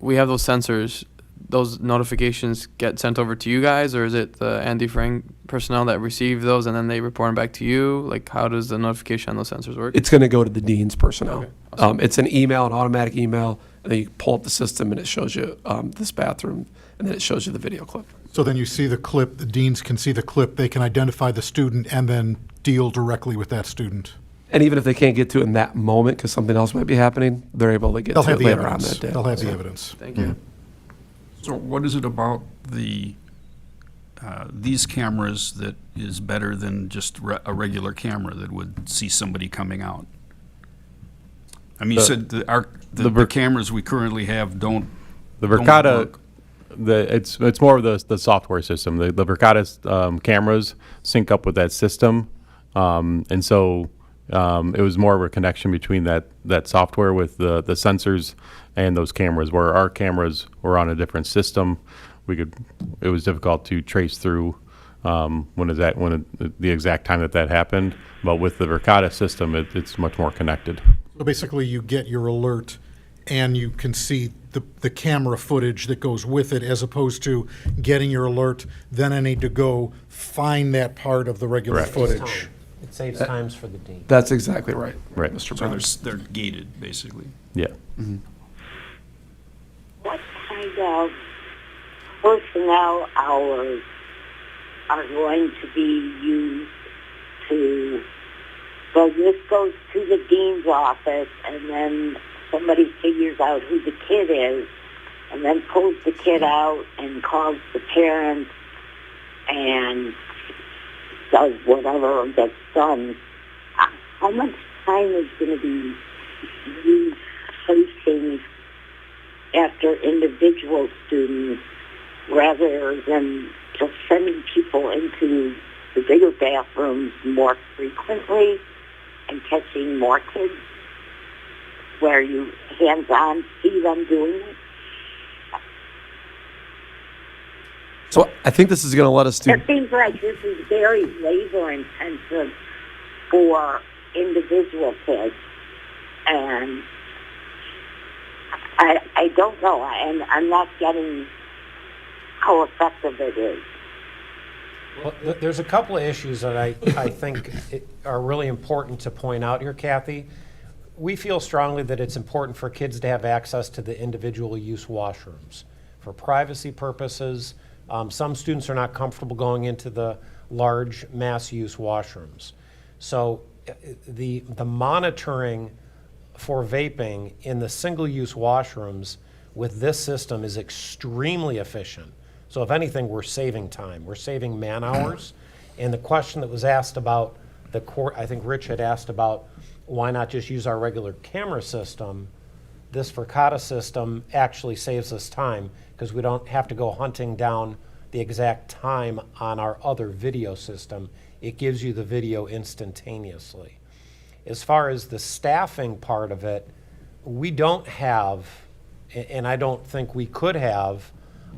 we have those sensors, those notifications get sent over to you guys, or is it the Andy Frank personnel that receive those and then they report them back to you? Like, how does the notification on those sensors work? It's going to go to the dean's personnel. Okay, awesome. It's an email, an automatic email, and then you pull up the system and it shows you this bathroom, and then it shows you the video clip. So then you see the clip, the deans can see the clip, they can identify the student and then deal directly with that student. And even if they can't get to it in that moment because something else might be happening, they're able to get They'll to have it the later on evidence. that day. They'll have the evidence. Thank you. So what is it about these cameras that is better than just a regular camera that would see somebody coming out? I mean, you said the cameras we currently have don't. The don't Verkada, work. it's more of the software system. The Verkada cameras sync up with that system, and so it was more of a connection between that software with the sensors and those cameras. Where our cameras were on a different system, it was difficult to trace through the exact time that happened. But with the Verkada system, it's much more connected. So basically you get your alert and you can see the camera footage that goes with it, as opposed to getting your alert, then I need to go find that part of the regular Correct. footage. It saves times for the dean. That's exactly right. Right. Mr. So Brown. they're gated, basically. Yeah. Mm-hmm. What kind of personnel hours are going to be used to, so this goes to the dean's office and then somebody figures out who the kid is and then pulls the kid out and calls the parents and does whatever gets done. How much time is going to be used tracing after individual students rather than just sending people into the bigger bathrooms more frequently and catching more kids where you hands-on see them doing it? So I think this is going to let us do. It seems like this is very labor-intensive for individual kids, and I don't know, and I'm not getting how effective it is. Well, there's a couple of issues that I think are really important to point out here, Kathy. We feel strongly that it's important for kids to have access to the individual use washrooms for privacy purposes. Some students are not comfortable going into the large mass use washrooms. So the monitoring for vaping in the single-use washrooms with this system is extremely efficient. So if anything, we're saving time. We're saving man hours. And the question that was asked about the court, I think Rich had asked about why not just use our regular camera system. This Verkada system actually saves us time because we don't have to go hunting down the exact time on our other video system. It gives you the video instantaneously. As far as the staffing part of it, we don't have, and I don't think we could have,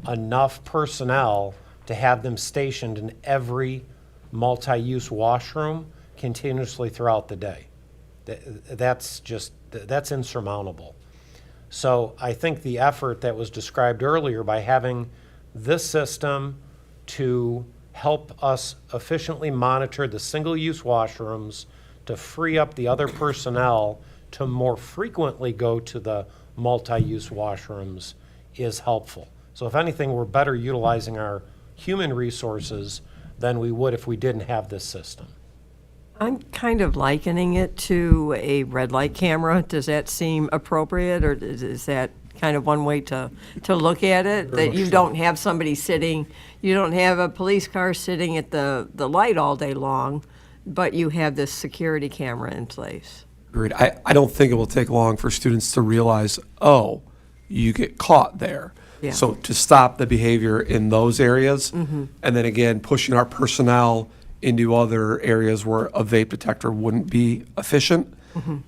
enough personnel to have them stationed in every multi-use washroom continuously throughout the day. That's insurmountable. So I think the effort that was described earlier by having this system to help us efficiently monitor the single-use washrooms, to free up the other personnel to more frequently go to the multi-use washrooms is helpful. So if anything, we're better utilizing our human resources than we would if we didn't have this system. I'm kind of likening it to a red light camera. Does that seem appropriate, or is that kind of one way to look at it? That you don't have somebody sitting, you don't have a police car sitting at the light all day long, but you have this security camera in place. Agreed. I don't think it will take long for students to realize, oh, you get caught there. Yeah. So to stop the behavior in those areas, and then again, pushing our personnel into other areas where a vape detector wouldn't be efficient,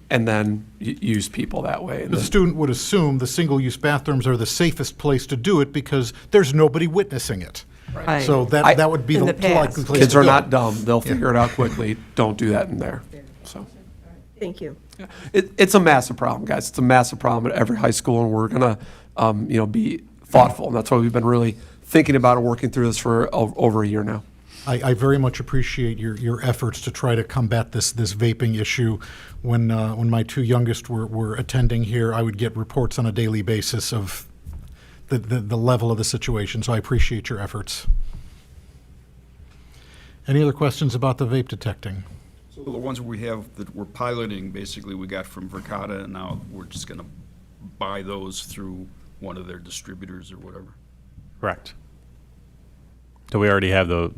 and then use people that way. The student would assume the single-use bathrooms are the safest place to do it because there's nobody witnessing it. Right. So that would be In the the past. likely place Kids to are go. not dumb. They'll figure it out quickly. Don't do that in there. So Thank you. it's a massive problem, guys. It's a massive problem at every high school, and we're gonna, be thoughtful. And that's why we've been really thinking about and working through this for over a year now. I very much appreciate your efforts to try to combat this vaping issue. When my two youngest were attending here, I would get reports on a daily basis of the level of the situation, so I appreciate your efforts. Any other questions about the vape detecting? So the ones we have that we're piloting, basically we got from Verkada, and now we're just gonna buy those through one of their distributors or whatever. Correct. So we already have the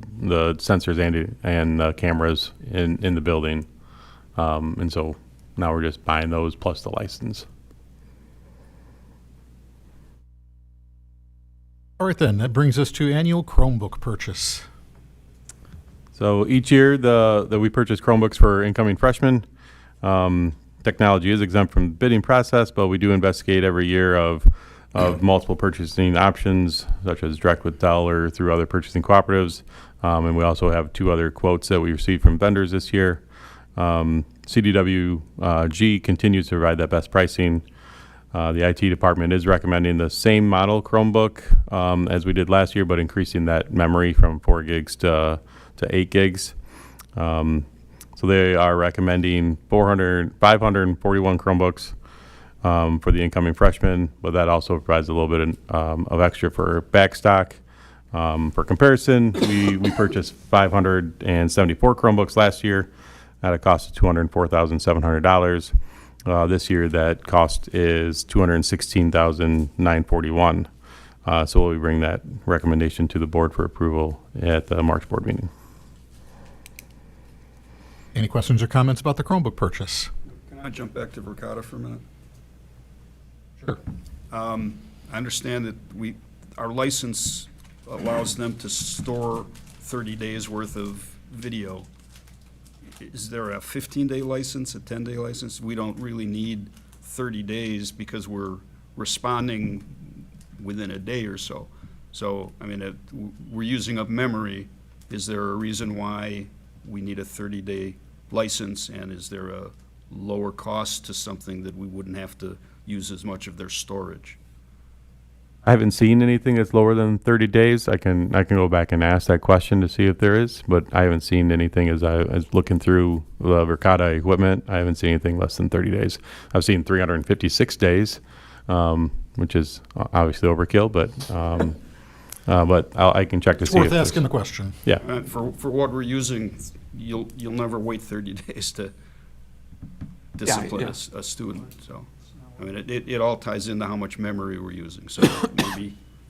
sensors and cameras in the building, and so now we're just buying those plus the license. All right then, that brings us to annual Chromebook purchase. So each year that we purchase Chromebooks for incoming freshmen. Technology is exempt from the bidding process, but we do investigate every year of multiple purchasing options, such as direct with Dell or through other purchasing cooperatives. And we also have 2 other quotes that we received from vendors this year. CDWG continues to provide that best pricing. The IT department is recommending the same model Chromebook as we did last year, but increasing that memory from 4 gigs to 8 gigs. So they are recommending 541 Chromebooks for the incoming freshmen, but that also provides a little bit of extra for backstock. For comparison, we purchased 574 Chromebooks last year at a cost of $204,700. This year, that cost is $216,941. So we'll bring that recommendation to the board for approval at the March board meeting. Any questions or comments about the Chromebook purchase? Can I jump back to Verkada for a minute? Sure. I understand that our license allows them to store 30 days worth of video. Is there a 15-day license, a 10-day license? We don't really need 30 days because we're responding within a day or so. So, I mean, we're using up memory. Is there a reason why we need a 30-day license, and is there a lower cost to something that we wouldn't have to use as much of their storage? I haven't seen anything that's lower than 30 days. I can go back and ask that question to see if there is, but I haven't seen anything as I was looking through the Verkada equipment. I haven't seen anything less than 30 days. I've seen 356 days, which is obviously overkill, but I can check to see. It's worth asking the question. Yeah. For what we're using, you'll never wait 30 days to discipline a student. So, I mean, it all ties into how much memory we're using. So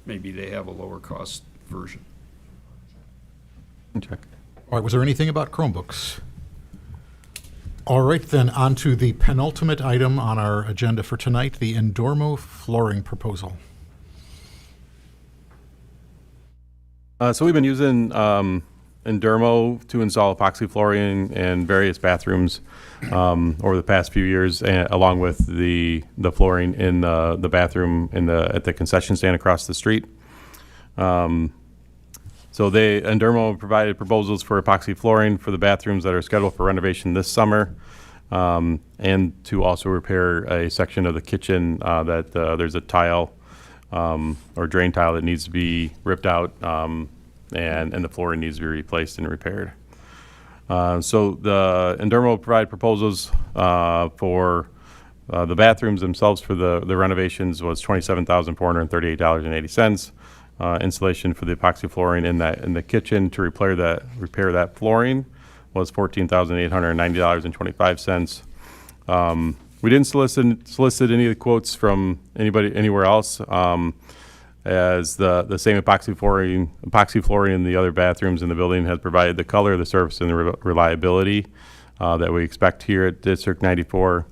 maybe they have a lower cost version. Check. All right, was there anything about Chromebooks? All right, then on to the penultimate item on our agenda for tonight, the Endormo flooring proposal. So we've been using Endormo to install epoxy flooring in various bathrooms over the past few years, along with the flooring in the bathroom at the concession stand across the street. So Endormo provided proposals for epoxy flooring for the bathrooms that are scheduled for renovation this summer, and to also repair a section of the kitchen that there's a tile or drain tile that needs to be ripped out, and the flooring needs to be replaced and repaired. So the Endormo provided proposals for the bathrooms themselves for the renovations was $27,438.80. Installation for the epoxy flooring in the kitchen to repair that flooring was $14,890.25. We didn't solicit any of the quotes from anybody anywhere else, as the same epoxy flooring in the other bathrooms in the building has provided the color, the surface, and the reliability that we expect here at District 94.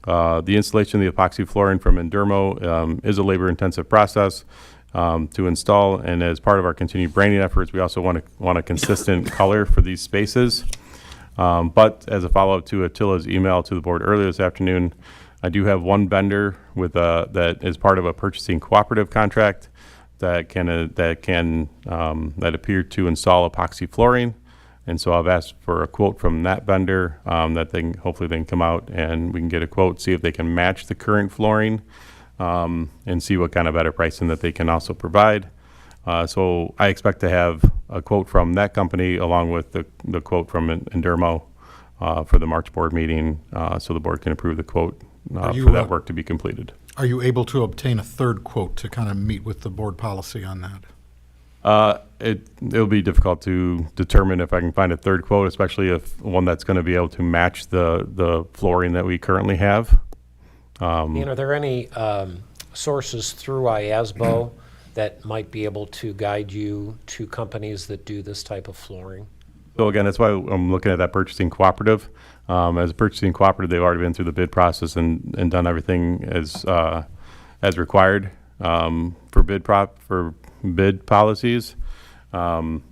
The installation of the epoxy flooring from Endermo is a labor-intensive process to install, and as part of our continued branding efforts, we also want a consistent color for these spaces. But as a follow-up to Attila's email to the board earlier this afternoon, I do have one vendor with that is part of a purchasing cooperative contract that appeared to install epoxy flooring, and so I've asked for a quote from that vendor that hopefully they can come out and we can get a quote, see if they can match the current flooring, and see what kind of better pricing that they can also provide. So I expect to have a quote from that company along with the quote from Endermo for the March board meeting, so the board can approve the quote for that work to be completed. Are you able to obtain a third quote to kind of meet with the board policy on that? It'll be difficult to determine if I can find a third quote, especially if one that's going to be able to match the flooring that we currently have. Ian, are there any sources through IASBO that might be able to guide you to companies that do this type of flooring? So again, that's why I'm looking at that purchasing cooperative. As a purchasing cooperative, they've already been through the bid process and done everything as required for bid policies. Again,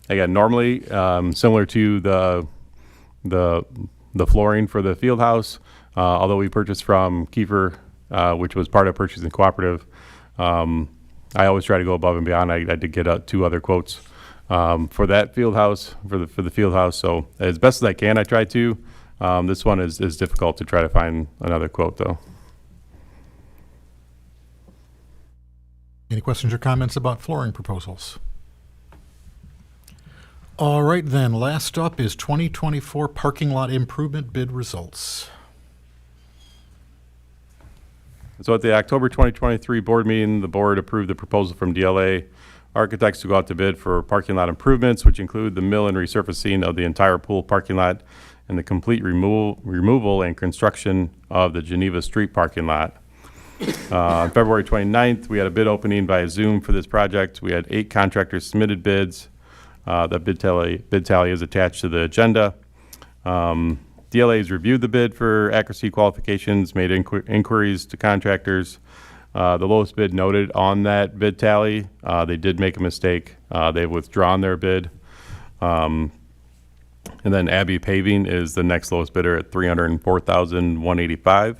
normally similar to the flooring for the field house, although we purchased from Kiefer, which was part of purchasing cooperative, I always try to go above and beyond. I did get 2 other quotes for that field house, for the field house. So as best as I can, I try to. This one is difficult to try to find another quote, though. Any questions or comments about flooring proposals? All right, then. Last up is 2024 parking lot improvement bid results. So at the October 2023 board meeting, the board approved the proposal from DLA Architects to go out to bid for parking lot improvements, which include the mill and resurfacing of the entire pool parking lot and the complete removal and construction of the Geneva Street parking lot. On February 29th, we had a bid opening via Zoom for this project. We had 8 contractors submitted bids. The bid tally is attached to the agenda. DLA's reviewed the bid for accuracy qualifications, made inquiries to contractors. The lowest bid noted on that bid tally, they did make a mistake. They've withdrawn their bid. And then Abbey Paving is the next lowest bidder at $304,185.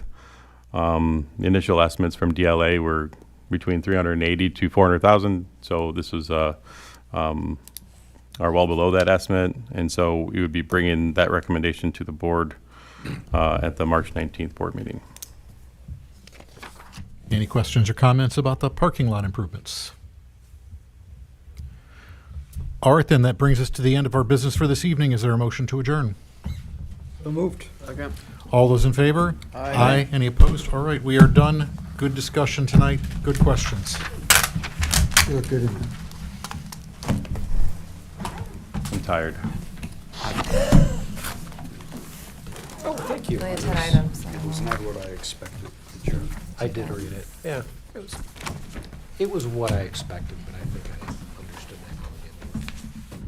The initial estimates from DLA were between $380,000 to $400,000. So this was are well below that estimate, and so we would be bringing that recommendation to the board at the March 19th board meeting. Any questions or comments about the parking lot improvements? All right, then, that brings us to the end of our business for this evening. Is there a motion to adjourn? So moved. Okay. All those in favor? Aye. Any opposed? All right, we are done. Good discussion tonight. Good questions. You look good in that. I'm tired. Oh, thank you. Only 10 items. It was not what I expected. I did read it. Yeah, it was what I expected, but I think I